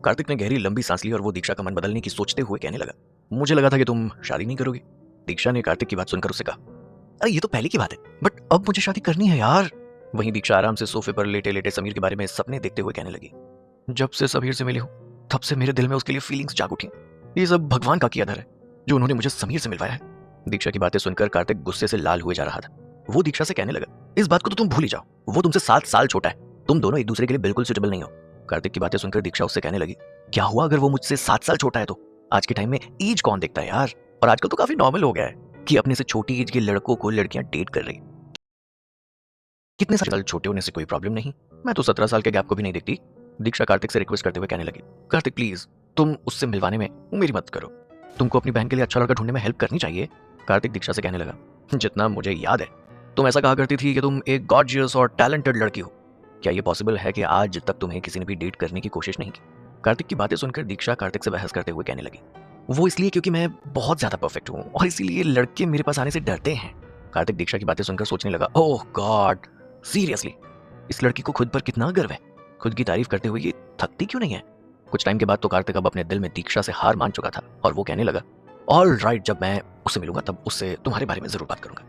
कार्तिक ने गहरी लंबी सांस ली और वो दीक्षा का मन बदलने की सोचते हुए कहने लगा, मुझे लगा था कि तुम शादी नहीं करोगी। दीक्षा ने कार्तिक की बात सुनकर उससे कहा, अरे ये तो पहले की बात है, बट अब मुझे शादी करनी है यार। वहीं दीक्षा आराम से सोफे पर लेटे लेटे समीर के बारे में सपने देखते हुए कहने लगी, जब से समीर से मिली हूँ तब से मेरे दिल में उसके लिए फीलिंग्स जाग उठी। ये सब भगवान का किया धर है जो उन्होंने मुझे समीर से मिलवाया है। दीक्षा की बातें सुनकर कार्तिक गुस्से से लाल हुए जा रहा था। वो दीक्षा से कहने लगा, इस बात को तो तुम भूल ही जाओ, वो तुमसे 7 साल छोटा है, तुम दोनों एक दूसरे के लिए बिल्कुल सुटेबल नहीं हो। कार्तिक की बातें सुनकर दीक्षा उससे कहने लगी, क्या हुआ अगर वो मुझसे 7 साल छोटा है तो? आज के टाइम में एज कौन देखता है यार, और आजकल तो काफी नॉर्मल हो गया है कि अपने से छोटी एज के लड़कों को लड़कियां डेट कर रही। कितने साल छोटे होने से कोई प्रॉब्लम नहीं, मैं तो 17 साल के गैप को भी नहीं देखती। दीक्षा कार्तिक से रिक्वेस्ट करते हुए कहने लगी, कार्तिक प्लीज तुम उससे मिलवाने में मेरी मदद करो, तुमको अपनी बहन के लिए अच्छा लड़का ढूंढने में हेल्प करनी चाहिए। कार्तिक दीक्षा से कहने लगा, जितना मुझे याद है तुम ऐसा कहा करती थी कि तुम एक गॉर्जियस और टैलेंटेड लड़की हो, क्या ये पॉसिबल है कि आज तक तुम्हें किसी ने भी डेट करने की कोशिश नहीं की? कार्तिक की बातें सुनकर दीक्षा कार्तिक से बहस करते हुए कहने लगी, वो इसलिए क्योंकि मैं बहुत ज्यादा परफेक्ट हूँ और इसीलिए लड़के मेरे पास आने से डरते हैं। कार्तिक दीक्षा की बातें सुनकर सोचने लगा, ओह गॉड सीरियसली, इस लड़की को खुद पर कितना गर्व है, खुद की तारीफ करते हुए ये थकती क्यों नहीं है? कुछ टाइम के बाद तो कार्तिक अब अपने दिल में दीक्षा से हार मान चुका था और वो कहने लगा, ऑल राइट, जब मैं उससे मिलूंगा तब उससे तुम्हारे बारे में जरूर बात करूंगा।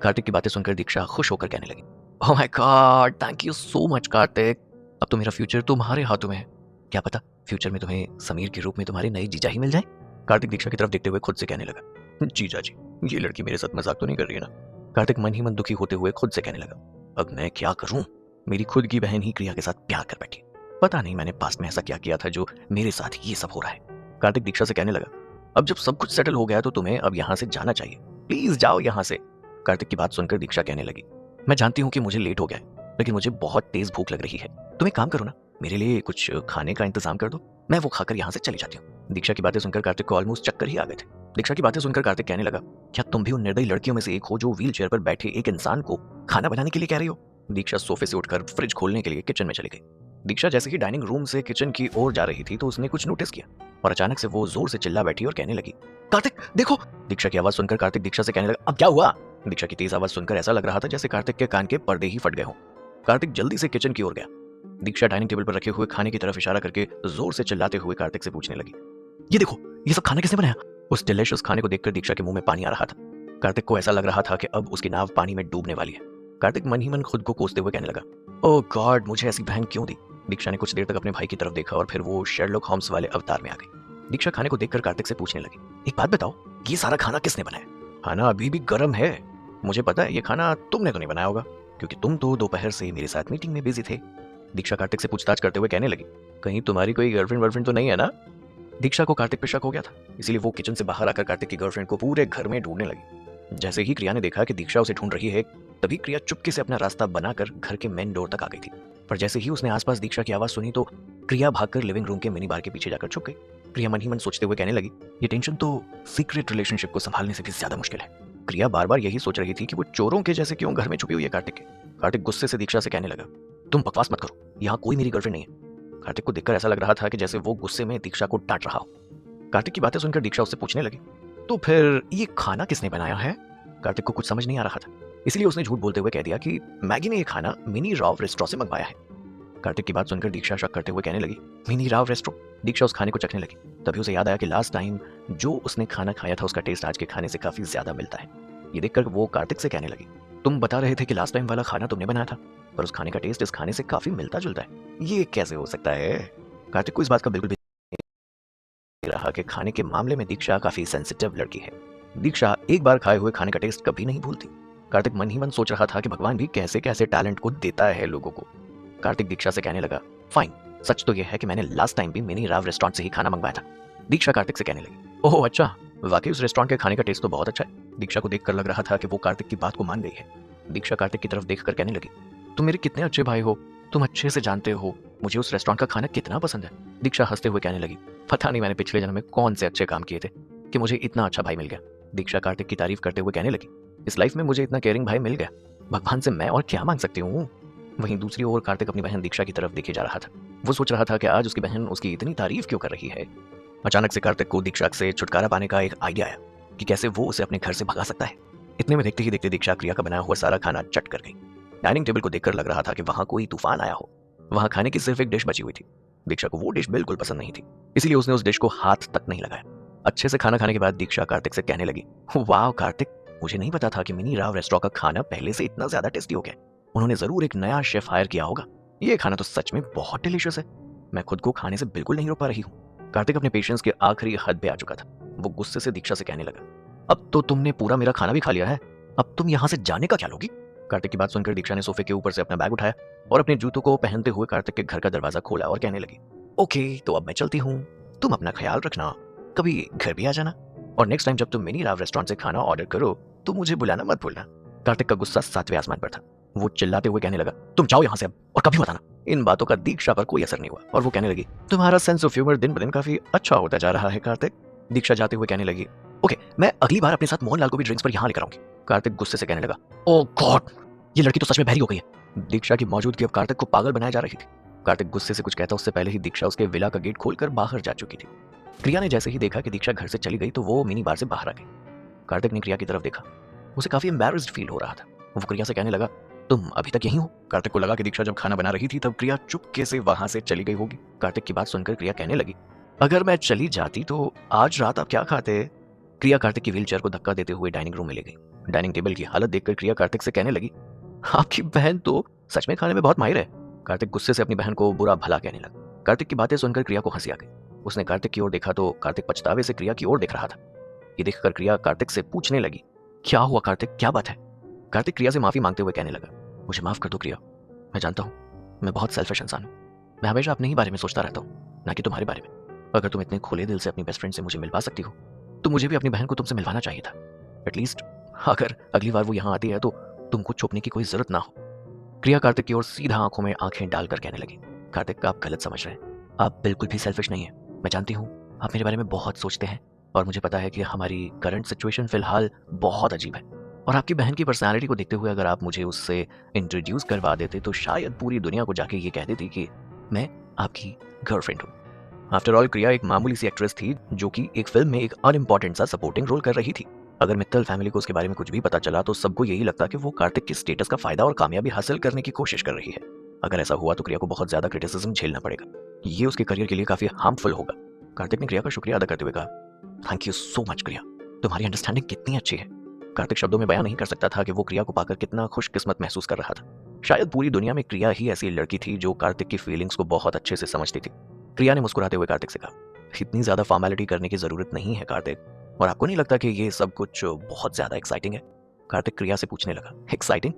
कार्तिक की बातें सुनकर दीक्षा खुश होकर कहने लगी, oh my God thank you so much Kartik, अब तो मेरा फ्यूचर तुम्हारे हाथों में है, क्या पता फ्यूचर में तुम्हें समीर के रूप में तुम्हारे नई जीजा ही मिल जाए। कार्तिक दीक्षा की तरफ देखते हुए खुद से कहने लगा, जीजा जी ये लड़की मेरे साथ मजाक तो नहीं कर रही है ना? कार्तिक मन ही मन दुखी होते हुए खुद से कहने लगा, अब मैं क्या करूं, मेरी खुद की बहन ही क्रिया के साथ प्यार कर बैठी, पता नहीं मैंने पास्ट में ऐसा क्या किया था जो मेरे साथ ये सब हो रहा है। कार्तिक दीक्षा से कहने लगा, अब जब सब कुछ सेटल हो गया तो तुम्हें अब यहाँ से जाना चाहिए, प्लीज जाओ यहाँ से। कार्तिक की बात सुनकर दीक्षा कहने लगी, मैं जानती हूँ कि मुझे लेट हो गया है, लेकिन मुझे बहुत तेज भूख लग रही है, तुम एक काम करो ना, मेरे लिए कुछ खाने का इंतजाम कर दो, मैं वो खाकर यहाँ से चली जाती हूँ। दीक्षा की बातें सुनकर कार्तिक को ऑलमोस्ट चक्कर ही आ गए थे। दीक्षा की बातें सुनकर कार्तिक कहने लगा, क्या तुम भी उन निर्दयी लड़कियों में से एक हो जो व्हील चेयर पर बैठे एक इंसान को खाना बनाने के लिए कह रही हो? दीक्षा सोफे से उठकर फ्रिज खोलने के लिए किचन में चली गई। दीक्षा जैसे ही डाइनिंग रूम से किचन की ओर जा रही थी तो उसने कुछ नोटिस किया और अचानक से वो जोर से चिल्ला बैठी और कहने लगी, कार्तिक देखो। दीक्षा की आवाज सुनकर कार्तिक दीक्षा से कहने लगा, अब क्या हुआ? दीक्षा की तेज आवाज सुनकर ऐसा लग रहा था जैसे कार्तिक के कान के पर्दे ही फट गए हों। कार्तिक जल्दी से किचन की ओर गया। दीक्षा डाइनिंग टेबल पर रखे हुए खाने की तरफ इशारा करके जोर से चिल्लाते हुए कार्तिक से पूछने लगी, ये देखो ये सब खाना किसने बनाया? उस डिलीशियस खाने को देखकर दीक्षा के मुंह में पानी आ रहा था। कार्तिक को ऐसा लग रहा था कि अब उसकी नाव पानी में डूबने वाली है। कार्तिक मन ही मन खुद को कोसते हुए कहने लगा, ओह गॉड मुझे ऐसी बहन क्यों दी? दीक्षा ने कुछ देर तक अपने भाई की तरफ देखा और फिर वो शेरलॉक होम्स वाले अवतार में आ गई। दीक्षा खाने को देखकर कार्तिक से पूछने लगी, एक बात बताओ, ये सारा खाना किसने बनाया? खाना अभी भी गर्म है, मुझे पता है ये खाना तुमने तो नहीं बनाया होगा क्योंकि तुम तो दोपहर से मेरे साथ मीटिंग में बिजी थे। दीक्षा कार्तिक से पूछताछ करते हुए कहने लगी, कहीं तुम्हारी कोई गर्लफ्रेंड वर्लफ्रेंड तो नहीं है ना? दीक्षा को कार्तिक पे शक हो गया था, इसीलिए वो किचन से बाहर आकर कार्तिक की गर्लफ्रेंड को पूरे घर में ढूंढने लगी। जैसे ही क्रिया ने देखा कि दीक्षा उसे ढूंढ रही है तभी क्रिया चुपके से अपना रास्ता बनाकर घर के मेन डोर तक आ गई थी, पर जैसे ही उसने आसपास दीक्षा की आवाज सुनी तो क्रिया भागकर लिविंग रूम के मिनी बार के पीछे जाकर छुप गई। क्रिया मन ही मन सोचते हुए कहने लगी, ये टेंशन तो सीक्रेट रिलेशनशिप को संभालने से भी ज्यादा मुश्किल है। क्रिया बार बार यही सोच रही थी कि वो चोरों के जैसे क्यों घर में छुपी हुई है कार्तिक के। कार्तिक गुस्से से दीक्षा से कहने लगा, तुम बकवास मत करो, यहाँ कोई मेरी गर्लफ्रेंड नहीं है। कार्तिक को देखकर ऐसा लग रहा था कि जैसे वो गुस्से में दीक्षा को डांट रहा हो। कार्तिक की बातें सुनकर दीक्षा उससे पूछने लगी, तो फिर ये खाना किसने बनाया है? कार्तिक को कुछ समझ नहीं आ रहा था, इसलिए उसने झूठ बोलते हुए कह दिया कि मैगी ने ये खाना मिनी राव रेस्टोरेंट से मंगवाया है। कार्तिक की बात सुनकर दीक्षा शक करते हुए कहने लगी, मिनी राव रेस्टोरेंट? दीक्षा उस खाने को चखने लगी, तभी उसे याद आया कि लास्ट टाइम जो उसने खाना खाया था उसका टेस्ट आज के खाने से काफी ज्यादा मिलता है। ये देखकर वो कार्तिक से कहने लगी, तुम बता रहे थे कि लास्ट टाइम वाला खाना तुमने बनाया था, पर उस खाने का टेस्ट इस खाने से काफी मिलता जुलता है, ये कैसे हो सकता है? कार्तिक को इस बात का बिल्कुल भी रहा कि खाने के मामले में दीक्षा काफी सेंसिटिव लड़की है। दीक्षा एक बार खाए हुए खाने का टेस्ट कभी नहीं भूलती। कार्तिक मन ही मन सोच रहा था कि भगवान भी कैसे कैसे टैलेंट को देता है लोगों को। कार्तिक दीक्षा से कहने लगा, फाइन, सच तो यह है कि मैंने लास्ट टाइम भी मिनी राव रेस्टोरेंट से ही खाना मंगवाया था। दीक्षा कार्तिक से कहने लगी, ओह अच्छा, वाकई उस रेस्टोरेंट के खाने का टेस्ट तो बहुत अच्छा है। दीक्षा को देखकर लग रहा था कि वो कार्तिक की बात को मान गई है। दीक्षा कार्तिक की तरफ देखकर कहने लगी, तुम मेरे कितने अच्छे भाई हो, तुम अच्छे से जानते हो मुझे उस रेस्टोरेंट का खाना कितना पसंद है। दीक्षा हंसते हुए कहने लगी, पता नहीं मैंने पिछले जन्म में कौन से अच्छे काम किए थे कि मुझे इतना अच्छा भाई मिल गया। दीक्षा कार्तिक की तारीफ करते हुए कहने लगी, इस लाइफ में मुझे इतना केयरिंग भाई मिल गया, भगवान से मैं और क्या मांग सकती हूँ। वहीं दूसरी ओर कार्तिक अपनी बहन दीक्षा की तरफ देखे जा रहा था। वो सोच रहा था कि आज उसकी बहन उसकी इतनी तारीफ क्यों कर रही है। अचानक से कार्तिक को दीक्षा से छुटकारा पाने का एक आइडिया आया कि कैसे वो उसे अपने घर से भगा सकता है। इतने में देखते ही देखते दीक्षा क्रिया का बनाया हुआ सारा खाना चट कर गई। डाइनिंग टेबल को देखकर लग रहा था कि वहां कोई तूफान आया हो। वहां खाने की सिर्फ एक डिश बची हुई थी। दीक्षा को वो डिश बिल्कुल पसंद नहीं थी, इसीलिए उसने उस डिश को हाथ तक नहीं लगाया। अच्छे से खाना खाने के बाद दीक्षा कार्तिक से कहने लगी, वाह कार्तिक, मुझे नहीं पता था कि मिनी राव रेस्टोरेंट का खाना पहले से इतना ज्यादा टेस्टी हो गया। उन्होंने जरूर एक नया शेफ हायर किया होगा। ये खाना तो सच में बहुत डिलीशियस है। मैं खुद को खाने से बिल्कुल नहीं रोक पा रही हूँ। कार्तिक अपने पेशेंस के आखिरी हद पे आ चुका था। वो गुस्से से दीक्षा से कहने लगा, अब तो तुमने पूरा मेरा खाना भी खा लिया है, अब तुम यहाँ से जाने का क्या लोगी? कार्तिक की बात सुनकर दीक्षा ने सोफे के ऊपर से अपना बैग उठाया और अपने जूतों को पहनते हुए कार्तिक के घर का दरवाजा खोला और कहने लगी, ओके तो अब मैं चलती हूँ, तुम अपना ख्याल रखना, कभी घर भी आ जाना, और नेक्स्ट टाइम जब तुम मिनी राव रेस्टोरेंट से खाना ऑर्डर करो तो मुझे बुलाना मत भूलना। कार्तिक का गुस्सा 7वें आसमान पर था। वो चिल्लाते हुए कहने लगा, तुम जाओ यहाँ से अब और कभी मत आना। इन बातों का दीक्षा पर कोई असर नहीं हुआ और वो कहने लगी, तुम्हारा सेंस ऑफ ह्यूमर दिन ब दिन काफी अच्छा होता जा रहा है कार्तिक। दीक्षा जाते हुए कहने लगी, ओके मैं अगली बार अपने साथ मोहनलाल को भी ड्रिंक्स पर यहाँ लेकर आऊंगी। कार्तिक गुस्से से कहने लगा, ओ गॉड, ये लड़की तो सच में बहरी हो गई है। दीक्षा की मौजूदगी अब कार्तिक को पागल बनाया जा रही थी। कार्तिक गुस्से से कुछ कहता उससे पहले ही दीक्षा उसके विला का गेट खोलकर बाहर जा चुकी थी। क्रिया ने जैसे ही देखा कि दीक्षा घर से चली गई तो वो मिनी बार से बाहर आ गई। कार्तिक ने क्रिया की तरफ देखा, उसे काफी एम्बैरेस्ड फील हो रहा था। वो क्रिया से कहने लगा, तुम अभी तक यहीं हो? कार्तिक को लगा कि दीक्षा जब खाना बना रही थी तब क्रिया चुपके से वहां से चली गई होगी। कार्तिक की बात सुनकर क्रिया कहने लगी, अगर मैं चली जाती तो आज रात आप क्या खाते? क्रिया कार्तिक की व्हीलचेयर को धक्का देते हुए डाइनिंग रूम में ले गई। डाइनिंग टेबल की हालत देखकर क्रिया कार्तिक से कहने लगी, आपकी बहन तो सच में खाने में बहुत माहिर है। कार्तिक गुस्से से अपनी बहन को बुरा भला कहने लगा। कार्तिक की बातें सुनकर क्रिया को हंसी आ गई। उसने कार्तिक की ओर देखा तो कार्तिक पछतावे से क्रिया की ओर देख रहा था। ये देखकर क्रिया कार्तिक से पूछने लगी, क्या हुआ कार्तिक, क्या बात है? कार्तिक क्रिया से माफी मांगते हुए कहने लगा, मुझे माफ कर दो क्रिया, मैं जानता हूँ मैं बहुत सेल्फिश इंसान हूँ। मैं हमेशा अपने ही बारे में सोचता रहता हूँ, ना कि तुम्हारे बारे में। अगर तुम इतने खुले दिल से अपनी बेस्ट फ्रेंड से मुझे मिलवा सकती हो तो मुझे भी अपनी बहन को तुमसे मिलवाना चाहिए था। एटलीस्ट अगर अगली बार वो यहाँ आती है तो तुमको छुपने की कोई जरूरत ना हो। क्रिया कार्तिक की ओर सीधा आंखों में आंखें डालकर कहने लगी, कार्तिक आप गलत समझ रहे हैं, आप बिल्कुल भी सेल्फिश नहीं है। मैं जानती हूँ आप मेरे बारे में बहुत सोचते हैं और मुझे पता है कि हमारी करंट सिचुएशन फिलहाल बहुत अजीब है, और आपकी बहन की पर्सनालिटी को देखते हुए अगर आप मुझे उससे इंट्रोड्यूस करवा देते तो शायद पूरी दुनिया को जाके ये कह देती कि मैं आपकी गर्लफ्रेंड हूँ। आफ्टर ऑल क्रिया एक मामूली सी एक्ट्रेस थी जो कि एक फिल्म में एक अनइम्पॉर्टेंट सा सपोर्टिंग रोल कर रही थी। अगर मित्तल फैमिली को उसके बारे में कुछ भी पता चला तो सबको यही लगता कि वो कार्तिक के स्टेटस का फायदा और कामयाबी हासिल करने की कोशिश कर रही है। अगर ऐसा हुआ तो क्रिया को बहुत ज्यादा क्रिटिसिज्म झेलना पड़ेगा। ये उसके करियर के लिए काफी हार्मफुल होगा। कार्तिक ने क्रिया का शुक्रिया अदा करते हुए कहा, थैंक यू सो मच क्रिया, तुम्हारी अंडरस्टैंडिंग कितनी अच्छी है। कार्तिक शब्दों में बयान नहीं कर सकता था कि वो क्रिया को पाकर कितना खुशकिस्मत महसूस कर रहा था। शायद पूरी दुनिया में क्रिया ही ऐसी लड़की थी जो कार्तिक की फीलिंग्स को बहुत अच्छे से समझती थी। क्रिया ने मुस्कुराते हुए कार्तिक से कहा, इतनी ज्यादा फॉर्मेलिटी करने की जरूरत नहीं है कार्तिक, और आपको नहीं लगता कि ये सब कुछ बहुत ज्यादा एक्साइटिंग है? कार्तिक क्रिया से पूछने लगा, एक्साइटिंग?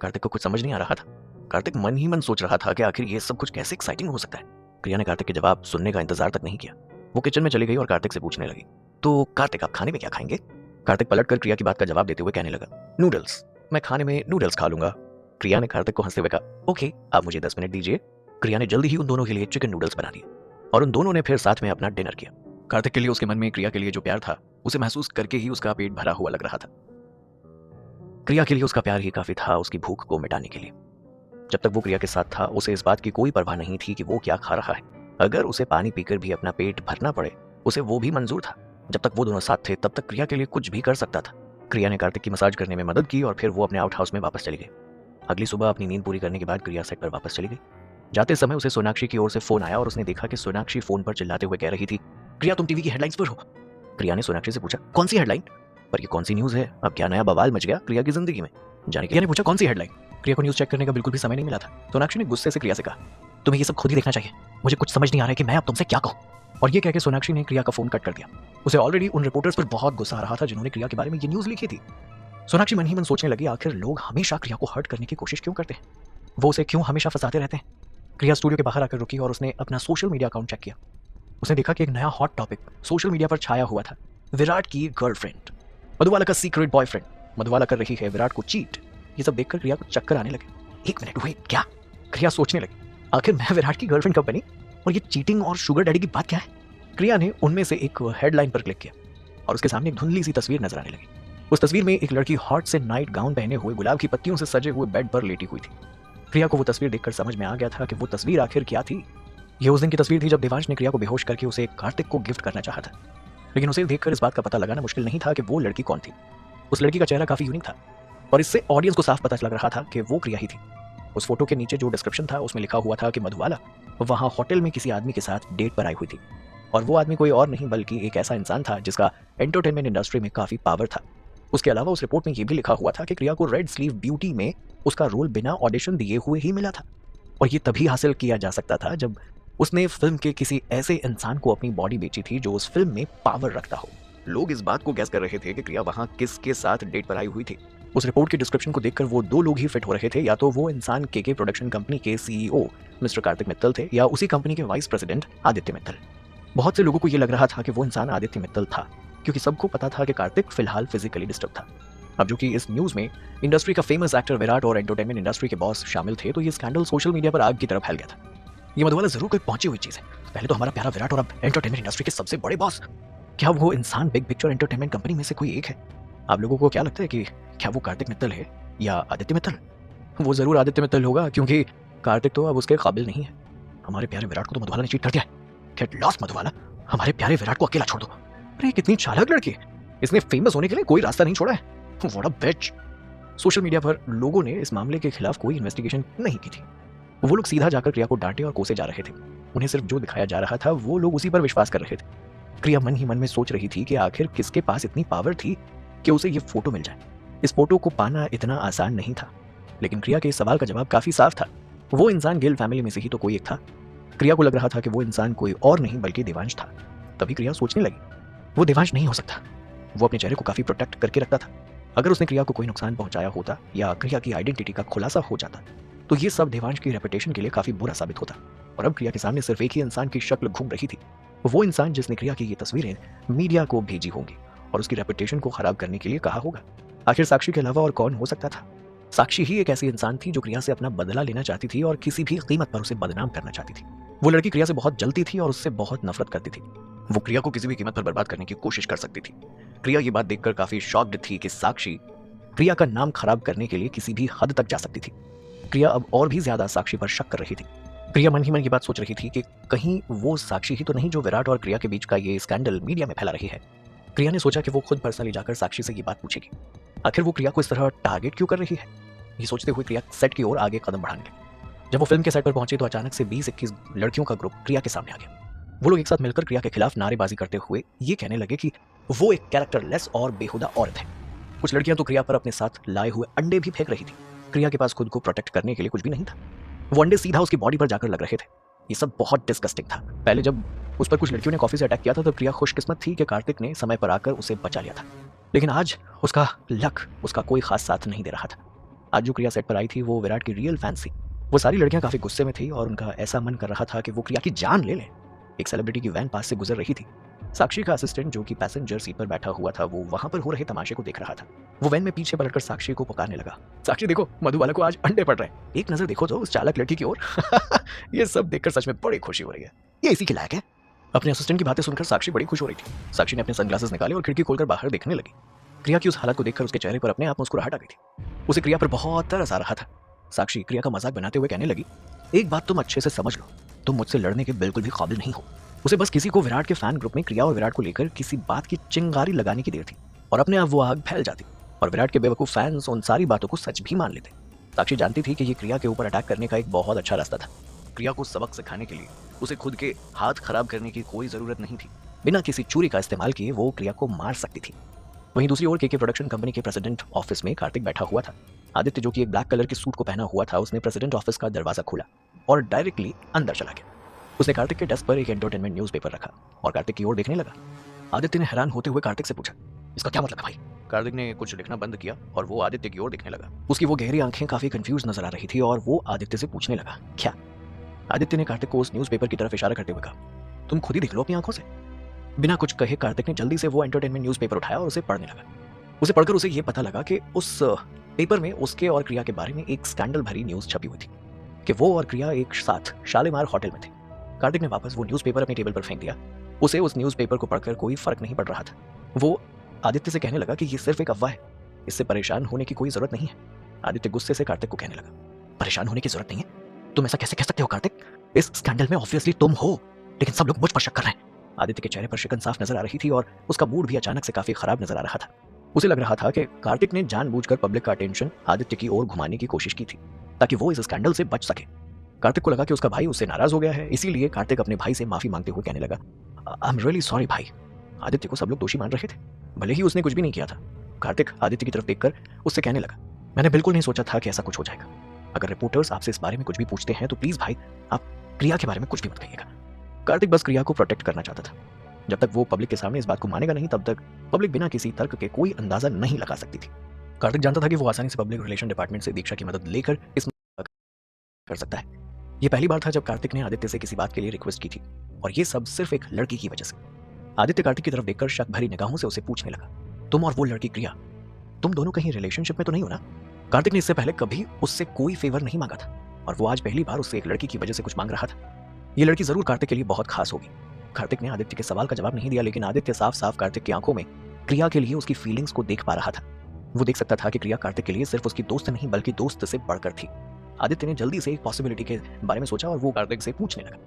कार्तिक को कुछ समझ नहीं आ रहा था। कार्तिक मन ही मन सोच रहा था कि आखिर ये सब कुछ कैसे एक्साइटिंग हो सकता है। क्रिया ने कार्तिक के जवाब सुनने का इंतजार तक नहीं किया। वो किचन में चली गई और कार्तिक से पूछने लगी, तो कार्तिक आप खाने में क्या खाएंगे? कार्तिक पलटकर क्रिया की बात का जवाब देते हुए कहने लगा, नूडल्स, मैं खाने में नूडल्स खा लूंगा। क्रिया ने कार्तिक को हंसते हुए कहा, ओके आप मुझे 10 मिनट दीजिए। क्रिया ने जल्दी ही उन दोनों के लिए चिकन नूडल्स बना दिए और उन दोनों ने फिर साथ में अपना डिनर किया। कार्तिक के लिए उसके मन में क्रिया के लिए जो प्यार था उसे महसूस करके ही उसका पेट भरा हुआ लग रहा था। क्रिया के लिए उसका प्यार ही काफी था उसकी भूख को मिटाने के लिए। जब तक वो क्रिया के साथ था उसे इस बात की कोई परवाह नहीं थी कि वो क्या खा रहा है। अगर उसे पानी पीकर भी अपना पेट भरना पड़े उसे वो भी मंजूर था। जब तक वो दोनों साथ थे तब तक क्रिया के लिए कुछ भी कर सकता था। क्रिया ने कार्तिक की मसाज करने में मदद की और फिर वो अपने आउट हाउस में वापस चली गई। अगली सुबह अपनी नींद पूरी करने के बाद क्रिया सेट पर वापस चली गई। जाते समय उसे सोनाक्षी की ओर से फोन आया और उसने देखा कि सोनाक्षी फोन पर चिल्लाते हुए कह रही थी, क्रिया तुम टीवी की हेडलाइंस पर हो। क्रिया ने सोनाक्षी से पूछा, कौन सी हेडलाइन? पर ये कौन सी न्यूज है? अब क्या नया बवाल मच गया क्रिया की जिंदगी में? जाने क्रिया ने पूछा, कौन सी हेडलाइन? क्रिया को न्यूज चेक करने का बिल्कुल भी समय नहीं मिला था। सोनाक्षी ने गुस्से से क्रिया से कहा, तुम्हें ये सब खुद ही देखना चाहिए, मुझे कुछ समझ नहीं आ रहा है कि मैं अब तुमसे क्या कहूँ। और ये कह के सोनाक्षी ने क्रिया का फोन कट कर दिया। उसे ऑलरेडी उन रिपोर्टर्स पर बहुत गुस्सा आ रहा था जिन्होंने क्रिया के बारे में ये न्यूज लिखी थी। सोनाक्षी मन ही मन सोचने लगी, आखिर लोग हमेशा क्रिया को हर्ट करने की कोशिश क्यों करते हैं? वो उसे क्यों हमेशा फंसाते रहते हैं? क्रिया स्टूडियो के बाहर आकर रुकी और उसने अपना सोशल मीडिया अकाउंट चेक किया। उसने देखा कि एक नया हॉट टॉपिक सोशल मीडिया पर छाया हुआ था, विराट की गर्लफ्रेंड, मधुबाला का सीक्रेट बॉयफ्रेंड, मधुबाला कर रही है विराट को चीट। ये सब देखकर क्रिया को चक्कर आने लगे। एक मिनट हुए क्या? क्रिया सोचने लगी, आखिर मैं विराट की गर्लफ्रेंड कब बनी और ये चीटिंग और शुगर डैडी की बात क्या है? क्रिया ने उनमें से एक हेडलाइन पर क्लिक किया और उसके सामने एक धुंधली सी तस्वीर नजर आने लगी। उस तस्वीर में एक लड़की हॉट से नाइट गाउन पहने हुए गुलाब की पत्तियों से सजे हुए बेड पर लेटी हुई थी। क्रिया को वो तस्वीर देखकर समझ में आ गया था कि वो तस्वीर आखिर क्या थी। ये उस दिन की तस्वीर थी जब देवांश ने क्रिया को बेहोश करके उसे कार्तिक को गिफ्ट करना चाहा था। लेकिन उसे देखकर इस बात का पता लगाना मुश्किल नहीं था कि वो लड़की कौन थी। उस लड़की का चेहरा काफी यूनिक था और इससे ऑडियंस को साफ पता लग रहा था कि वो क्रिया ही थी। उस फोटो के नीचे जो डिस्क्रिप्शन था उसमें लिखा हुआ था कि मधुबाला वहां होटल में किसी आदमी के साथ डेट पर आई हुई थी, और वो आदमी कोई और नहीं बल्कि एक ऐसा इंसान था जिसका एंटरटेनमेंट इंडस्ट्री में काफी पावर था। उसके अलावा उस रिपोर्ट में यह भी लिखा हुआ था कि क्रिया को रेड स्लीव ब्यूटी में उसका रोल बिना ऑडिशन दिए हुए ही मिला था, और ये तभी हासिल किया जा सकता था जब उसने फिल्म के किसी ऐसे इंसान को अपनी बॉडी बेची थी जो उस फिल्म में पावर रखता हो। लोग इस बात को गैस कर रहे थे कि क्रिया वहां किसके साथ डेट पर आई हुई थी। उस रिपोर्ट के डिस्क्रिप्शन को देखकर वो दो लोग ही फिट हो रहे थे, या तो वो इंसान केके प्रोडक्शन कंपनी के सीईओ मिस्टर कार्तिक मित्तल थे, या उसी कंपनी के वाइस प्रेसिडेंट आदित्य मित्तल। बहुत से लोगों को ये लग रहा था कि वो इंसान आदित्य मित्तल था, क्योंकि सबको पता था कि कार्तिक फिलहाल फिजिकली डिस्टर्ब था। अब जो कि इस न्यूज में इंडस्ट्री का फेमस एक्टर विराट और एंटरटेनमेंट इंडस्ट्री के बॉस शामिल थे, तो ये स्कैंडल सोशल मीडिया पर आग की तरफ फैल गया था। ये मधुबाला जरूर कोई पहुंची हुई चीज है। पहले तो हमारा प्यारा विराट और अब एंटरटेनमेंट इंडस्ट्री के सबसे बड़े बॉस। क्या वो इंसान बिग पिक्चर एंटरटेनमेंट कंपनी में से कोई एक है? आप लोगों को क्या लगता है कि क्या वो कार्तिक मित्तल है या आदित्य मित्तल? वो जरूर आदित्य मित्तल होगा, क्योंकि कार्तिक तो अब उसके काबिल नहीं है। हमारे प्यारे विराट को तो मधुबाला ने चीट कर दिया है। गेट लॉस्ट मधुबाला, हमारे प्यारे विराट को अकेला छोड़ दो। अरे कितनी चालाक लड़की है, इसने फेमस होने के लिए कोई रास्ता नहीं छोड़ा है। What a bitch. Social media पर लोगों ने इस मामले के खिलाफ कोई इन्वेस्टिगेशन नहीं की थी। वो लोग सीधा जाकर क्रिया को डांटे और कोसे जा रहे थे। उन्हें सिर्फ जो दिखाया जा रहा था वो लोग उसी पर विश्वास कर रहे थे। क्रिया मन ही मन में सोच रही थी कि आखिर किसके पास इतनी पावर थी कि उसे ये फोटो मिल जाए। इस फोटो को पाना इतना आसान नहीं था, लेकिन क्रिया के इस सवाल का जवाब काफी साफ था। वो इंसान गिल फैमिली में से ही तो कोई एक था। क्रिया को लग रहा था कि वो इंसान कोई और नहीं बल्कि देवांश था। तभी क्रिया सोचने लगी, वो देवांश नहीं हो सकता। वो अपने चेहरे को काफी प्रोटेक्ट करके रखता था। अगर उसने क्रिया को कोई नुकसान पहुंचाया होता या क्रिया की आइडेंटिटी का खुलासा हो जाता, तो ये सब देवांश की रेपुटेशन के लिए काफी बुरा साबित होता। और अब क्रिया के सामने सिर्फ एक ही इंसान की शक्ल घूम रही थी, वो इंसान जिसने क्रिया की ये तस्वीरें मीडिया को भेजी होंगी और उसकी रेपुटेशन को खराब करने के लिए कहा होगा। आखिर साक्षी के अलावा और कौन हो सकता था? साक्षी ही एक ऐसी इंसान थी जो क्रिया से अपना बदला लेना चाहती थी और किसी भी कीमत पर उसे बदनाम करना चाहती थी। वो लड़की क्रिया से बहुत जलती थी और उससे बहुत नफरत करती थी। वो क्रिया को किसी भी कीमत पर बर्बाद करने की कोशिश कर सकती थी। क्रिया ये बात देखकर काफी शॉक्ड थी कि साक्षी क्रिया का नाम खराब करने के लिए किसी भी हद तक जा सकती थी। क्रिया अब और भी ज्यादा साक्षी पर शक कर रही थी। क्रिया मन ही मन ये बात सोच रही थी कि कहीं वो साक्षी ही तो नहीं जो विराट और क्रिया के बीच का ये स्कैंडल मीडिया में फैला रही है। क्रिया ने सोचा कि वो खुद पर्सनली जाकर साक्षी से ये बात पूछेगी। आखिर वो क्रिया को इस तरह टारगेट क्यों कर रही है? ये सोचते हुए क्रिया सेट की ओर आगे कदम बढ़ाने लगी। जब वो फिल्म के सेट पर पहुंचे तो अचानक से 20-21 लड़कियों का ग्रुप क्रिया के सामने आ गया। वो लोग एक साथ मिलकर क्रिया के खिलाफ नारेबाजी करते हुए ये कहने लगे कि वो एक कैरेक्टरलेस और बेहुदा औरत है। कुछ लड़कियां तो क्रिया पर अपने साथ लाए हुए अंडे भी फेंक रही थी। क्रिया के पास खुद को प्रोटेक्ट करने के लिए कुछ भी नहीं था। वो अंडे सीधा उसकी बॉडी पर जाकर लग रहे थे। ये सब बहुत डिस्गस्टिंग था। पहले जब उस पर कुछ लड़कियों ने कॉफी से अटैक किया था तो क्रिया खुशकिस्मत थी कि कार्तिक ने समय पर आकर उसे बचा लिया था, लेकिन आज उसका लक उसका कोई खास साथ नहीं दे रहा था। आज जो क्रिया सेट पर आई थी वो विराट की रियल फैन थी। वो सारी लड़कियां काफी गुस्से में थी और उनका ऐसा मन कर रहा था कि वो क्रिया की जान ले लें। एक सेलिब्रिटी की वैन पास से गुजर रही थी। साक्षी का असिस्टेंट जो कि पैसेंजर सीट पर बैठा हुआ था वो वहां पर हो रहे तमाशे को देख रहा था। वो वैन में पीछे पलटकर साक्षी को पुकारने लगा, साक्षी देखो मधुबाला को आज अंडे पड़ रहे हैं, एक नजर देखो तो उस चालक लड़की की ओर। ये सब देखकर सच में बड़ी खुशी हो रही है, ये इसी के लायक है। अपने असिस्टेंट की बातें सुनकर साक्षी बड़ी खुश हो रही थी। साक्षी ने अपने सनग्लासेस निकाले और खिड़की खोलकर बाहर देखने लगी। क्रिया की उस हालत को देखकर उसके चेहरे पर अपने आप मुस्कुराहट आ गई थी। उसे क्रिया पर बहुत तरस आ रहा था। साक्षी क्रिया का मजाक बनाते हुए कहने लगी, एक बात तुम अच्छे से समझ लो, तुम मुझसे लड़ने के बिल्कुल भी काबिल नहीं हो। उसे बस किसी को विराट के फैन ग्रुप में क्रिया और विराट को लेकर किसी बात की चिंगारी लगाने की देर थी और अपने आप वो आग फैल जाती और विराट के बेवकूफ फैंस उन सारी बातों को सच भी मान लेते। साक्षी जानती थी कि ये क्रिया के ऊपर अटैक करने का एक बहुत अच्छा रास्ता था। क्रिया को सबक सिखाने के लिए उसे खुद के हाथ खराब करने की कोई जरूरत नहीं थी। बिना किसी चूरी का इस्तेमाल किए वो क्रिया को मार सकती थी। वहीं दूसरी ओर केके प्रोडक्शन कंपनी के प्रेसिडेंट ऑफिस में कार्तिक बैठा हुआ था। आदित्य जो कि एक ब्लैक कलर के सूट को पहना हुआ था, उसने प्रेसिडेंट ऑफिस का दरवाजा खोला और डायरेक्टली अंदर चला गया। उसने कार्तिक के डेस्क पर एक एंटरटेनमेंट न्यूज़पेपर रखा और कार्तिक की ओर देखने लगा। आदित्य ने हैरान होते हुए कार्तिक से पूछा, इसका क्या मतलब है भाई? कार्तिक ने कुछ लिखना बंद किया और वो आदित्य की ओर देखने लगा। उसकी वो गहरी आंखें काफी कंफ्यूज नजर आ रही थी और वो आदित्य से पूछने लगा, क्या? आदित्य ने कार्तिक को उस न्यूज़पेपर की तरफ इशारा करते हुए कहा, तुम खुद ही देख लो अपनी आंखों से। बिना कुछ कहे कार्तिक ने जल्दी से वो एंटरटेनमेंट न्यूज़पेपर उठाया और उसे पढ़ने लगा। उसे पढ़कर उसे ये पता लगा कि उस पेपर में उसके और क्रिया के बारे में एक स्कैंडल भरी न्यूज़ छपी हुई थी कि वो और क्रिया एक साथ शालीमार होटल में थे। कार्तिक ने वापस वो न्यूज़पेपर अपने टेबल पर फेंक दिया। उसे उस न्यूज़पेपर को पढ़कर कोई फर्क नहीं पड़ रहा था। वो आदित्य से कहने लगा कि ये सिर्फ एक अफवाह है, इससे परेशान होने की कोई जरूरत नहीं है। आदित्य गुस्से से कार्तिक को कहने लगा, परेशान होने की जरूरत नहीं है? तुम ऐसा कैसे कह सकते हो कार्तिक? इस स्कैंडल में ऑब्वियसली तुम हो, लेकिन सब लोग मुझ पर शक कर रहे हैं। आदित्य के चेहरे पर शिकन साफ नजर आ रही थी और उसका मूड भी अचानक से काफी खराब नजर आ रहा था। उसे लग रहा था कि कार्तिक ने जानबूझकर पब्लिक का अटेंशन आदित्य की ओर घुमाने की कोशिश की थी। ताकि वो इस स्कैंडल से बच सके। कार्तिक को लगा कि उसका भाई उससे नाराज हो गया है, इसीलिए कार्तिक अपने भाई से माफी मांगते हुए कहने लगा, आई एम रियली सॉरी भाई। आदित्य को सब लोग दोषी मान रहे थे, भले ही उसने कुछ भी नहीं किया था। कार्तिक आदित्य की तरफ देखकर उससे कहने लगा, मैंने बिल्कुल नहीं सोचा था कि ऐसा कुछ हो जाएगा। अगर रिपोर्टर्स आपसे इस बारे में कुछ भी पूछते हैं तो प्लीज भाई आप क्रिया के बारे में कुछ भी मत कहिएगा। कार्तिक बस क्रिया को प्रोटेक्ट करना चाहता था। जब तक वो पब्लिक के सामने इस बात को मानेगा नहीं, तब तक पब्लिक बिना किसी तर्क के कोई अंदाजा नहीं लगा सकती थी। कार्तिक जानता था कि वो आसानी से पब्लिक रिलेशन डिपार्टमेंट से दीक्षा की मदद लेकर इस कर सकता है। ये पहली बार था जब कार्तिक ने आदित्य से किसी बात के लिए रिक्वेस्ट की थी, और ये सब सिर्फ एक लड़की की वजह से। आदित्य कार्तिक की तरफ देखकर शक भरी निगाहों से उसे पूछने लगा, तुम और वो लड़की क्रिया, तुम दोनों कहीं रिलेशनशिप में तो नहीं हो ना? कार्तिक ने इससे पहले कभी उससे कोई फेवर नहीं मांगा था, और वो आज पहली बार उससे एक लड़की की वजह से कुछ मांग रहा था। ये लड़की जरूर कार्तिक के लिए बहुत खास होगी। कार्तिक ने आदित्य के सवाल का जवाब नहीं दिया, लेकिन आदित्य साफ साफ कार्तिक की आंखों में क्रिया के लिए उसकी फीलिंग्स को देख पा रहा था। वो देख सकता था कि क्रिया कार्तिक के लिए सिर्फ उसकी दोस्त नहीं बल्कि दोस्त से बढ़कर थी। आदित्य ने जल्दी से एक पॉसिबिलिटी के बारे में सोचा और वो कार्तिक से पूछने लगा,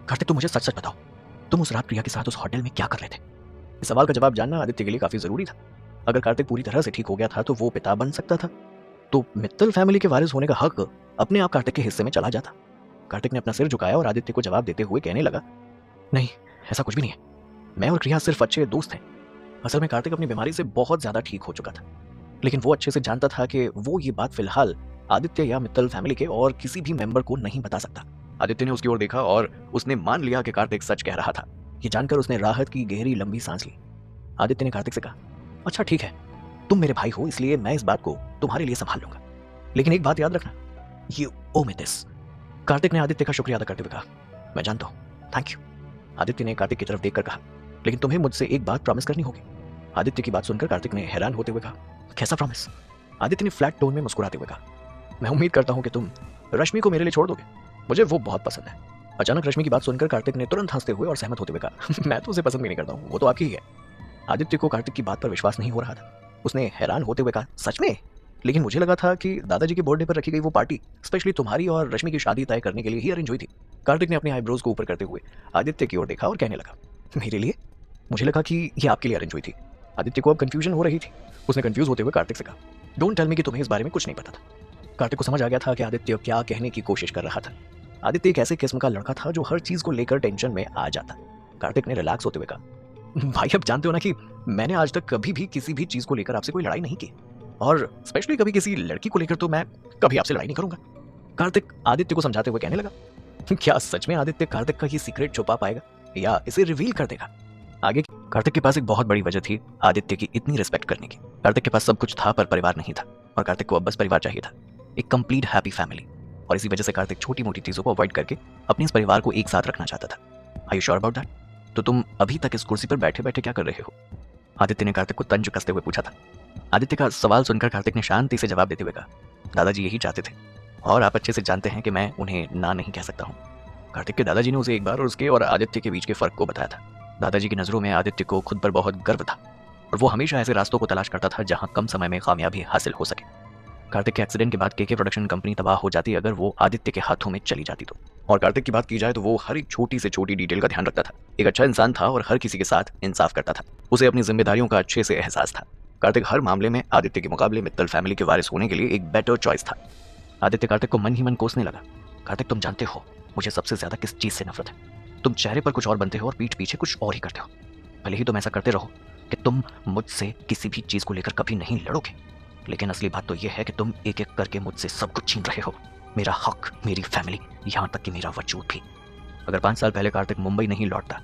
कार्तिक तुम मुझे सच सच बताओ, तुम उस रात क्रिया के साथ उस होटल में क्या कर रहे थे? इस सवाल का जवाब जानना आदित्य के लिए काफी जरूरी था। अगर कार्तिक पूरी तरह से ठीक हो गया था तो वो पिता बन सकता था, तो मित्तल फैमिली के वारिस होने का हक अपने आप कार्तिक के हिस्से में चला जाता। कार्तिक ने अपना सिर झुकाया और आदित्य को जवाब देते हुए कहने लगा, नहीं ऐसा कुछ भी नहीं है, मैं और क्रिया सिर्फ अच्छे दोस्त हैं। असल में कार्तिक अपनी बीमारी से बहुत ज्यादा ठीक हो चुका था, लेकिन वो अच्छे से जानता था कि वो ये बात फिलहाल आदित्य या मित्तल फैमिली के और किसी भी मेंबर को नहीं बता सकता। आदित्य ने उसकी ओर देखा और उसने मान लिया कि कार्तिक सच कह रहा था। ये जानकर उसने राहत की गहरी लंबी सांस ली। आदित्य ने कार्तिक से कहा, अच्छा ठीक है, तुम मेरे भाई हो इसलिए मैं इस बात को तुम्हारे लिए संभाल लूंगा, लेकिन एक बात याद रखना, you owe me this. Kartik ने आदित्य का शुक्रिया अदा करते हुए कहा, मैं जानता हूं, थैंक यू। आदित्य ने कार्तिक की तरफ देखकर कहा, लेकिन तुम्हें मुझसे एक बात प्रॉमिस करनी होगी। आदित्य की बात सुनकर कार्तिक ने हैरान होते हुए कहा, कैसा प्रॉमिस? आदित्य ने फ्लैट टोन में मुस्कुराते हुए कहा, मैं उम्मीद करता हूं कि तुम रश्मि को मेरे लिए छोड़ दोगे, मुझे वो बहुत पसंद है। अचानक रश्मि की बात सुनकर कार्तिक ने तुरंत हंसते हुए और सहमत होते हुए कहा, मैं तो उसे पसंद भी नहीं करता हूँ, वो तो आपकी ही है। आदित्य को कार्तिक की बात पर विश्वास नहीं हो रहा था। उसने हैरान होते हुए कहा, सच में? लेकिन मुझे लगा था कि दादाजी के बर्थडे पर रखी गई वो पार्टी स्पेशली तुम्हारी और रश्मि की शादी तय करने के लिए ही अरेंज हुई थी। कार्तिक ने अपने आईब्रोज को ऊपर करते हुए आदित्य की ओर देखा और कहने लगा, मेरे लिए? मुझे लगा कि ये आपके लिए अरेंज हुई थी। आदित्य को अब कंफ्यूजन हो रही थी। उसने कंफ्यूज होते हुए कार्तिक से कहा, डोंट टेल मी कि तुम्हें इस बारे में कुछ नहीं पता था। कार्तिक को समझ आ गया था कि आदित्य क्या कहने की कोशिश कर रहा था। आदित्य एक ऐसे किस्म का लड़का था जो हर चीज को लेकर टेंशन में आ जाता। कार्तिक ने रिलैक्स होते हुए कहा, भाई अब जानते हो ना कि मैंने आज तक कभी भी किसी भी चीज को लेकर आपसे कोई लड़ाई नहीं की, और स्पेशली कभी किसी लड़की को लेकर तो मैं कभी आपसे लड़ाई नहीं करूंगा। कार्तिक आदित्य को समझाते हुए कहने लगा, क्या सच में आदित्य कार्तिक का ये सीक्रेट छुपा पाएगा या इसे रिवील कर देगा? आगे कार्तिक के पास एक बहुत बड़ी वजह थी आदित्य की इतनी रिस्पेक्ट करने की। कार्तिक के पास सब कुछ था पर परिवार नहीं था, और कार्तिक को अब बस परिवार चाहिए था, एक कंप्लीट हैप्पी फैमिली। और इसी वजह से कार्तिक छोटी मोटी चीजों को अवॉइड करके अपने इस परिवार को एक साथ रखना चाहता था। Are you sure about that? तो तुम अभी तक इस कुर्सी पर बैठे बैठे क्या कर रहे हो? आदित्य ने कार्तिक को तंज कसते हुए पूछा था। आदित्य का सवाल सुनकर कार्तिक ने शांति से जवाब देते हुए कहा, दादाजी यही चाहते थे, और आप अच्छे से जानते हैं कि मैं उन्हें ना नहीं कह सकता हूँ। कार्तिक के दादाजी ने उसे एक बार और उसके और आदित्य के बीच के फर्क को बताया था। दादाजी की नजरों में आदित्य को खुद पर बहुत गर्व था, और वो हमेशा ऐसे रास्तों को तलाश करता था जहां कम समय में कामयाबी हासिल हो सके। कार्तिक के एक्सीडेंट के बाद केके प्रोडक्शन कंपनी तबाह हो जाती अगर वो आदित्य के हाथों में चली जाती तो। और कार्तिक की बात की जाए तो वो हर एक छोटी से छोटी डिटेल का ध्यान रखता था। एक अच्छा इंसान था और हर किसी के साथ इंसाफ करता था। उसे अपनी जिम्मेदारियों का अच्छे से एहसास था। कार्तिक हर मामले में आदित्य के मुकाबले मित्तल फैमिली के वारिस होने के लिए एक बेटर चॉइस था। आदित्य कार्तिक को मन ही मन कोसने लगा। कार्तिक तुम जानते हो मुझे सबसे ज्यादा किस चीज से नफरत है? तुम चेहरे पर कुछ और बनते हो और पीठ पीछे कुछ और ही करते हो। भले ही तुम ऐसा करते रहो कि तुम मुझसे किसी भी चीज को लेकर कभी नहीं लड़ोगे, लेकिन असली बात तो यह है कि तुम एक एक करके मुझसे सब कुछ छीन रहे हो, मेरा हक, मेरी फैमिली, यहाँ तक कि मेरा वजूद भी। अगर 5 साल पहले कार्तिक मुंबई नहीं लौटता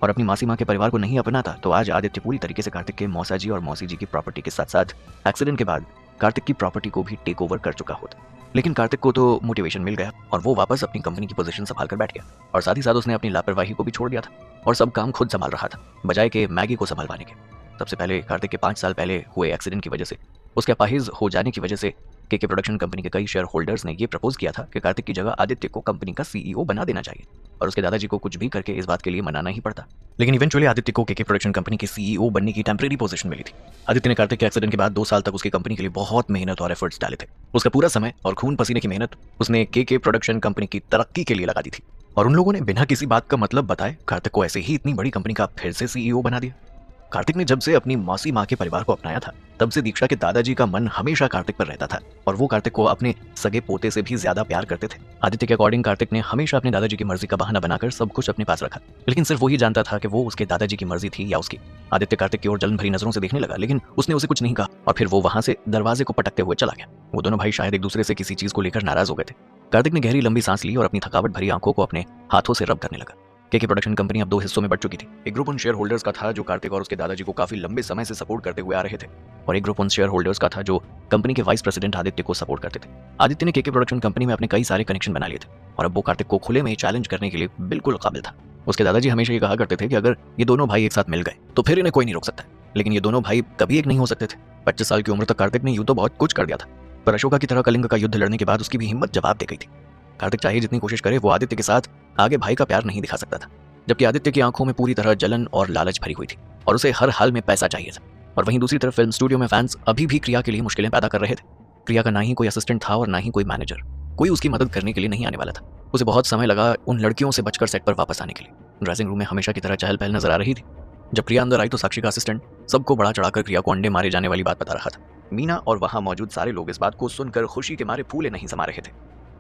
और अपनी मासी माँ के परिवार को नहीं अपनाता तो आज आदित्य पूरी तरीके से कार्तिक के मौसा जी और मौसी जी की प्रॉपर्टी के साथ साथ एक्सीडेंट के बाद कार्तिक की प्रॉपर्टी को भी टेक ओवर कर चुका होता। लेकिन कार्तिक को तो मोटिवेशन मिल गया और वो वापस अपनी कंपनी की पोजीशन संभाल कर बैठ गया, और साथ ही साथ उसने अपनी लापरवाही को भी छोड़ दिया था और सब काम खुद संभाल रहा था बजाय के मैगी को संभालवाने के। सबसे पहले कार्तिक के 5 साल पहले हुए एक्सीडेंट की वजह से, उसके अपाहिज हो जाने की वजह से केके प्रोडक्शन कंपनी के कई शेयर होल्डर्स ने ये प्रपोज किया था कि कार्तिक की जगह आदित्य को कंपनी का सीईओ बना देना चाहिए, और उसके दादाजी को कुछ भी करके इस बात के लिए मनाना ही पड़ता। लेकिन इवेंचुअली आदित्य को केके प्रोडक्शन कंपनी के सीईओ बनने की टेम्परेरी पोजीशन मिली थी। आदित्य ने कार्तिक के एक्सीडेंट के बाद 2 साल तक उसकी कंपनी के लिए बहुत मेहनत और एफर्ट्स डाले थे। उसका पूरा समय और खून पसीने की मेहनत उसने केके प्रोडक्शन कंपनी की तरक्की के लिए लगा दी थी, और उन लोगों ने बिना किसी बात का मतलब बताए कार्तिक को ऐसे ही इतनी बड़ी कंपनी का फिर से सीईओ बना दिया। कार्तिक ने जब से अपनी मौसी माँ के परिवार को अपनाया था तब से दीक्षा के दादाजी का मन हमेशा कार्तिक पर रहता था और वो कार्तिक को अपने सगे पोते से भी ज्यादा प्यार करते थे। आदित्य के अकॉर्डिंग कार्तिक ने हमेशा अपने दादाजी की मर्जी का बहाना बनाकर सब कुछ अपने पास रखा, लेकिन सिर्फ वही जानता था कि वो उसके दादाजी की मर्जी थी या उसकी। आदित्य कार्तिक की ओर जलन भरी नजरों से देखने लगा, लेकिन उसने उसे कुछ नहीं कहा और फिर वो वहां से दरवाजे को पटकते हुए चला गया। वो दोनों भाई शायद एक दूसरे से किसी चीज को लेकर नाराज हो गए थे। कार्तिक ने गहरी लंबी सांस ली और अपनी थकावट भरी आंखों को अपने हाथों से रब करने लगा। केके प्रोडक्शन कंपनी अब 2 हिस्सों में बट चुकी थी। एक ग्रुप उन शेयर होल्डर्स का था जो कार्तिक और उसके दादाजी को काफी लंबे समय से सपोर्ट करते हुए आ रहे थे, और एक ग्रुप उन शेयर होल्डर्स का था जो कंपनी के वाइस प्रेसिडेंट आदित्य को सपोर्ट करते थे। आदित्य ने केके प्रोडक्शन कंपनी में अपने कई सारे कनेक्शन बना लिए थे और अब वो कार्तिक को खुले में चैलेंज करने के लिए बिल्कुल काबिल था। उसके दादाजी हमेशा ये कहा करते थे कि अगर ये दोनों भाई एक साथ मिल गए तो फिर इन्हें कोई नहीं रोक सकता, लेकिन ये दोनों भाई कभी एक नहीं हो सकते थे। 25 साल की उम्र तक कार्तिक ने यूं तो बहुत कुछ कर दिया था, पर अशोका की तरह कलिंग का युद्ध लड़ने के बाद उसकी भी हिम्मत जवाब दे गई थी। कार्तिक चाहे जितनी कोशिश करे वो आदित्य के साथ आगे भाई का प्यार नहीं दिखा सकता था, जबकि आदित्य की आंखों में पूरी तरह जलन और लालच भरी हुई थी और उसे हर हाल में पैसा चाहिए था। और वहीं दूसरी तरफ फिल्म स्टूडियो में फैंस अभी भी क्रिया के लिए मुश्किलें पैदा कर रहे थे। क्रिया का ना ही कोई असिस्टेंट था और ना ही कोई मैनेजर, कोई उसकी मदद करने के लिए नहीं आने वाला था। उसे बहुत समय लगा उन लड़कियों से बचकर सेट पर वापस आने के लिए। ड्रेसिंग रूम में हमेशा की तरह चहल पहल नजर आ रही थी। जब प्रिया अंदर आई तो साक्षी का असिस्टेंट सबको बड़ा चढ़ाकर क्रिया को अंडे मारे जाने वाली बात बता रहा था। मीना और वहां मौजूद सारे लोग इस बात को सुनकर खुशी के मारे फूले नहीं समा रहे थे।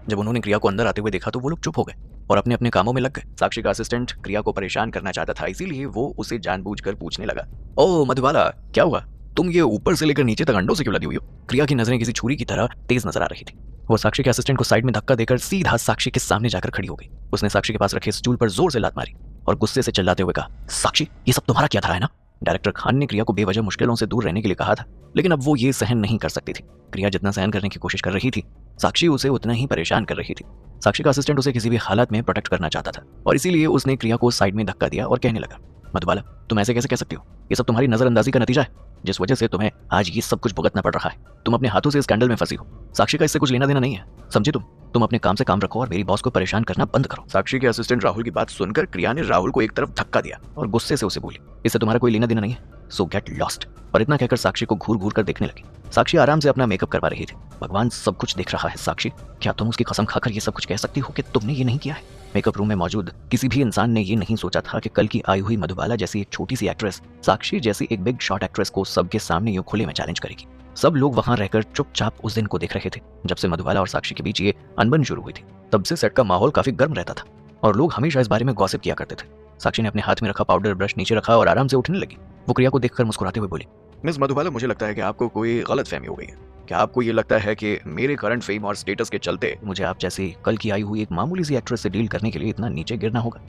जब उन्होंने क्रिया को अंदर आते हुए देखा तो वो लोग चुप हो गए और अपने अपने कामों में लग गए। साक्षी का असिस्टेंट क्रिया को परेशान करना चाहता था, इसीलिए वो उसे जानबूझकर पूछने लगा, ओ मधुबाला क्या हुआ, तुम ये ऊपर से लेकर नीचे तक अंडों से क्यों लदी हुई हो? क्रिया की नजरें किसी छुरी की तरह तेज नजर आ रही थी। वो साक्षी के असिस्टेंट को साइड में धक्का देकर सीधा साक्षी के सामने जाकर खड़ी हो गई। उसने साक्षी के पास रखे स्टूल पर जोर से लात मारी और गुस्से से चिल्लाते हुए कहा, साक्षी ये सब तुम्हारा क्या था है ना? डायरेक्टर खान ने क्रिया को बेवजह मुश्किलों से दूर रहने के लिए कहा था, लेकिन अब वो ये सहन नहीं कर सकती थी। क्रिया जितना सहन करने की कोशिश कर रही थी, साक्षी उसे उतना ही परेशान कर रही थी। साक्षी का असिस्टेंट उसे किसी भी हालत में प्रोटेक्ट करना चाहता था और इसीलिए उसने क्रिया को साइड में धक्का दिया और कहने लगा, मधुबाला तुम ऐसे कैसे कह सकती हो? ये सब तुम्हारी नजरअंदाजी का नतीजा है, जिस वजह से तुम्हें आज ये सब कुछ भुगतना पड़ रहा है। तुम अपने हाथों से स्कैंडल में फंसी हो। साक्षी का इससे कुछ लेना देना नहीं है, समझे? तुम अपने काम से काम रखो और मेरी बॉस को परेशान करना बंद करो। साक्षी के असिस्टेंट राहुल की बात सुनकर क्रिया ने राहुल को एक तरफ धक्का दिया और गुस्से से उसे बोली, इससे तुम्हारा कोई लेना देना नहीं है, सो गेट लॉस्ट। और इतना कहकर साक्षी को घूर घूर कर देखने लगी। साक्षी आराम से अपना मेकअप करवा रही थी। भगवान सब कुछ देख रहा है साक्षी, क्या तुम उसकी कसम खाकर ये सब कुछ कह सकती हो कि तुमने ये नहीं किया है? मेकअप रूम में मौजूद किसी भी इंसान ने ये नहीं सोचा था कि कल की आई हुई मधुबाला जैसी एक छोटी सी एक्ट्रेस साक्षी जैसी एक बिग शॉट एक्ट्रेस को सबके सामने यूं खुले में चैलेंज करेगी। सब लोग वहां रहकर चुपचाप उस दिन को देख रहे थे जब से मधुबाला और साक्षी के बीच ये अनबन शुरू हुई थी। तब से सेट का माहौल काफी गर्म रहता था और लोग हमेशा इस बारे में गॉसिप किया करते थे। साक्षी ने अपने हाथ में रखा पाउडर ब्रश नीचे रखा और आराम से उठने लगी। वो क्रिया को देखकर मुस्कुराते हुए बोली, मिस मधुबाला मुझे लगता है कि आपको कोई गलतफहमी हो गई है। क्या आपको ये लगता है कि मेरे करंट फेम और स्टेटस के चलते मुझे आप जैसे कल की आई हुई एक मामूली सी एक्ट्रेस से डील करने के लिए इतना नीचे गिरना होगा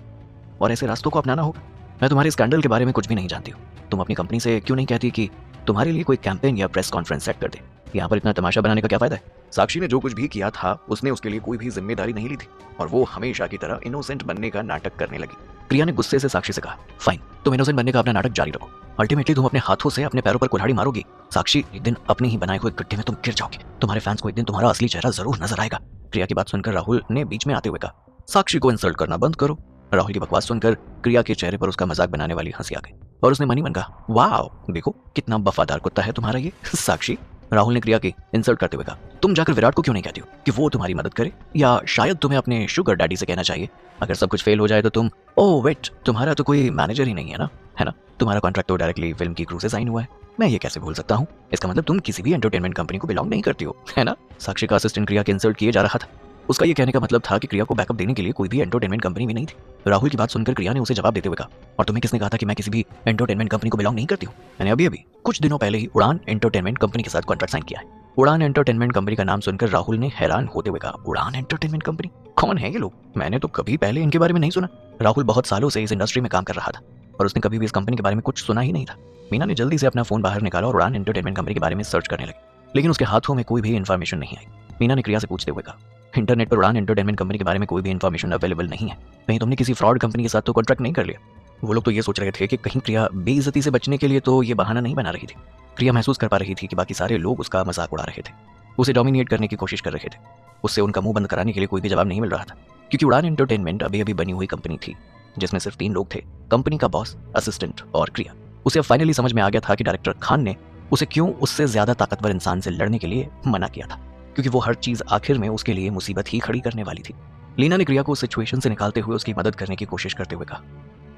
और ऐसे रास्तों को अपनाना होगा? मैं तुम्हारे स्कैंडल के बारे में कुछ भी नहीं जानती हूँ। तुम अपनी कंपनी से क्यों नहीं कहती कि तुम्हारे लिए कोई कैंपेन या प्रेस कॉन्फ्रेंस सेट कर दे? यहाँ पर इतना तमाशा बनाने का क्या फायदा है? साक्षी ने जो कुछ भी किया था उसने उसके लिए कोई भी जिम्मेदारी नहीं ली थी और वो हमेशा की तरह इनोसेंट बनने का नाटक करने लगी। प्रिया ने गुस्से से साक्षी से कहा, फाइन, तुम इनोसेंट बनने का अपना नाटक जारी रखो, अल्टीमेटली तुम अपने हाथों से अपने पैरों पर कुल्हाड़ी मारोगी। साक्षी, एक दिन अपने ही बनाए हुए गड्ढे में तुम गिर जाओगे। तुम्हारे फैंस को एक दिन तुम्हारा असली चेहरा जरूर नजर आएगा। प्रिया की बात सुनकर राहुल ने बीच में आते हुए कहा, साक्षी को इंसल्ट करना बंद करो। राहुल की बकवास सुनकर क्रिया के चेहरे पर उसका मजाक बनाने वाली हंसी आ गई और उसने मनी मन कहा, वाह देखो कितना वफादार कुत्ता है तुम्हारा ये साक्षी। राहुल ने क्रिया की इंसल्ट करते हुए कहा, तुम जाकर विराट को क्यों नहीं कहती हो कि वो तुम्हारी मदद करे? या शायद तुम्हें अपने शुगर डैडी से कहना चाहिए, अगर सब कुछ फेल हो जाए तो तुम, ओह वेट, तुम्हारा तो कोई मैनेजर ही नहीं है ना? तुम्हारा कॉन्ट्रैक्ट तो डायरेक्टली फिल्म की क्रू से साइन हुआ है। मैं ये कैसे भूल सकता हूँ? इसका मतलब तुम किसी भी एंटरटेनमेंट कंपनी को बिलोंग नहीं करती हो, है ना? साक्षी का असिस्टेंट क्रिया के इंसल्ट किए जा रहा था। उसका ये कहने का मतलब था कि क्रिया को बैकअप देने के लिए कोई भी एंटरटेनमेंट कंपनी भी नहीं थी। राहुल की बात सुनकर क्रिया ने उसे जवाब देते हुए कहा, और तुम्हें किसने कहा था कि मैं किसी भी एंटरटेनमेंट कंपनी को बिलोंग नहीं करती हूँ? मैंने अभी कुछ दिनों पहले ही उड़ान एंटरटेनमेंट कंपनी के साथ कॉन्ट्रैक्ट साइन किया है। उड़ान एंटरटेनमेंट कंपनी का नाम सुनकर राहुल ने हैरान होते हुए कहा, उड़ान एंटरटेनमेंट कंपनी? कौन है ये लोग? मैंने तो कभी पहले इनके बारे में नहीं सुना। राहुल बहुत सालों से इस इंडस्ट्री में काम कर रहा था और उसने कभी भी इस कंपनी के बारे में कुछ सुना ही नहीं था। मीना ने जल्दी से अपना फोन बाहर निकाला और उड़ान एंटरटेनमेंट कंपनी के बारे में सर्च करने लगी, लेकिन उसके हाथों में कोई भी इन्फॉर्मेशन नहीं आई। मीना ने क्रिया से पूछते हुए कहा, इंटरनेट पर उड़ान एंटरटेनमेंट कंपनी के बारे में कोई भी इन्फॉर्मेशन अवेलेबल नहीं है। कहीं तुमने किसी फ्रॉड कंपनी के साथ तो कॉन्ट्रैक्ट नहीं कर लिया? वो लोग तो ये सोच रहे थे कि कहीं क्रिया बेइज्जती से बचने के लिए तो ये बहाना नहीं बना रही थी। क्रिया महसूस कर पा रही थी कि बाकी सारे लोग उसका मजाक उड़ा रहे थे, उसे डोमिनेट करने की कोशिश कर रहे थे। उससे उनका मुंह बंद कराने के लिए कोई भी जवाब नहीं मिल रहा था, क्योंकि उड़ान एंटरटेनमेंट अभी अभी बनी हुई कंपनी थी जिसमें सिर्फ 3 लोग थे, कंपनी का बॉस, असिस्टेंट और क्रिया। उसे अब फाइनली समझ में आ गया था कि डायरेक्टर खान ने उसे क्यों उससे ज्यादा ताकतवर इंसान से लड़ने के लिए मना किया था, क्योंकि वो हर चीज आखिर में उसके लिए मुसीबत ही खड़ी करने वाली थी। लीना ने क्रिया को उस सिचुएशन से निकालते हुए उसकी मदद करने की कोशिश करते हुए कहा,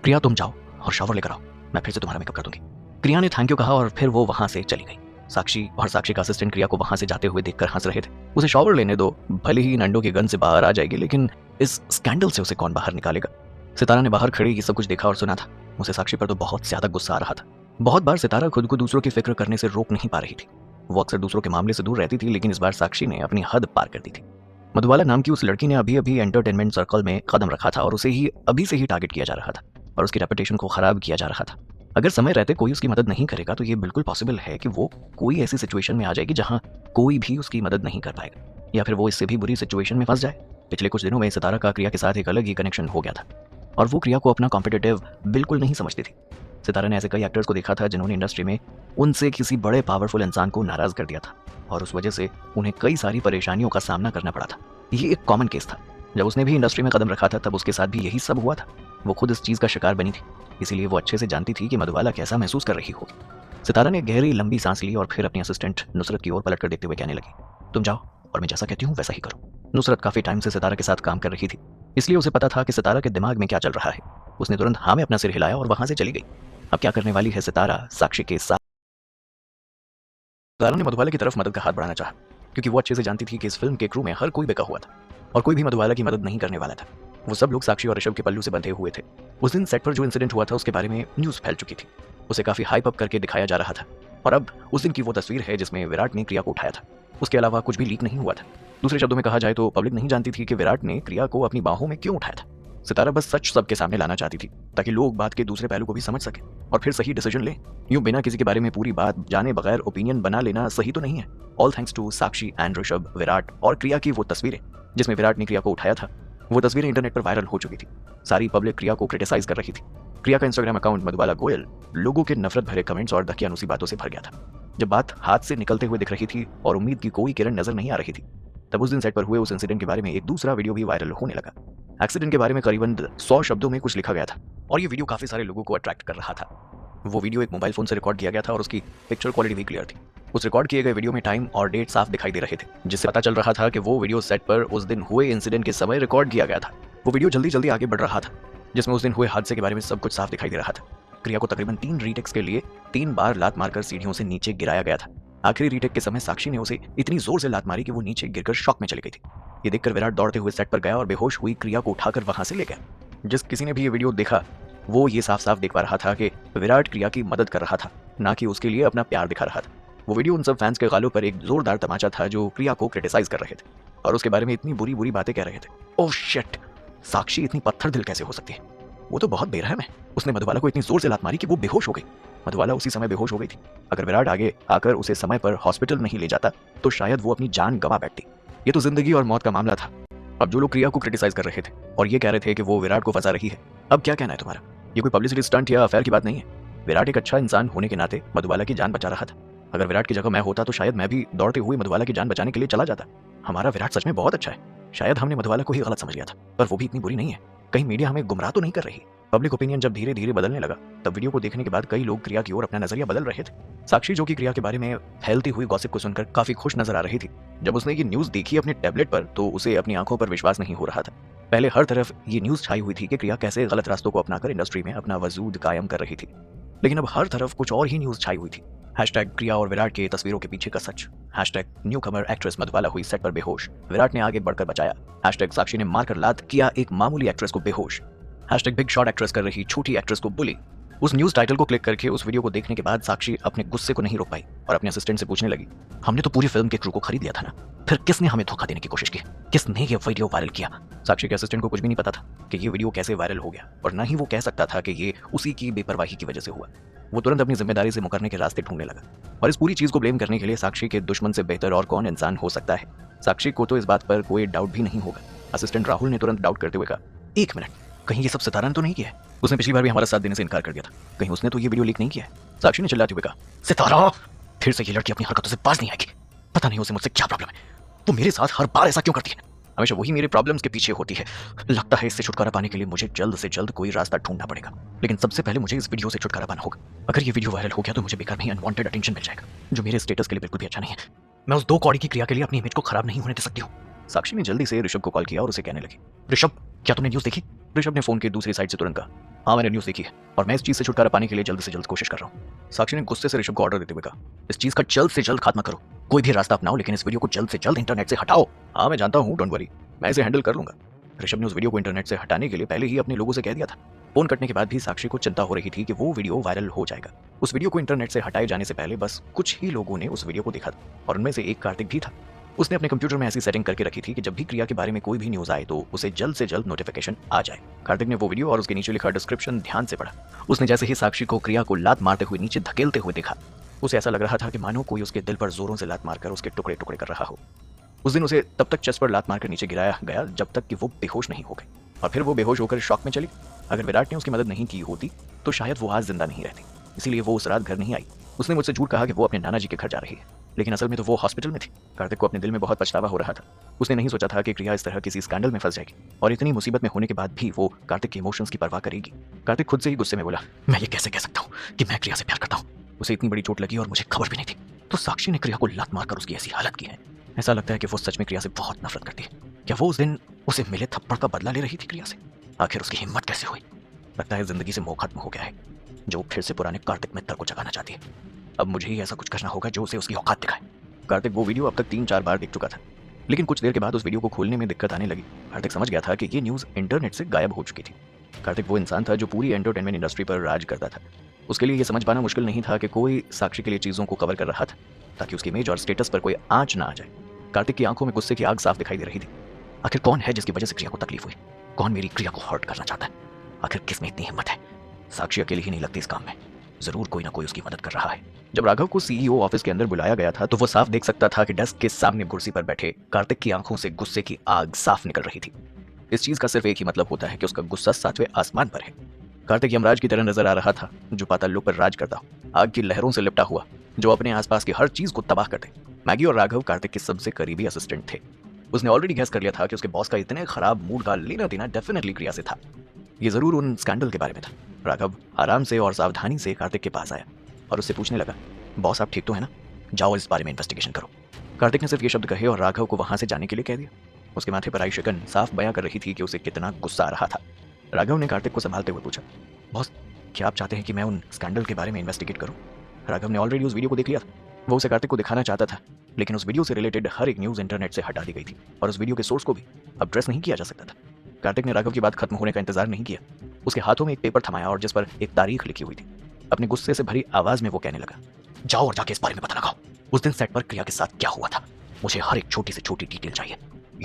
क्रिया तुम जाओ और शावर लेकर आओ, मैं फिर से तुम्हारा मेकअप कर दूंगी। क्रिया ने थैंक यू कहा और फिर वो वहां से चली गई। साक्षी और साक्षी का असिस्टेंट क्रिया को वहां से जाते हुए देखकर हंस रहे थे। उसे शॉवर लेने दो, भले ही नंडो की गन से बाहर आ जाएगी, लेकिन इस स्कैंडल से उसे कौन बाहर निकालेगा। सितारा ने बाहर खड़ी ये सब कुछ देखा और सुना था। उसे साक्षी पर तो बहुत ज्यादा गुस्सा आ रहा था। बहुत बार सितारा खुद को दूसरों की फिक्र करने से रोक नहीं पा रही थी। वो अक्सर दूसरों के मामले से दूर रहती थी, लेकिन इस बार साक्षी ने अपनी हद पार कर दी थी। मधुबाला नाम की उस लड़की ने अभी अभी एंटरटेनमेंट सर्कल में कदम रखा था और उसे ही अभी से ही टारगेट किया जा रहा था और उसकी रेपुटेशन को खराब किया जा रहा था। अगर समय रहते कोई उसकी मदद नहीं करेगा तो ये बिल्कुल पॉसिबल है कि वो कोई ऐसी सिचुएशन में आ जाएगी जहां कोई भी उसकी मदद नहीं कर पाएगा, या फिर वो इससे भी बुरी सिचुएशन में फंस जाए। पिछले कुछ दिनों में सितारा का क्रिया के साथ एक अलग ही कनेक्शन हो गया था और वो क्रिया को अपना कॉम्पिटिटिव बिल्कुल नहीं समझती थी। सितारा ने ऐसे कई एक्टर्स को देखा था जिन्होंने इंडस्ट्री में उनसे किसी बड़े पावरफुल इंसान को नाराज कर दिया था और उस वजह से उन्हें कई सारी परेशानियों का सामना करना पड़ा था। ये एक कॉमन केस था। जब उसने भी इंडस्ट्री में कदम रखा था तब उसके साथ भी यही सब हुआ था। वो खुद इस चीज का शिकार बनी थी, इसीलिए वो अच्छे से जानती थी कि मधुबाला कैसा महसूस कर रही होगी। सितारा ने गहरी लंबी सांस ली और फिर अपनी असिस्टेंट नुसरत की ओर पलट कर देखते हुए कहने लगी, तुम जाओ और मैं जैसा कहती हूँ वैसा ही करो। नुसरत काफी टाइम से सितारा के साथ काम कर रही थी, इसलिए उसे पता था कि सितारा के दिमाग में क्या चल रहा है। उसने तुरंत हाँ में अपना सिर हिलाया और वहां से चली गई। अब क्या करने वाली है सितारा साक्षी के साथ। सितारा ने मधुबाला की तरफ मदद का हाथ बढ़ाना चाहा, क्योंकि वो अच्छे से जानती थी कि इस फिल्म के क्रू में हर कोई बेका हुआ था और कोई भी मधुबाला की मदद नहीं करने वाला था। वो सब लोग साक्षी और ऋषभ के पल्लू से बंधे हुए थे। उस दिन सेट पर जो इंसिडेंट हुआ था उसके बारे में न्यूज़ फैल चुकी थी। उसे काफी हाइप अप करके दिखाया जा रहा था और अब उस दिन की वो तस्वीर है जिसमें विराट ने क्रिया को उठाया था। उसके अलावा कुछ भी लीक नहीं हुआ था। दूसरे शब्दों में कहा जाए तो पब्लिक नहीं जानती थी कि विराट ने क्रिया को अपनी बाहों में क्यों उठाया था। सितारा बस सच सबके सामने लाना चाहती थी ताकि लोग बात के दूसरे पहलू को भी समझ सके और फिर सही डिसीजन लें। यूं बिना किसी के बारे में पूरी बात जाने बगैर ओपिनियन बना लेना सही तो नहीं है। All thanks to Sakshi and Rishabh, Virat और क्रिया की वो तस्वीरें जिसमें विराट ने क्रिया को उठाया था, वो तस्वीरें इंटरनेट पर वायरल हो चुकी थी। सारी पब्लिक क्रिया को क्रिटिसाइज कर रही थी। क्रिया का इंस्टाग्राम अकाउंट मधुबाला गोयल लोगों के नफरत भरे कमेंट्स और दकियानुसी बातों से भर गया था। जब बात हाथ से निकलते हुए दिख रही थी और उम्मीद की कोई किरण नजर नहीं आ रही थी, तब उस दिन सेट पर हुए उस इंसिडेंट के बारे में एक दूसरा वीडियो भी वायरल होने लगा। एक्सीडेंट के बारे में करीबन 100 शब्दों में कुछ लिखा गया था और ये वीडियो काफी सारे लोगों को अट्रैक्ट कर रहा था। वो वीडियो एक मोबाइल फोन से रिकॉर्ड किया गया था और उसकी पिक्चर क्वालिटी भी क्लियर थी। उस रिकॉर्ड किए गए वीडियो में टाइम और डेट साफ दिखाई दे रहे थे, जिससे पता चल रहा था कि वो वीडियो सेट पर उस दिन हुए इंसिडेंट के समय रिकॉर्ड किया गया था। वो वीडियो जल्दी जल्दी आगे बढ़ रहा था जिसमें उस दिन हुए हादसे के बारे में सब कुछ साफ दिखाई दे रहा था। क्रिया को तकरीबन 3 रीटेक्स के लिए 3 बार लात मारकर सीढ़ियों से नीचे गिराया गया था। आखिरी रीटेक के समय साक्षी ने उसे इतनी जोर से लात मारी कि वो नीचे गिरकर शॉक में चली गई थी। ये देखकर विराट दौड़ते हुए सेट पर गया और बेहोश हुई क्रिया को उठाकर वहां से ले गया। जिस किसी ने भी ये वीडियो देखा वो ये साफ साफ देख पा रहा था कि विराट क्रिया की मदद कर रहा था, ना कि उसके लिए अपना प्यार दिखा रहा था। वो वीडियो उन सब फैंस के गालों पर एक जोरदार तमाचा था जो क्रिया को क्रिटिसाइज कर रहे थे और उसके बारे में इतनी बुरी बुरी बातें कह रहे थे। ओह शिट, साक्षी इतनी पत्थर दिल कैसे हो सकती है? वो तो बहुत बेरहम है। उसने मधुबाला को इतनी जोर से लात मारी कि वो बेहोश हो गई। मधुबाला उसी समय बेहोश हो गई थी। अगर विराट आगे आकर उसे समय पर हॉस्पिटल नहीं ले जाता तो शायद वो अपनी जान गंवा बैठती। ये तो जिंदगी और मौत का मामला था। अब जो लोग क्रिया को क्रिटिसाइज कर रहे थे और ये कह रहे थे कि वो विराट को फंसा रही है, अब क्या कहना है तुम्हारा? ये कोई पब्लिसिटी स्टंट या अफेयर की बात नहीं है। विराट एक अच्छा इंसान होने के नाते मधुबाला की जान बचा रहा था। अगर विराट की जगह मैं होता तो शायद मैं भी दौड़ते हुए मधुबाला की जान बचाने के लिए चला जाता। हमारा विराट सच में बहुत अच्छा है। शायद हमने मधुबाला को ही गलत समझ लिया था, पर वो भी इतनी बुरी नहीं है। कहीं मीडिया हमें गुमराह तो नहीं कर रही? पब्लिक ओपिनियन जब धीरे धीरे बदलने लगा तब वीडियो को देखने के बाद कई लोग क्रिया की ओर अपना नजरिया बदल रहे थे। साक्षी, जो कि क्रिया के बारे में फैलती हुई गॉसिप को सुनकर काफी खुश नजर आ रही थी, जब उसने ये न्यूज देखी अपने टैबलेट पर तो उसे अपनी आंखों पर विश्वास नहीं हो रहा था। पहले हर तरफ ये न्यूज छाई हुई थी कि क्रिया कैसे गलत रास्तों को अपनाकर इंडस्ट्री में अपना वजूद कायम कर रही थी, लेकिन अब हर तरफ कुछ और ही न्यूज छाई हुई थी। हैशटैग क्रिया और विराट के तस्वीरों के पीछे का सच, हैशटैग न्यूकमर एक्ट्रेस मधुबाला हुई सेट पर बेहोश, विराट ने आगे बढ़कर बचाया, हैशटैग साक्षी ने मारकर लात किया एक मामूली एक्ट्रेस को बेहोश, हैशटैग बिग शॉट एक्ट्रेस कर रही छोटी एक्ट्रेस को बुली। उस न्यूज टाइटल को क्लिक करके उस वीडियो को देखने के बाद साक्षी अपने गुस्से को नहीं रोक पाई और अपने असिस्टेंट से पूछने लगी, हमने तो पूरी फिल्म के क्रू को खरीद लिया था ना, फिर किसने हमें धोखा देने की कोशिश की? किसने ये वीडियो वायरल किया? साक्षी के असिस्टेंट को कुछ भी नहीं पता था कि ये वीडियो कैसे वायरल हो गया और ना ही वो कह सकता था कि ये उसी की बेपरवाही की वजह से हुआ। वो तुरंत अपनी जिम्मेदारी से मुकरने के रास्ते ढूंढने लगा और इस पूरी चीज को ब्लेम करने के लिए साक्षी के दुश्मन से बेहतर और कौन इंसान हो सकता है? साक्षी को तो इस बात पर कोई डाउट भी नहीं होगा। असिस्टेंट राहुल ने तुरंत डाउट करते हुए कहा, एक मिनट, कहीं ये सब सितारा ने तो नहीं किया है? उसने पिछली बार भी हमारा साथ देने से इनकार कर दिया था, कहीं उसने तो ये वीडियो लीक नहीं किया है? साक्षी ने चिल्लाते हुए कहा, सितारा, फिर से ये लड़की अपनी हरकतों से बाज नहीं आएगी। पता नहीं उसे मुझसे क्या प्रॉब्लम है, वो मेरे साथ हर बार ऐसा क्यों करती है? हमेशा वही मेरे प्रॉब्लम्स के पीछे होती है। लगता है इससे छुटकारा पाने के लिए मुझे जल्द से जल्द कोई रास्ता ढूंढना पड़ेगा, लेकिन सबसे पहले मुझे इस वीडियो से छुटकारा पाना होगा। अगर ये वीडियो वायरल हो गया तो मुझे बेकार में अनवांटेड अटेंशन मिल जाएगा, जो मेरे स्टेटस के लिए बिल्कुल भी अच्छा नहीं है। मैं उस 2 कौड़ी की क्रिया के लिए अपनी इमेज को खराब नहीं होने दे सकती हूँ। साक्षी ने जल्दी से ऋषभ को कॉल किया और उसे कहने लगी, ऋषभ, क्या तुमने न्यूज देखी? ऋषभ ने फोन के दूसरी साइड से तुरंत कहा, हाँ मैंने न्यूज़ देखी है और मैं इस चीज़ से छुटकारा पाने के लिए जल्द से जल्द कोशिश कर रहा हूँ। साक्षी ने गुस्से से ऋषभ को ऑर्डर देते हुए कहा, इस चीज़ का जल्द से जल्द खात्मा करो, कोई भी रास्ता अपनाओ लेकिन इस वीडियो को जल्द से जल्द इंटरनेट से हटाओ। हाँ मैं जानता हूँ, डोंट वरी, मैं इसे हैंडल कर लूंगा। ऋषभ ने उस वीडियो को इंटरनेट से हटाने के लिए पहले ही अपने लोगों से कह दिया था। फोन कटने के बाद भी साक्षी को चिंता हो रही थी कि वो वीडियो वायरल हो जाएगा। उस वीडियो को इंटरनेट से हटाए जाने से पहले बस कुछ ही लोगों ने उस वीडियो को देखा था और उनमें से एक कार्तिक भी था। उसने अपने कंप्यूटर में ऐसी सेटिंग करके रखी थी कि जब भी क्रिया के बारे में कोई भी न्यूज़ आए तो उसे जल्द से जल्द नोटिफिकेशन आ जाए। कार्तिक ने वो वीडियो और उसके नीचे लिखा डिस्क्रिप्शन ध्यान से पढ़ा। उसने जैसे ही साक्षी को क्रिया को लात मारते हुए नीचे धकेलते हुए देखा, उसे ऐसा लग रहा था कि मानो कोई उसके दिल पर जोरों से लात मारकर उसके टुकड़े टुकड़े कर रहा हो। उस दिन उसे तब तक चेस्ट पर लात मारकर नीचे गिराया गया जब तक कि वो बेहोश नहीं हो गई और फिर वो बेहोश होकर शॉक में चली। अगर विराट ने उसकी मदद नहीं की होती तो शायद वो आज जिंदा नहीं रहती, इसीलिए वो उस रात घर नहीं आई। उसने मुझसे झूठ कहा कि वो अपने नाना जी के घर जा रही है, लेकिन असल में तो वो हॉस्पिटल में थी। कार्तिक को अपने दिल में बहुत पछतावा हो रहा था। उसने नहीं सोचा था कि क्रिया इस तरह किसी स्कैंडल में फंस जाएगी और इतनी मुसीबत में होने के बाद भी वो कार्तिक के इमोशंस की परवाह करेगी। कार्तिक खुद से ही गुस्से में बोला, मैं ये कैसे कह सकता हूँ कि मैं क्रिया से प्यार करता हूँ, उसे इतनी बड़ी चोट लगी और मुझे खबर भी नहीं थी। तो साक्षी ने क्रिया को लात मारकर उसकी ऐसी हालत की है। ऐसा लगता है कि वो सच में क्रिया से बहुत नफरत करती है। क्या वो उस दिन उसे मिले थप्पड़ का बदला ले रही थी क्रिया से? आखिर उसकी हिम्मत कैसे हुई? लगता है जिंदगी से मोह खत्म हो गया है, जो फिर से पुराने कार्तिक मित्र को जगाना चाहती है। अब मुझे ही ऐसा कुछ करना होगा जो उसे उसकी औकात दिखाए। कार्तिक वो वीडियो अब तक 3-4 बार देख चुका था, लेकिन कुछ देर के बाद उस वीडियो को खोलने में दिक्कत आने लगी। कार्तिक समझ गया था कि ये न्यूज़ इंटरनेट से गायब हो चुकी थी। कार्तिक वो इंसान था जो पूरी एंटरटेनमेंट इंडस्ट्री पर राज करता था। उसके लिए ये समझ पाना मुश्किल नहीं था कि कोई साक्षी के लिए चीज़ों को कवर कर रहा था ताकि उसकी इमेज और स्टेटस पर कोई आंच ना आ जाए। कार्तिक की आंखों में गुस्से की आग साफ दिखाई दे रही थी। आखिर कौन है जिसकी वजह से क्रिया को तकलीफ हुई? कौन मेरी क्रिया को हर्ट करना चाहता है? आखिर किस में इतनी हिम्मत है? साक्षी अकेली ही नहीं लगती इस काम में, जरूर कोई ना कोई उसकी मदद कर रहा है। जब राघव को सीईओ ऑफिस के अंदर बुलाया गया था तो वो साफ देख सकता था कि डेस्क के सामने कुर्सी पर बैठे कार्तिक की आंखों से गुस्से की आग साफ निकल रही थी। इस चीज का सिर्फ एक ही मतलब होता है कि उसका गुस्सा 7वें आसमान पर है। कार्तिक यमराज की तरह नजर आ रहा था, जो पाताल लोक पर राज करता हो, आग की लहरों से लिपटा हुआ, जो अपने आसपास की हर चीज को तबाह कर दे। मैगी और राघव कार्तिक के सबसे करीबी असिस्टेंट थे। उसने ऑलरेडी गैस कर लिया था कि उसके बॉस का इतने खराब मूड का लेना देना डेफिनेटली क्रिया से था। ये जरूर उन स्कैंडल के बारे में था। राघव आराम से और सावधानी से कार्तिक के पास आया और उससे पूछने लगा, बॉस आप ठीक तो है ना? जाओ इस बारे में इन्वेस्टिगेशन करो। कार्तिक ने सिर्फ ये शब्द कहे और राघव को वहां से जाने के लिए कह दिया। उसके माथे पर आई शिकन साफ बयां कर रही थी कि उसे कितना गुस्सा आ रहा था। राघव ने कार्तिक को संभालते हुए पूछा, बॉस क्या आप चाहते हैं कि मैं उन स्कैंडल के बारे में इन्वेस्टिगेट करूं? राघव ने ऑलरेडी उस वीडियो को देख लिया था। वो उसे कार्तिक को दिखाना चाहता था, लेकिन उस वीडियो से रिलेटेड हर एक न्यूज़ इंटरनेट से हटा दी गई थी और उस वीडियो के सोर्स को भी अब ट्रेस नहीं किया जा सकता था। कार्तिक ने राघव की बात खत्म होने का इंतजार नहीं किया। उसके हाथों में एक पेपर थमाया और जिस पर एक तारीख लिखी हुई थी। अपने गुस्से से भरी आवाज में वो कहने लगा, जाओ और जाके इस बारे में पता लगाओ। उस दिन सेट पर क्रिया के साथ क्या हुआ था? मुझे हर एक छोटी से छोटी डिटेल चाहिए।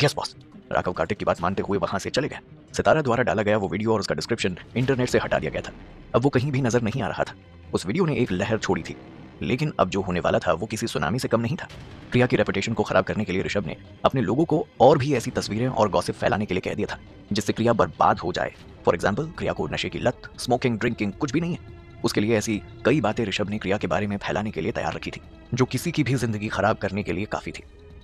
Yes boss. राघव कार्तिक की बात मानते हुए वहां से चले गए। सितारा द्वारा डाला गया वो वीडियो और उसका डिस्क्रिप्शन इंटरनेट से हटा दिया गया था। अब वो कहीं भी नजर नहीं आ रहा था। उस वीडियो ने एक लहर छोड़ी थी, लेकिन अब जो होने वाला था वो किसी सुनामी से कम नहीं था। क्रिया की रेपुटेशन को खराब करने के लिए ऋषभ ने अपने लोगों को और भी ऐसी तस्वीरें और गॉसिप फैलाने के लिए कह दिया था जिससे क्रिया बर्बाद हो जाए। फॉर एग्जाम्पल, क्रिया को नशे की लत, स्मोकिंग, ड्रिंकिंग कुछ भी नहीं है। उसके लिए ऐसी कई बातें ऋषभ ने क्रिया के बारे में फैलाने के लिए तैयार रखी थी, जो किसी की भी जिंदगी खराब करने के लिए काफी थी।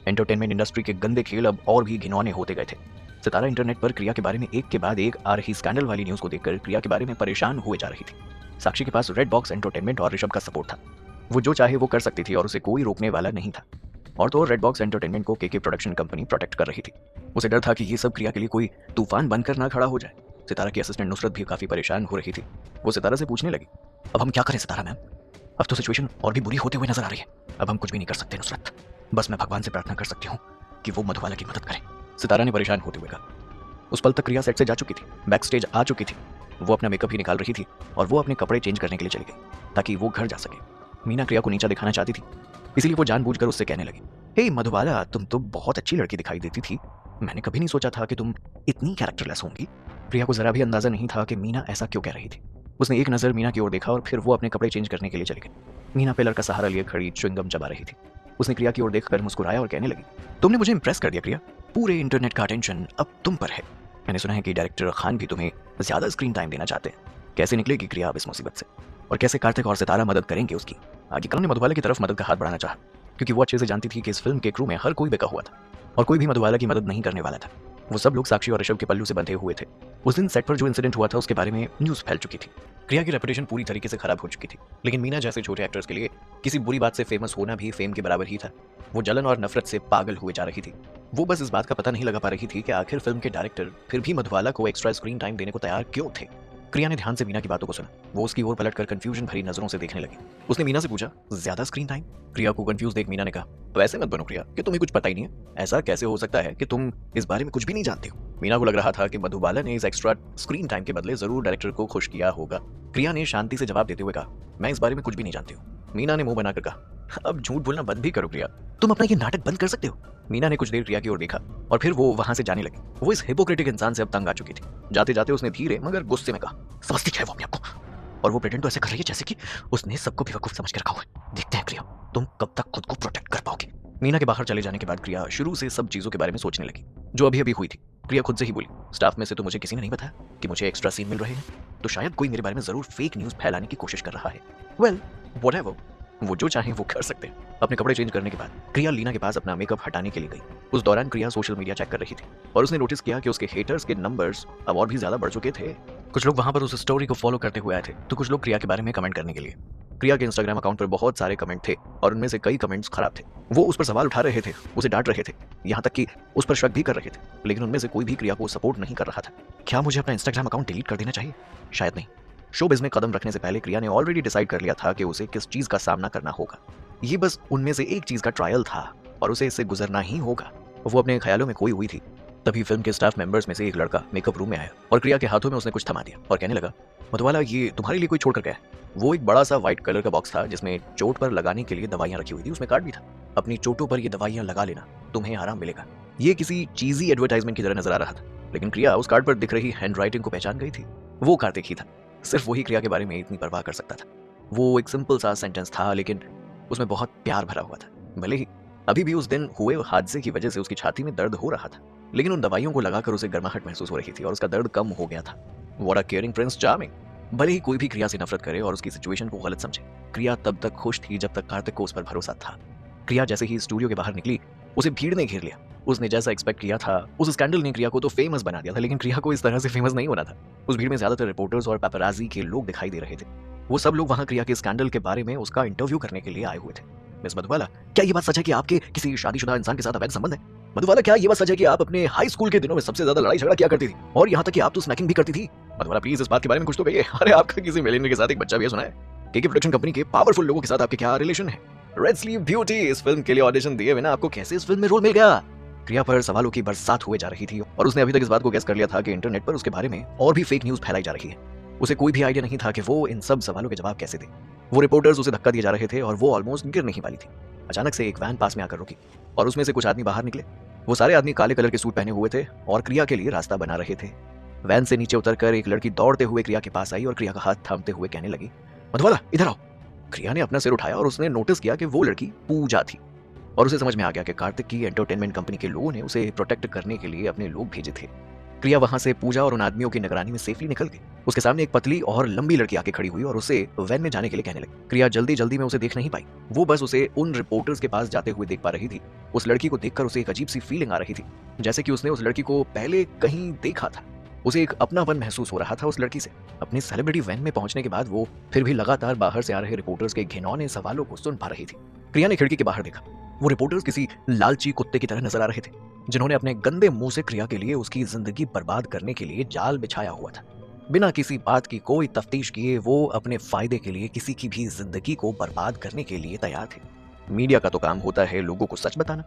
एंटरटेनमेंट इंडस्ट्री के गंदे खेल अब और भी घिनौने होते गए थे। सितारा इंटरनेट पर क्रिया के बारे में एक के बाद एक आ रही स्कैंडल वाली न्यूज को देखकर क्रिया के बारे में परेशान हुए जा रही थी। साक्षी के पास रेड बॉक्स एंटरटेनमेंट और ऋषभ का सपोर्ट था। वो जो चाहे वो कर सकती थी और उसे कोई रोकने वाला नहीं था। और तो रेड बॉक्स एंटरटेनमेंट को केके प्रोडक्शन कंपनी प्रोटेक्ट कर रही थी। उसे डर था कि ये सब क्रिया के लिए कोई तूफान बनकर ना खड़ा हो जाए। सितारा की असिस्टेंट नुसरत भी काफी परेशान हो रही थी। वो सितारा से पूछने लगी, अब हम क्या करें सितारा मैम? अब तो सिचुएशन और भी बुरी होते हुए नजर आ रही है। अब हम कुछ भी नहीं कर सकते नुसरत, बस मैं भगवान से प्रार्थना कर सकती हूँ कि वो मधुबाला की मदद करे। सितारा ने परेशान होते हुए कहा। उस पल तक क्रिया सेट से जा चुकी थी, बैक स्टेज आ चुकी थी। वो अपना मेकअप ही निकाल रही थी और वो अपने कपड़े चेंज करने के लिए चली गई ताकि वो घर जा सके। मीना क्रिया को नीचा दिखाना चाहती थी, इसीलिए वो जानबूझकर उससे कहने लगी, हे मधुबाला, तुम तो बहुत अच्छी लड़की दिखाई देती थी। मैंने कभी नहीं सोचा था कि तुम इतनी कैरेक्टरलेस होंगी। प्रिया को जरा भी अंदाजा नहीं था कि मीना ऐसा क्यों कह रही थी। उसने एक नज़र मीना की ओर देखा और फिर वो अपने कपड़े चेंज करने के लिए चली गई। मीना पिलर का सहारा लिए खड़ी च्युइंगम चबा रही थी। उसने क्रिया की ओर देखकर मुस्कुराया और कहने लगी, तुमने मुझे इंप्रेस कर दिया क्रिया। पूरे इंटरनेट का अटेंशन अब तुम पर है। मैंने सुना है कि डायरेक्टर खान भी तुम्हें ज्यादा स्क्रीन टाइम देना चाहते हैं। कैसे निकलेगी क्रिया अब इस मुसीबत से, और कैसे कार्तिक और सितारा मदद करेंगे उसकी? आगे कल ने मधुबाला की तरफ मदद का हाथ बढ़ाना चाहा, क्योंकि वो अच्छे से जानती थी कि इस फिल्म के क्रू में हर कोई बेका हुआ था और कोई भी मधुबाला की मदद नहीं करने वाला था। वो सब लोग साक्षी और ऋषभ के पल्लू से बंधे हुए थे। उस दिन सेट पर जो इंसिडेंट हुआ था उसके बारे में न्यूज़ फैल चुकी थी। क्रिया की रेपुटेशन पूरी तरीके से खराब हो चुकी थी, लेकिन मीना जैसे छोटे एक्टर्स के लिए किसी बुरी बात से फेमस होना भी फेम के बराबर ही था। वो जलन और नफरत से पागल हुए जा रही थी। वो बस इस बात का पता नहीं लगा पा रही थी कि आखिर फिल्म के डायरेक्टर फिर भी मधुबाला को एक्स्ट्रा स्क्रीन टाइम देने को तैयार क्यों थे। क्रिया ने ध्यान से मीना की बातों को सुना। वो उसकी ओर पलटकर कंफ्यूजन भरी नजरों से देखने लगी। उसने मीना से पूछा, ज्यादा स्क्रीन टाइम? क्रिया को कंफ्यूज देख मीना ने कहा, वैसे मत बनो क्रिया कि तुम्हें कुछ पता ही नहीं है। ऐसा कैसे हो सकता है कि तुम इस बारे में कुछ भी नहीं जानते हो? मीना को लग रहा था कि मधुबाला ने इस एक्स्ट्रा स्क्रीन टाइम के बदले जरूर डायरेक्टर को खुश किया होगा। क्रिया ने शांति से जवाब देते हुए कहा, मैं इस बारे में कुछ भी नहीं जानती हूँ। मीना ने मुंह बनाकर कहा, अब झूठ बोलना बंद भी करो क्रिया, तुम अपना ये नाटक बंद कर सकते हो। मीना ने कुछ देर क्रिया की ओर देखा और फिर वो वहां से जाने लगी। वो इस हिपोक्रेटिक इंसान से अब तंग आ चुकी थी। जाते जाते उसने धीरे मगर गुस्से में कहा, समझती क्या है वो अपने आप को? और वो प्रेटेंड तो ऐसे कर रही है जैसे कि उसने सबको बेवकूफ समझ के रखा हुआ है। देखते हैं क्रिया, तुम कब तक खुद को प्रोटेक्ट कर पाओगे। मीना के बाहर चले जाने के बाद क्रिया शुरू से सब चीजों के बारे में सोचने लगी जो अभी अभी हुई थी। क्रिया खुद से ही बोली, स्टाफ में से तो मुझे किसी ने नहीं बताया कि मुझे एक्स्ट्रा सीन मिल रहे हैं, तो शायद कोई मेरे बारे में जरूर फेक न्यूज फैलाने की कोशिश कर रहा है। वेल, व्हाटएवर, वो जो चाहे वो कर सकते हैं। अपने कपड़े चेंज करने के बाद क्रिया लीना के पास अपना मेकअप हटाने के लिए गई। उस दौरान क्रिया सोशल मीडिया चेक कर रही थी और उसने नोटिस किया कि उसके हेटर्स के नंबर्स अब और भी ज्यादा बढ़ चुके थे। कुछ लोग वहां पर उस स्टोरी को फॉलो करते हुए आए थे, तो कुछ लोग क्रिया के बारे में कमेंट करने के लिए। क्रिया के इंस्टाग्राम अकाउंट पर बहुत सारे कमेंट थे और उनमें से कई कमेंट्स खराब थे। वो उस पर सवाल उठा रहे थे, उसे डांट रहे थे, यहाँ तक कि उस पर शक भी कर रहे थे, लेकिन उनमें से कोई भी क्रिया को सपोर्ट नहीं कर रहा था। क्या मुझे अपना इंस्टाग्राम अकाउंट डिलीट कर देना चाहिए? शायद नहीं। शोबिज़ में कदम रखने से पहले क्रिया ने ऑलरेडी डिसाइड कर लिया था कि उसे किस चीज का सामना करना होगा। ये बस उनमें से एक चीज का ट्रायल था और उसे इससे गुजरना ही होगा। वो अपने ख्यालों में खोई हुई थी। तभी फिल्म के स्टाफ मेंबर्स में से एक लड़का मेकअप रूम में आया और क्रिया के हाथों में उसने कुछ थमा दिया और कहने लगा, मधुबाला, ये तुम्हारे लिए कोई छोड़ कर गया है। वो एक बड़ा सा व्हाइट कलर का बॉक्स था जिसमें चोट पर लगाने के लिए दवाइयां रखी हुई थी। उसमें कार्ड भी था, अपनी चोटों पर ये दवाइयां लगा लेना, तुम्हें आराम मिलेगा। ये किसी चीजी एडवर्टाइजमेंट की तरह नजर आ रहा था, लेकिन क्रिया उस कार्ड पर दिख रही हैंडराइटिंग को पहचान गई थी। वो कार्तिक ही था। सिर्फ वही क्रिया के बारे में इतनी परवाह कर सकता था। वो एक सिंपल सा सेंटेंस था, लेकिन उसमें बहुत प्यार भरा हुआ था। भले ही अभी भी उस दिन हुए हादसे की वजह से उसकी छाती में दर्द हो रहा था, लेकिन उन दवाइयों को लगाकर उसे गर्माहट महसूस हो रही थी और उसका दर्द कम हो गया था। What a caring Prince charming. भले ही कोई भी क्रिया से नफरत करे और उसकी सिचुएशन को गलत समझे, क्रिया तब तक खुश थी जब तक कार्तिक को उस पर भरोसा था। क्रिया जैसे ही स्टूडियो के बाहर निकली, उसे भीड़ ने घेर लिया। उसने जैसा एक्सपेक्ट किया था, उस स्कैंडल ने क्रिया को तो फेमस बना दिया था, लेकिन क्रिया को इस तरह से फेमस नहीं होना था। उस भीड़ में ज्यादातर रिपोर्टर्स और पेपराजी के लोग दिखाई दे रहे थे। वो सब लोग वहां क्रिया के स्कैंडल के बारे में उसका इंटरव्यू करने के लिए आए हुए थे। मिस मधुबाला, क्या ये बात सच है कि आपके किसी शादीशुदा इंसान के साथ अवैध संबंध है? मधुबाला, क्या ये बात सच है कि आप अपने हाई स्कूल के दिनों में सबसे ज्यादा लड़ाई झगड़ा किया करती थी और यहाँ तक कि आप तो स्नैकिंग भी करती थी? मधुबाला, प्लीज इस बात के बारे में कुछ तो कहिए। अरे, आपका किसी मिलियनर के साथ एक बच्चा भी है, सुना है? केके प्रोडक्शन कंपनी के पावरफुल लोगों के साथ आपके क्या रिलेशन है? रेड स्लीव ब्यूटी, इस फिल्म के लिए ऑडिशन दिए बिना आपको कैसे इस फिल्म में रोल मिल गया? क्रिया पर सवालों की बरसात हुए जा रही थी और उसने अभी तक इस बात को गेस कर लिया था कि इंटरनेट पर उसके बारे में और भी फेक न्यूज फैलाई जा रही है। उसे कोई भी आइडिया नहीं था कि वो इन सब सवालों के जवाब कैसे दे। वो रिपोर्टर्स उसे धक्का दिए जा रहे थे और वो ऑलमोस्ट गिर नहीं वाली थी। अचानक से एक वैन पास में आकर रुकी और उसमें से कुछ आदमी बाहर निकले। वो सारे आदमी काले कलर के सूट पहने हुए थे और क्रिया के लिए रास्ता बना रहे थे। वैन से नीचे उतरकर एक लड़की दौड़ते हुए क्रिया के पास आई और क्रिया का हाथ थामते हुए कहने लगी, मधुबाला, इधर आओ। क्रिया ने अपना सिर उठाया और उसने नोटिस किया कि वो लड़की पूजा थी और उसे समझ में आ गया कि कार्तिक की एंटरटेनमेंट कंपनी के लोगों ने उसे प्रोटेक्ट करने के लिए अपने लोग भेजे थे। क्रिया वहां से पूजा और उन आदमियों की निगरानी में सेफली निकल गई। उसके सामने एक पतली और लंबी लड़की आके खड़ी हुई और उसे वैन में जाने के लिए कहने लगी। क्रिया जल्दी जल्दी में उसे देख नहीं पाई। वो बस उसे उन रिपोर्टर्स के पास जाते हुए देख पा रही थी। उस लड़की को देखकर उसे एक अजीब सी फीलिंग आ रही थी, जैसे कि उसने उस लड़की को पहले कहीं देखा था। उसे एक अपनापन महसूस हो रहा था उस लड़की से। अपनी सेलिब्रिटी वैन में पहुंचने के बाद वो फिर भी लगातार बाहर से आ रहे रिपोर्टर्स के घिनौने सवालों को सुन पा रही थी। क्रिया ने खिड़की के बाहर देखा। वो रिपोर्टर्स किसी लालची कुत्ते की तरह नजर आ रहे थे, जिन्होंने अपने गंदे मुंह से क्रिया के लिए उसकी जिंदगी बर्बाद करने के लिए जाल बिछाया हुआ था। बिना किसी बात की कोई तफ्तीश किए वो अपने फायदे के लिए किसी की भी जिंदगी को बर्बाद करने के लिए तैयार थे। मीडिया का तो काम होता है लोगों को सच बताना,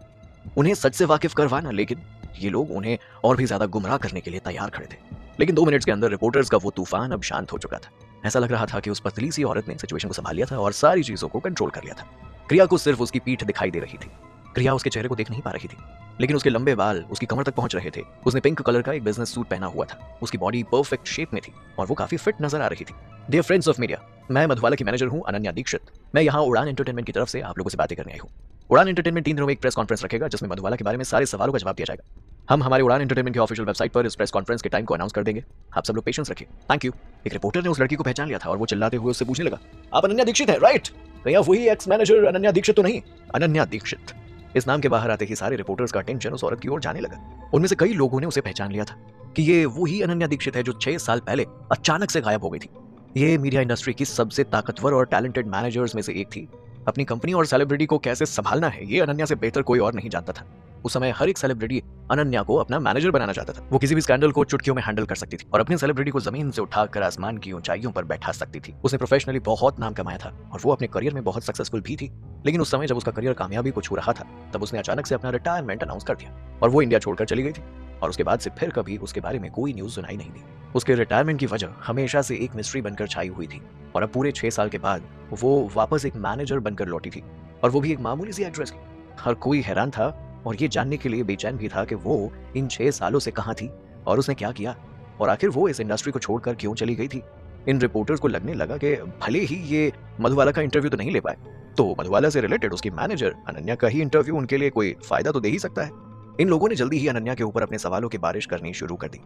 उन्हें सच से वाकिफ करवाना, लेकिन ये लोग उन्हें और भी ज्यादा गुमराह करने के लिए तैयार खड़े थे। लेकिन 2 मिनट्स के अंदर रिपोर्टर्स का वो तूफान अब शांत हो चुका था। ऐसा लग रहा था कि उस पतली सी औरत ने सिचुएशन को संभाल लिया था और सारी चीजों को कंट्रोल कर लिया था। क्रिया को सिर्फ उसकी पीठ दिखाई दे रही थी। क्रिया उसके चेहरे को देख नहीं पा रही थी, लेकिन उसके लंबे बाल उसकी कमर तक पहुंच रहे थे। उसने पिंक कलर का एक बिजनेस सूट पहना हुआ था। उसकी बॉडी परफेक्ट शेप में थी और वो काफी फिट नजर आ रही थी। डियर फ्रेंड्स ऑफ मीडिया, मैं मधुबाला की मैनेजर हूं अनन्या दीक्षित। मैं यहाँ उड़ान एंटरटेनमेंट की तरफ से आप लोगों से बातें करने आई हूँ। उड़ान एंटरटेनमेंट 3 दिनों में एक प्रेस कॉन्फ्रेंस रखेगा जिसमें मधुबाला के बारे में सारे सवालों का जवाब दिया जाएगा। हम हमारे उड़ान एंटरटेनमेंट की ऑफिशियल वेबसाइट पर इस प्रेस कॉन्फ्रेंस के टाइम को अनाउंस कर देंगे। आप सब लोग पेशेंस रखिए। Thank you. एक रिपोर्टर ने उस लड़की को पहचान लिया था और वो चिल्लाते हुए उससे पूछने लगा, आप अनन्या दीक्षित है, राइट? भैया वही एक्स मैनेजर अनन्या दीक्षित तो नहीं? अनन्या दीक्षित, इस नाम के बाहर आते ही सारे रिपोर्टर्स का अटेंशन उस औरत की ओर जाने लगा। उनमें से कई लोगों ने उसे पहचान लिया था कि ये वो ही अनन्या दीक्षित है जो 6 साल पहले अचानक से गायब हो गई थी। ये मीडिया इंडस्ट्री की सबसे ताकतवर और टैलेंटेड मैनेजर्स में से एक थी। अपनी कंपनी और सेलिब्रिटी को कैसे संभालना है ये अनन्या से बेहतर कोई और नहीं जानता था। उस समय हर एक सेलिब्रिटी अनन्या को अपना मैनेजर बनाना चाहता था। वो किसी भी स्कैंडल को चुटकियों में हैंडल कर सकती थी और अपनी सेलिब्रिटी को जमीन से उठाकर आसमान की ऊंचाइयों पर बैठा सकती थी। उसने प्रोफेशनली बहुत नाम कमाया था और वो अपने करियर में बहुत सक्सेसफुल भी थी। लेकिन उस समय जब उसका करियर कामयाबी को छू रहा था तब उसने अचानक से अपना रिटायरमेंट अनाउंस कर दिया और वो इंडिया छोड़कर चली गई थी। और उसके बाद से फिर कभी उसके बारे में कोई न्यूज सुनाई नहीं दी। उसके रिटायरमेंट की वजह हमेशा से एक मिस्ट्री बनकर छाई हुई थी और अब पूरे 6 साल के बाद वो वापस एक मैनेजर बनकर लौटी थी और वो भी एक मामूली सी एक्ट्रेस की। हर कोई हैरान था और ये जानने के लिए बेचैन भी था कि वो इन 6 सालों से कहाँ थी और उसने क्या किया और आखिर वो इस इंडस्ट्री को छोड़कर क्यों चली गई थी। इन रिपोर्टर्स को लगने लगा कि भले ही ये मधुबाला का इंटरव्यू तो नहीं ले पाए तो मधुबाला से रिलेटेड उसकी मैनेजर अनन्या का ही इंटरव्यू उनके लिए कोई फायदा तो दे ही सकता है। इन लोगों ने जल्दी ही अनन्या के ऊपर अपने सवालों की बारिश करनी शुरू कर दी।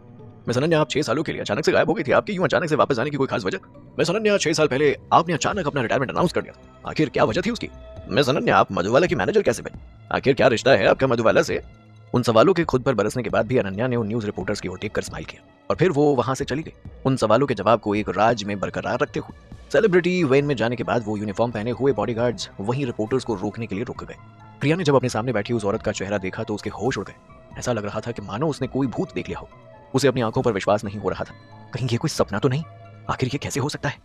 मिस अनन्या, आप 6 सालों के लिए अचानक से गायब हो गई थी। आपकी यूं अचानक से वापस आने की कोई खास वजह? मिस अनन्या, 6 साल पहले आपने अचानक अपना रिटायरमेंट अनाउंस कर दिया। आखिर क्या वजह थी उसकी? मिस अनन्या, आप मधुबाला की मैनेजर कैसे बनी? आखिर क्या रिश्ता है आपका मधुबाला से? उन सवालों के खुद पर बरसने के बाद भी अनन्या ने उन न्यूज रिपोर्टर्स की ओर देखकर स्माइल किया और फिर वो वहां से चली गई, उन सवालों के जवाब को एक राज में बरकरार रखते हुए। सेलिब्रिटी वेन में जाने के बाद वो यूनिफॉर्म पहने हुए बॉडीगार्ड्स वहीं रिपोर्टर्स को रोकने के लिए रुक गए। प्रिया ने जब अपने सामने बैठी उस औरत का चेहरा देखा तो उसके होश उड़ गए। ऐसा लग रहा था कि मानो उसने कोई भूत देख लिया हो। उसे अपनी आंखों पर विश्वास नहीं हो रहा था। कहीं ये कोई सपना तो नहीं? आखिर ये कैसे हो सकता है?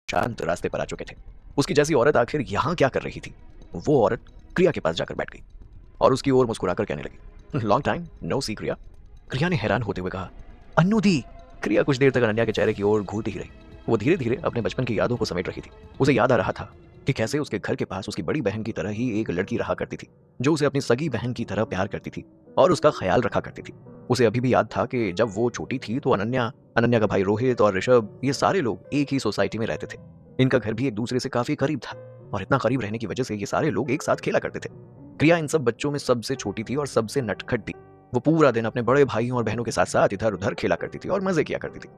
शांत रास्ते पर आ चुके थे। उसकी जैसी औरत आखिर यहाँ क्या कर रही थी? वो औरत क्रिया के पास जाकर बैठ गई और उसकी ओर मुस्कुराकर कहने लगी, लॉन्ग टाइम नो सी क्रिया। क्रिया ने हैरान होते हुए कहा, अन्नू दी। क्रिया कुछ देर तक अनन्या के चेहरे की ओर घूरती ही रही। वो धीरे धीरे अपने बचपन की यादों को समेट रही थी। उसे याद आ रहा था कि कैसे उसके घर के पास उसकी बड़ी बहन की तरह ही एक लड़की रहा करती थी जो उसे अपनी सगी बहन की तरह प्यार करती थी और उसका ख्याल रखा करती थी। उसे अभी भी याद था कि जब वो छोटी थी तो अनन्या का भाई रोहित और ऋषभ, ये सारे लोग एक ही सोसाइटी में रहते थे। इनका घर भी एक दूसरे से काफी करीब था और इतना करीब रहने की वजह से ये सारे लोग एक साथ खेला करते थे। क्रिया इन सब बच्चों में सबसे छोटी थी और सबसे नटखट भी। वो पूरा दिन अपने बड़े भाइयों और बहनों के साथ साथ इधर उधर खेला करती थी और मजे किया करती थी।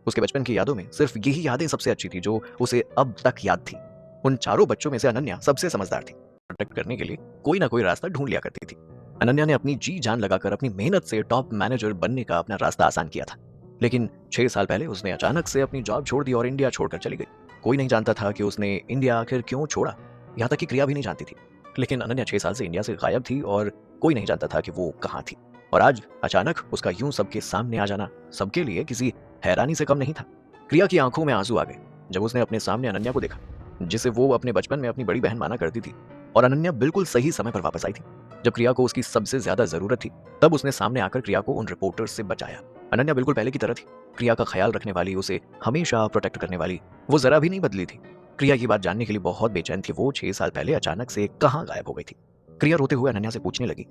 उसके बचपन की यादों में सिर्फ यही यादें सबसे अच्छी थी जो उसे अब तक याद थी। उन चारों बच्चों में से अनन्या सबसे समझदार थी। प्रोटेक्ट करने के लिए कोई ना कोई रास्ता ढूंढ लिया करती थी। अनन्या ने अपनी जी जान लगाकर अपनी मेहनत से टॉप मैनेजर बनने का अपना रास्ता आसान किया था। लेकिन 6 साल पहले उसने अचानक से अपनी जॉब छोड़ दी और इंडिया छोड़कर चली गई। कोई नहीं जानता था कि उसने इंडिया आखिर क्यों छोड़ा। यहाँ तक कि क्रिया भी नहीं जानती थी। लेकिन अनन्या 6 साल से इंडिया से गायब थी और कोई नहीं जानता था कि वो कहाँ थी। और आज अचानक उसका यूं सबके सामने आ जाना सबके लिए किसी हैरानी से कम नहीं था। क्रिया की आंखों में आंसू आ गए जब उसने अपने सामने अनन्या को देखा, जिसे वो अपने बचपन में अपनी बड़ी बहन माना करती थी। और अनन्या बिल्कुल सही समय पर वापस आई थी जब क्रिया को उसकी सबसे ज्यादा जरूरत थी। तब उसने सामने आकर क्रिया को उन रिपोर्टर्स से बचाया। अनन्या बिल्कुल पहले की तरह थी, क्रिया का ख्याल रखने वाली, उसे हमेशा प्रोटेक्ट करने वाली। वो जरा भी नहीं बदली थी। क्रिया की बात जानने के लिए बहुत बेचैन थी। वो 6 साल पहले अचानक से कहाँ गायब हो गई थी। क्रिया रोते हुए अनन्या से पूछने लगी,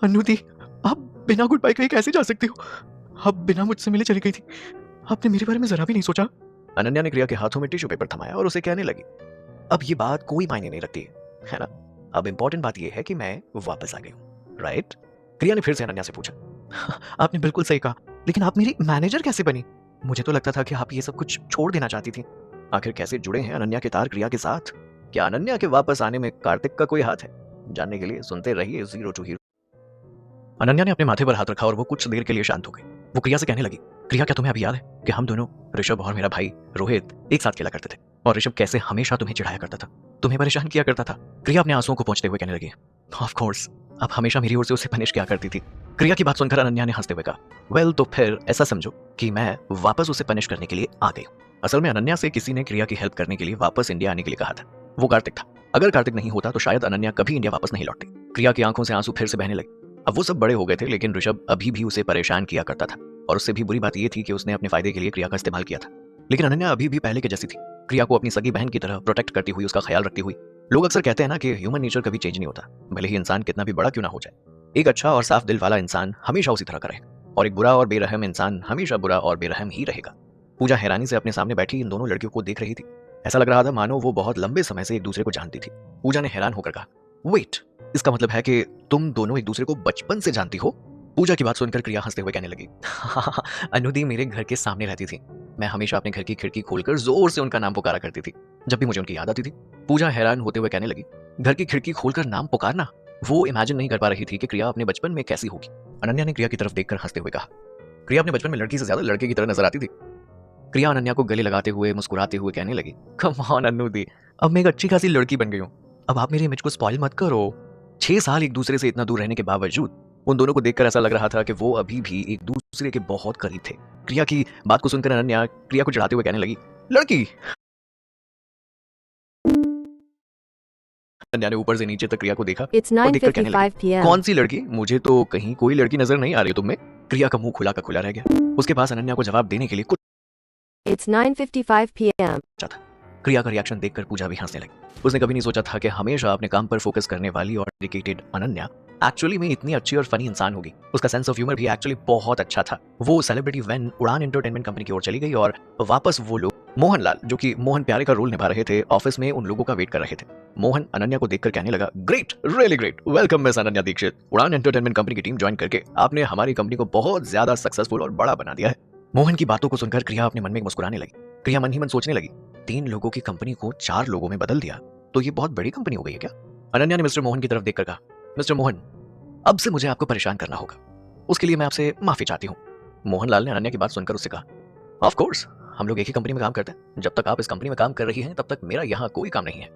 अनुदी, आप बिना गुड बाय कहे कैसे जा सकती हो? आप बिना मुझसे मिले चली गई थी। आपने मेरे बारे में जरा भी नहीं सोचा। अनन्या ने क्रिया के हाथों में टिश्यू पेपर थमाया और उसे कहने लगी, अब ये बात कोई मायने नहीं रखती है ना? अब इंपॉर्टेंट बात यह है कि मैं वापस आ गई हूँ, राइट? क्रिया ने फिर से अनन्या से पूछा। आपने बिल्कुल सही कहा, लेकिन आप मेरी मैनेजर कैसे बनी? मुझे तो लगता था कि आप ये सब कुछ छोड़ देना चाहती थी। आखिर कैसे जुड़े हैं अनन्या के तार क्रिया के साथ? क्या अनन्या के वापस आने में कार्तिक का कोई हाथ है? जानने के लिए सुनते रहिए जीरो टू हीरो। अनन्या ने अपने माथे पर हाथ रखा और वो कुछ देर के लिए शांत हो गई। वो क्रिया से कहने लगी, क्रिया, क्या तुम्हें अभी याद है कि हम दोनों, ऋषभ और मेरा भाई रोहित, एक साथ खेला करते थे और ऋषभ कैसे हमेशा तुम्हें चिढ़ाया करता था, तुम्हें परेशान किया करता था? क्रिया अपने आंसुओं को पोंछते हुए कहने लगी, ऑफ कोर्स, आप हमेशा मेरी ओर से उसे पनिश किया करती थी। क्रिया की बात सुनकर अनन्या ने हंसते हुए कहा, वेल, तो फिर ऐसा समझो कि मैं वापस उसे पनिश करने के लिए आ गई हूँ। असल में अनन्या से किसी ने क्रिया की हेल्प करने के लिए वापस इंडिया आने के लिए कहा था। वो कार्तिक था। अगर कार्तिक नहीं होता तो शायद अनन्या कभी इंडिया वापस नहीं लौटती। क्रिया की आंखों से आंसू फिर से बहने लगे। अब वो सब बड़े हो गए थे लेकिन ऋषभ अभी भी उसे परेशान किया करता था और उससे भी बुरी बात यह थी कि उसने अपने फायदे के लिए क्रिया का इस्तेमाल किया था। लेकिन अनन्या अभी भी पहले के जैसी थी, क्रिया को अपनी सगी बहन की तरह प्रोटेक्ट करती हुई, उसका ख्याल रखती हुई। लोग अक्सर कहते हैं ना कि ह्यूमन नेचर कभी चेंज नहीं होता, भले ही इंसान कितना भी बड़ा क्यों ना हो जाए। एक अच्छा और साफ दिल वाला इंसान हमेशा उसी तरह का रहेगा और एक बुरा और बेरहम इंसान हमेशा बुरा और बेरहम ही रहेगा। पूजा हैरानी से अपने सामने बैठी इन दोनों लड़कियों को देख रही थी। ऐसा लग रहा था मानो वो बहुत लंबे समय से एक दूसरे को जानती थी। पूजा ने हैरान होकर कहा, वेट, इसका मतलब है कि तुम दोनों एक दूसरे को बचपन से जानती हो? पूजा की बात सुनकर क्रिया हंसते हुए कहने लगी, अनुदी मेरे घर के सामने रहती थी। मैं हमेशा अपने घर की खिड़की खोलकर जोर से उनका नाम पुकारा करती थी जब भी मुझे उनकी याद आती थी। पूजा हैरान होते हुए कहने लगी, घर की खिड़की खोलकर नाम पुकारना? वो इमेजिन नहीं कर पा रही थी कि क्रिया अपने बचपन में कैसी होगी। अनन्या ने क्रिया की तरफ देखकर हंसते हुए कहा, क्रिया अपने बचपन में लड़की से ज्यादा लड़के की तरह नजर आती थी। क्रिया अनन्या को गले लगाते हुए मुस्कुराते हुए कहने लगी, कम ऑन अन्नू दी, अब मैं एक अच्छी खासी लड़की बन गई हूँ, अब आप मेरी इमेज को स्पॉइल मत करो। 6 साल एक दूसरे से इतना दूर रहने के बावजूद उन दोनों को देखकर ऐसा लग रहा था कि वो अभी भी एक दूसरे के बहुत करीब थे। क्रिया की बात को सुनकर अनन्या क्रिया को चिढ़ाते हुए कहने लगी, लड़की। अनन्या ने ऊपर से नीचे तक क्रिया को देखा और देखकर कहने लगी, कौन सी लड़की, मुझे तो कहीं कोई लड़की नजर नहीं आ रही तुम में। क्रिया का मुंह खुला का खुला रह गया। उसके पास अनन्या को जवाब देने के लिए कुछ It's 9:55 p.m. था। क्रिया का रिएक्शन देखकर पूजा भी हंसने लगी। उसने कभी नहीं सोचा था कि हमेशा अपने काम पर फोकस करने वाली और डेडिकेटेड अनन्या एक्चुअली में इतनी अच्छी और फनी इंसान होगी। उसका सेंस ऑफ ह्यूमर भी एक्चुअली बहुत अच्छा था। वो सेलिब्रिटी वैन उड़ान एंटरटेनमेंट कंपनी की ओर चली गई और वापस वो लोग मोहनलाल, जो कि मोहन प्यारे का रोल निभा रहे थे, ऑफिस में उन लोगों का वेट कर रहे थे। मोहन अनन्या को देखकर कहने लगा, great, really great, welcome miss Ananya Dikshit. Udaan entertainment company की टीम ज्वाइन करके आपने हमारी कंपनी को बहुत ज्यादा सक्सेसफुल और बड़ा बना दिया है। मोहन की बातों को सुनकर क्रिया अपने मन में मुस्कुराने लगी। क्रिया मन ही मन सोचने लगी, 3 लोगों की कंपनी को 4 लोगों में बदल दिया तो ये बहुत बड़ी कंपनी हो गई है क्या। अनन्या ने मिस्टर मोहन की तरफ देखकर कहा, मिस्टर मोहन, अब से मुझे आपको परेशान करना होगा, उसके लिए मैं आपसे माफी चाहती हूँ। मोहनलाल ने अनन्या की बात सुनकर उससे कहा, ऑफ कोर्स, हम लोग एक ही कंपनी में काम करते हैं, जब तक आप इस कंपनी में काम कर रही हैं तब तक मेरा यहाँ कोई काम नहीं है।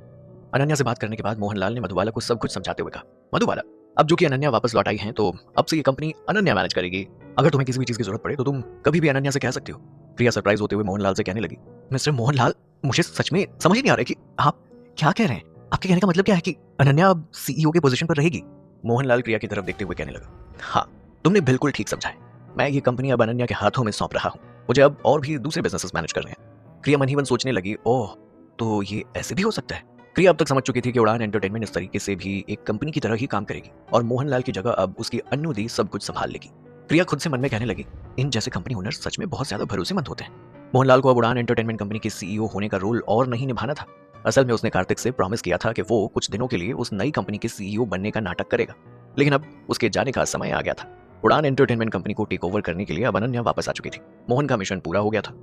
अनन्या से बात करने के बाद मोहनलाल ने मधुबाला को सब कुछ समझाते हुए कहा, मधुबाला, अब जो कि अनन्या वापस लौट आई हैं तो अब से ये कंपनी अनन्या मैनेज करेगी। अगर तुम्हें किसी भी चीज की जरूरत पड़े तो तुम कभी भी अनन्या से कह सकती हो। प्रिया सरप्राइज होते हुए मोहनलाल से कहने लगी, मिस्टर मोहनलाल, मुझे सच में समझ ही नहीं आ रहा है कि आप क्या कह रहे हैं। आपके कहने का मतलब क्या है कि अनन्या अब सीईओ के पोजीशन पर रहेगी। मोहनलाल क्रिया की तरफ देखते हुए कहने लगा, हाँ, तुमने बिल्कुल ठीक समझा है। मैं ये कंपनी अब अनन्या के हाथों में सौंप रहा हूँ। मुझे अब और भी दूसरे बिजनेसेस मैनेज करने हैं। क्रिया मन ही मन सोचने लगी, ओह, तो ये ऐसे भी हो सकता है। क्रिया अब तक समझ चुकी थी कि उड़ान एंटरटेनमेंट इस तरीके से भी एक कंपनी की तरह ही काम करेगी और मोहनलाल की जगह अब उसकी अन्नू दी सब कुछ संभाल लेगी। क्रिया खुद से मन में कहने लगी, इन जैसे कंपनी ओनर सच में बहुत ज्यादा भरोसेमंद होते हैं। मोहनलाल को अब उड़ान एंटरटेनमेंट कंपनी के सीईओ होने का रोल और नहीं निभाना था। असल में उसने कार्तिक से प्रॉमिस किया था कि वो कुछ दिनों के लिए उस नई कंपनी के सीईओ बनने का नाटक करेगा, लेकिन अब उसके जाने का समय आ गया था। उड़ान एंटरटेनमेंट कंपनी को टेक ओवर करने के लिए अब अनन्या वापस आ चुकी थी। मोहन का मिशन पूरा हो गया था।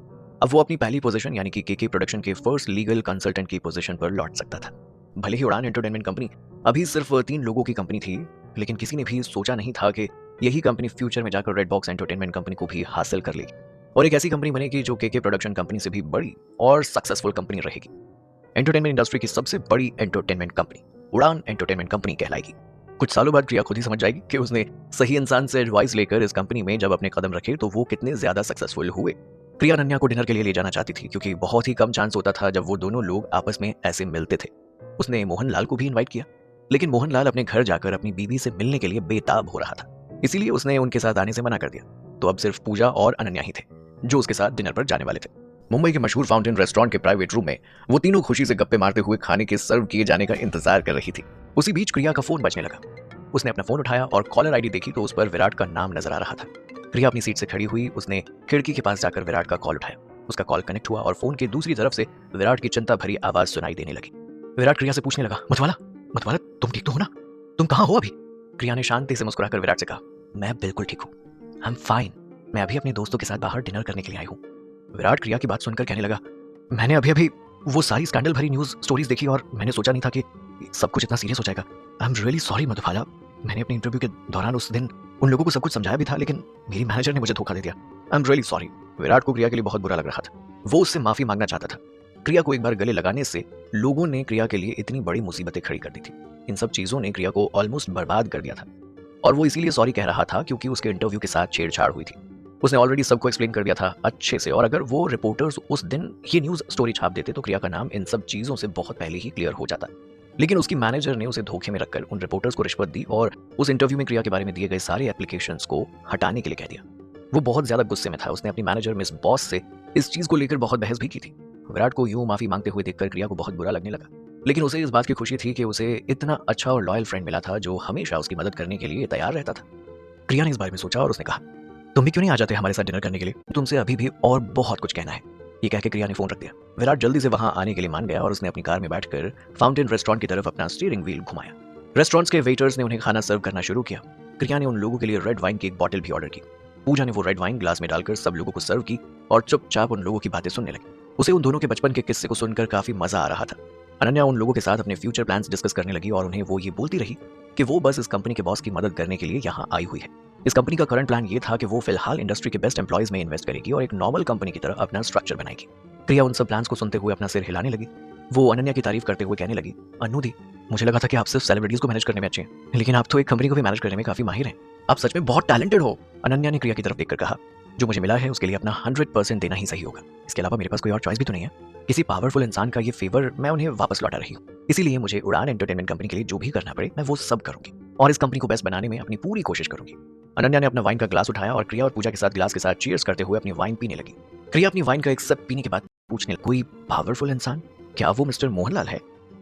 अब वो अपनी पहली पोजीशन यानी कि केके प्रोडक्शन के फर्स्ट लीगल कंसल्टेंट की पोजीशन पर लौट सकता था। भले ही उड़ान एंटरटेनमेंट कंपनी अभी सिर्फ 3 लोगों की कंपनी थी, लेकिन किसी ने भी सोचा नहीं था कि यही कंपनी फ्यूचर में जाकर रेड बॉक्स एंटरटेनमेंट कंपनी को भी हासिल कर लेगी और एक ऐसी कंपनी बनेगी जो केके प्रोडक्शन कंपनी से भी बड़ी और सक्सेसफुल कंपनी रहेगी। एंटरटेनमेंट इंडस्ट्री की सबसे बड़ी एंटरटेनमेंट कंपनी उड़ान एंटरटेनमेंट कंपनी कहलाएगी। कुछ सालों बाद क्रिया खुद ही समझ जाएगी कि उसने सही इंसान से एडवाइस लेकर इस कंपनी में जब अपने कदम रखे तो वो कितने ज्यादा सक्सेसफुल हुए। क्रिया अनन्या को डिनर के लिए ले जाना चाहती थी क्योंकि बहुत ही कम चांस होता था जब वो दोनों लोग आपस में ऐसे मिलते थे। उसने मोहनलाल को भी इनवाइट किया, लेकिन मोहनलाल अपने घर जाकर अपनी बीवी से मिलने के लिए बेताब हो रहा था, इसीलिए उसने उनके साथ आने से मना कर दिया। तो अब सिर्फ पूजा और अनन्या ही थे जो उसके साथ डिनर पर जाने वाले थे। मुंबई के मशहूर फाउंटेन रेस्टोरेंट के प्राइवेट रूम में वो तीनों खुशी से गप्पे मारते हुए खाने के सर्व किए जाने का इंतजार कर रही थी। उसी बीच क्रिया का फोन बजने लगा। उसने अपना फोन उठाया और कॉलर आईडी देखी तो उस पर विराट का नाम नजर आ रहा था। क्रिया अपनी सीट से खड़ी हुई, उसने खिड़की के पास जाकर विराट का कॉल उठाया। उसका कॉल कनेक्ट हुआ और फोन के दूसरी तरफ से विराट की चिंता भरी आवाज सुनाई देने लगी। विराट क्रिया से पूछने लगा, मतवाला, तुम ठीक तो हो ना? तुम कहाँ हो अभी? क्रिया ने शांति से मुस्कुराकर विराट से कहा, मैं बिल्कुल ठीक हूँ, आई एम फाइन, मैं अभी अपने दोस्तों के साथ बाहर डिनर करने के लिए आई हूँ। विराट क्रिया की बात सुनकर कहने लगा, मैंने अभी वो सारी स्कैंडल भरी न्यूज स्टोरीज देखी और मैंने सोचा नहीं था कि सब कुछ इतना सीरियस हो जाएगा। I am really sorry Madhubala, मैंने अपने इंटरव्यू के दौरान उस दिन उन लोगों को सब कुछ समझाया भी था, लेकिन मेरी मैनेजर ने मुझे धोखा दे दिया। I am really sorry. Virat को क्रिया के लिए बहुत बुरा लग रहा था। वो उससे माफी मांगना चाहता था। क्रिया को एक बार गले लगाने से लोगों ने क्रिया के लिए इतनी बड़ी मुसीबतें खड़ी कर दी थी। इन सब चीजों ने क्रिया को ऑलमोस्ट बर्बाद कर दिया था और वो इसीलिए सॉरी कह रहा था क्योंकि उसके इंटरव्यू के साथ छेड़छाड़ हुई थी। उसने ऑलरेडी सबको एक्सप्लेन कर दिया था अच्छे से, और अगर वो रिपोर्टर्स उस दिन ये न्यूज स्टोरी छाप देते तो क्रिया का नाम इन सब चीजों से बहुत पहले ही क्लियर हो जाता। लेकिन उसकी मैनेजर ने उसे धोखे में रखकर उन रिपोर्टर्स को रिश्वत दी और उस इंटरव्यू में क्रिया के बारे में दिए गए सारे एप्लीकेशंस को हटाने के लिए कह दिया। वो बहुत ज्यादा गुस्से में था। उसने अपनी मैनेजर मिस बॉस से इस चीज को लेकर बहुत बहस भी की थी। विराट को यूं माफी मांगते हुए देखकर क्रिया को बहुत बुरा लगने लगा, लेकिन उसे इस बात की खुशी थी कि उसे इतना अच्छा और लॉयल फ्रेंड मिला था जो हमेशा उसकी मदद करने के लिए तैयार रहता था। क्रिया ने इस बारे में सोचा और उसने कहा, तुम भी क्यों नहीं आ जाते हमारे साथ डिनर करने के लिए? तुमसे अभी भी और बहुत कुछ कहना है। ये कह के क्रिया ने फोन रख दिया। विराट जल्दी से वहां आने के लिए मान गया और उसने अपनी कार में बैठकर फाउंटेन रेस्टोरेंट की तरफ अपना स्टीयरिंग व्हील घुमाया। रेस्टोरेंट्स के वेटर्स ने उन्हें खाना सर्व करना शुरू किया। क्रिया ने उन लोगों के लिए रेड वाइन की एक बॉटल भी ऑर्डर की। पूजा ने वो रेड वाइन ग्लास में डालकर सब लोगों को सर्व की और चुपचाप उन लोगों की बातें सुनने लगी। उसे उन दोनों के बचपन के किस्से को सुनकर काफी मजा आ रहा था। अनन्या उन लोगों के साथ अपने फ्यूचर प्लान्स डिस्कस करने लगी और उन्हें वो ये बोलती रही कि वो बस इस कंपनी के बॉस की मदद करने के लिए यहाँ आई हुई है। इस कंपनी का करंट प्लान ये था कि वो फिलहाल इंडस्ट्री के बेस्ट एम्प्लॉयज में इन्वेस्ट करेगी और एक नॉर्मल कंपनी की तरह अपना स्ट्रक्चर बनाएगी। प्रिया उन सब प्लान्स को सुनते हुए अपना सिर हिलाने लगी। वो अनन्या की तारीफ करते हुए कहने लगी, अनु दी, मुझे लगा था कि आप सिर्फ सेलिब्रिटीज को मैनेज करने में अच्छे हैं, लेकिन आप तो एक कंपनी को भी मैनेज करने में काफी माहिर हैं। आप सच में बहुत टैलेंटेड हो। अनन्या ने क्रिया की तरफ देखकर कहा, जो मुझे मिला है उसके लिए अपना 100% देना ही सही होगा। इसके अलावा मेरे पास कोई और चॉइस भी तो नहीं है। किसी पावरफुल इंसान का ये फेवर मैं उन्हें वापस लौटा रही हूँ, इसीलिए मुझे उड़ान एंटरटेनमेंट कंपनी के लिए जो भी करना पड़े मैं वो सब करूंगी और इस कंपनी को बेस्ट बनाने में अपनी पूरी कोशिश करूंगी। अनन्या ने अपना वाइन का ग्लास उठाया और क्रिया और पूजा के साथ ग्लास के साथ चीयर्स करते हुए अपनी वाइन पीने लगी। क्रिया अपनी वाइन का एक सिप पीने के बाद पूछने लगी, कोई पावरफुल इंसान? क्या वो मिस्टर मोहनलाल है?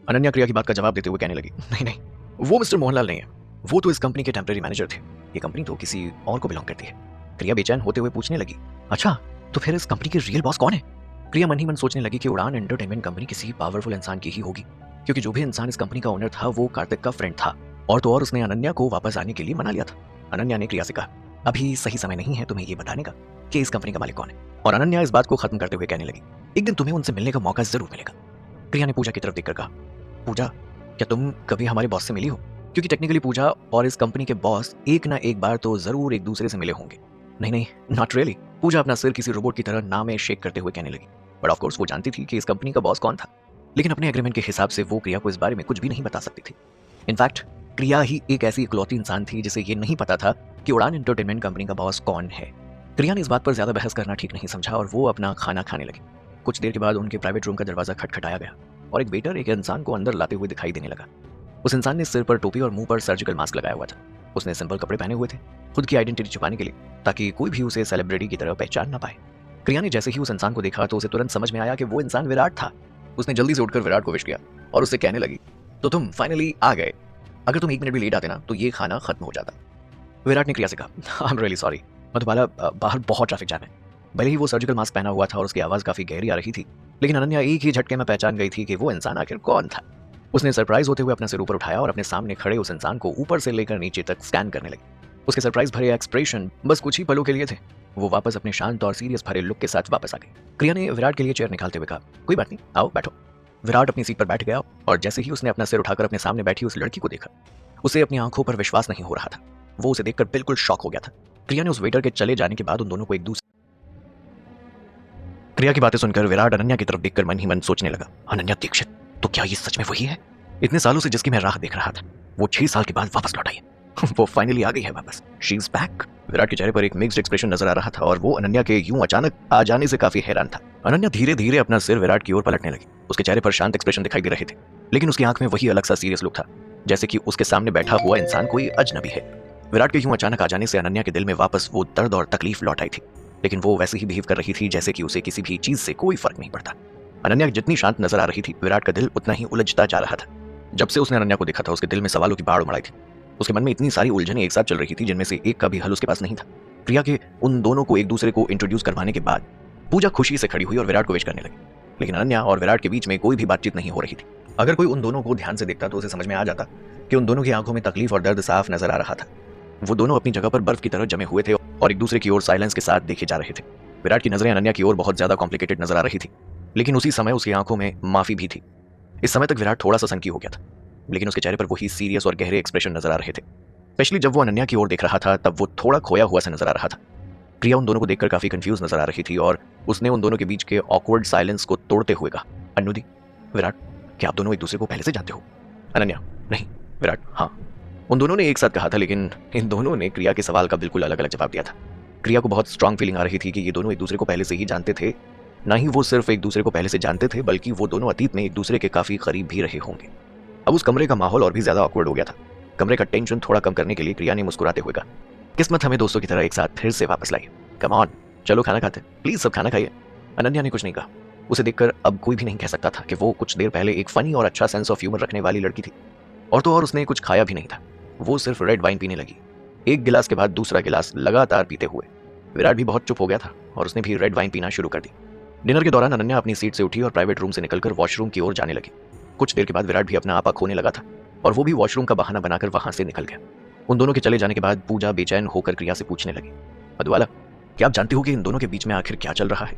अनन्या क्रिया की बात का जवाब देते हुए कहने लगी, नहीं नहीं, वो मिस्टर मोहनलाल नहीं है, वो तो इस कंपनी के टेम्परेरी मैनेजर थे। ये कंपनी तो किसी और को बिलोंग करती है। क्रिया बेचैन होते हुए पूछने लगी, अच्छा तो फिर इस कंपनी के रियल बॉस कौन है? क्रिया मन ही मन सोचने लगी कि उड़ान एंटरटेनमेंट कंपनी किसी पावरफुल इंसान की ही होगी, क्योंकि जो भी इंसान इस कंपनी का ओनर था वो कार्तिक का फ्रेंड था और तो और उसने अनन्या को वापस आने के लिए मना लिया था। अनन्या ने क्रिया से कहा, अभी सही समय नहीं है तुम्हें ये बताने का कि इस कंपनी का मालिक कौन है। और अनन्या इस बात को खत्म करते हुए कहने लगी, एक दिन तुम्हें उनसे मिलने का मौका जरूर मिलेगा। क्रिया ने पूजा की तरफ देखकर कहा, पूजा क्या तुम कभी हमारे बॉस से मिली हो? क्योंकि टेक्निकली पूजा और इस कंपनी के बॉस एक ना एक बार तो जरूर एक दूसरे से मिले होंगे। नहीं नहीं, नॉट रियली। पूजा अपना सिर किसी रोबोट की तरह ना में शेक करते हुए कहने लगी। बट ऑफ कोर्स वो जानती थी कि इस कंपनी का बॉस कौन था, लेकिन अपने एग्रीमेंट के हिसाब से वो क्रिया को इस बारे में कुछ भी नहीं बता सकती थी। इनफैक्ट क्रिया ही एक ऐसी इकलौती इंसान थी जिसे ये नहीं पता था कि उड़ान एंटरटेनमेंट कंपनी का बॉस कौन है। क्रिया ने इस बात पर ज्यादा बहस करना ठीक नहीं समझा और वो अपना खाना खाने लगी। कुछ देर के बाद उनके प्राइवेट रूम का दरवाजा खटखटाया गया और एक वेटर एक इंसान को अंदर लाते हुए दिखाई देने लगा। उस इंसान ने सिर पर टोपी और मुंह पर सर्जिकल मास्क लगाया हुआ था। उसने सिंपल कपड़े पहने हुए थे, खुद की आइडेंटिटी छुपाने के लिए, ताकि कोई भी उसे सेलिब्रिटी की तरह पहचान ना पाए। क्रिया ने जैसे ही उस इंसान को देखा तो उसे तुरंत समझ में आया कि वो इंसान विराट था। उसने जल्दी से उठकर विराट को विश किया और उससे कहने लगी, तो तुम फाइनली आ गए। अगर तुम 1 मिनट भी लेट आते ना तो ये खाना खत्म हो जाता। विराट ने क्रिया से कहा, I am really sorry Madhubala, बाहर बहुत ट्रैफिक जाम है। भले ही वो सर्जिकल मास्क पहना हुआ था और उसकी आवाज काफी गहरी आ रही थी, लेकिन अनन्या एक ही झटके में पहचान गई थी कि वो इंसान आखिर कौन था। उसने सरप्राइज होते हुए अपना सिर ऊपर उठाया और अपने सामने खड़े उस इंसान को ऊपर से लेकर नीचे तक स्कैन करने लगी। उसके सरप्राइज भरे एक्सप्रेशन बस कुछ ही पलों के लिए थे। वो वापस अपने शांत और सीरियस भरे लुक के साथ वापस आ गई। क्रिया ने विराट के लिए चेयर निकालते हुए कहा, कोई बात नहीं, आओ बैठो। विराट अपनी सीट पर बैठ गया और जैसे ही उसने अपना सिर उठाकर अपने सामने बैठी उस लड़की को देखा, उसे अपनी आंखों पर विश्वास नहीं हो रहा था। वो उसे देखकर बिल्कुल शॉक हो गया था। क्रिया ने उस वेटर के चले जाने के बाद उन दोनों को एक दूसरे क्रिया की बातें सुनकर विराट अनन्या की तरफ देखकर मन ही मन सोचने लगा, अनन्या दीक्षित, तो क्या ये सच में वही है? इतने सालों से जिसकी मैं राह देख रहा था, वो 6 साल के बाद वापस लौट आई है। वो फाइनली आ गई है वापस। She is back. विराट के चेहरे पर एक मिक्स्ड एक्सप्रेशन नजर आ रहा था और वो अनन्या के यूं अचानक आ जाने से काफी हैरान था। अनन्या धीरे धीरे अपना सिर विराट की ओर पलटने लगी। उसके चेहरे पर शांत एक्सप्रेशन दिखाई दे रहे थे, लेकिन उसकी आंख में वही अलग सा सीरियस लुक था, जैसे कि उसके सामने बैठा हुआ इंसान कोई अजनबी है। विराट के यूं अचानक आ जाने से अनन्या के दिल में वापस वो दर्द और तकलीफ लौट आई थी, लेकिन वो वैसे ही बिहेव कर रही थी जैसे कि उसे किसी भी चीज से कोई फर्क नहीं पड़ता। अनन्या जितनी शांत नजर आ रही थी, विराट का दिल उतना ही उलझता जा रहा था। जब से उसने अनन्या को देखा था, उसके दिल में सवालों की बाढ़ उमड़ आई थी। उसके मन में इतनी सारी उलझनें एक साथ चल रही थी, जिनमें से एक का भी हल उसके पास नहीं था। प्रिया के उन दोनों को एक दूसरे को इंट्रोड्यूस करवाने के बाद पूजा खुशी से खड़ी हुई और विराट को विश करने लगी, लेकिन अनन्या और विराट के बीच में कोई भी बातचीत नहीं हो रही थी। अगर कोई उन दोनों को ध्यान से देखता तो उसे समझ में आ जाता कि उन दोनों की आंखों में तकलीफ और दर्द साफ नजर आ रहा था। वो दोनों अपनी जगह पर बर्फ की तरह जमे हुए थे और एक दूसरे की ओर साइलेंस के साथ देखे जा रहे थे। विराट की नजरें अनन्या की ओर बहुत ज्यादा कॉम्प्लिकेटेड नजर आ रही थी, लेकिन उसी समय उसकी आंखों में माफी भी थी। इस समय तक विराट थोड़ा सा सनकी हो गया था, लेकिन उसके चेहरे पर वही सीरियस और गहरे एक्सप्रेशन नजर आ रहे थे। स्पेशली जब वो अनन्या की ओर देख रहा था, तब वो थोड़ा खोया हुआ सा नजर आ रहा था। प्रिया उन दोनों को देखकर काफी कंफ्यूज नजर आ रही थी और उसने उन दोनों के बीच के ऑकवर्ड साइलेंस को तोड़ते हुए कहा, अनुदी, विराट, क्या आप दोनों एक दूसरे को पहले से जानते हो? अनन्या, नहीं। विराट, हाँ। उन दोनों ने एक साथ कहा था, लेकिन इन दोनों ने क्रिया के सवाल का बिल्कुल अलग अलग जवाब दिया था। क्रिया को बहुत स्ट्रांग फीलिंग आ रही थी कि ये दोनों एक दूसरे को पहले से ही जानते थे। ना ही वो सिर्फ एक दूसरे को पहले से जानते थे, बल्कि वो दोनों अतीत में एक दूसरे के काफी करीब भी रहे होंगे। अब उस कमरे का माहौल और भी ज्यादा ऑकवर्ड हो गया था। कमरे का टेंशन थोड़ा कम करने के लिए क्रिया ने मुस्कुराते हुए कहा, किस्मत हमें दोस्तों की तरह एक साथ फिर से वापस लाई। कम ऑन, चलो खाना खाते, प्लीज सब खाना खाइए। अनन्या ने कुछ नहीं कहा। उसे देखकर अब कोई भी नहीं कह सकता था कि वो कुछ देर पहले एक फनी और अच्छा सेंस ऑफ ह्यूमर रखने वाली लड़की थी। और तो और उसने कुछ खाया भी नहीं था। वो सिर्फ रेड वाइन पीने लगी, एक गिलास के बाद दूसरा गिलास लगातार पीते हुए। विराट भी बहुत चुप हो गया था और उसने भी रेड वाइन पीना शुरू कर दी। डिनर के दौरान अनन्या अपनी सीट से उठी और प्राइवेट रूम से निकलकर वॉशरूम की ओर जाने लगी। कुछ देर के बाद विराट भी अपना आपा खोने लगा था और वो भी वॉशरूम का बहाना बनाकर वहां से निकल गया। उन दोनों के चले जाने के बाद पूजा बेचैन होकर क्रिया से पूछने लगी, मधुबाला, क्या आप जानती हो कि इन दोनों के बीच में आखिर क्या चल रहा है?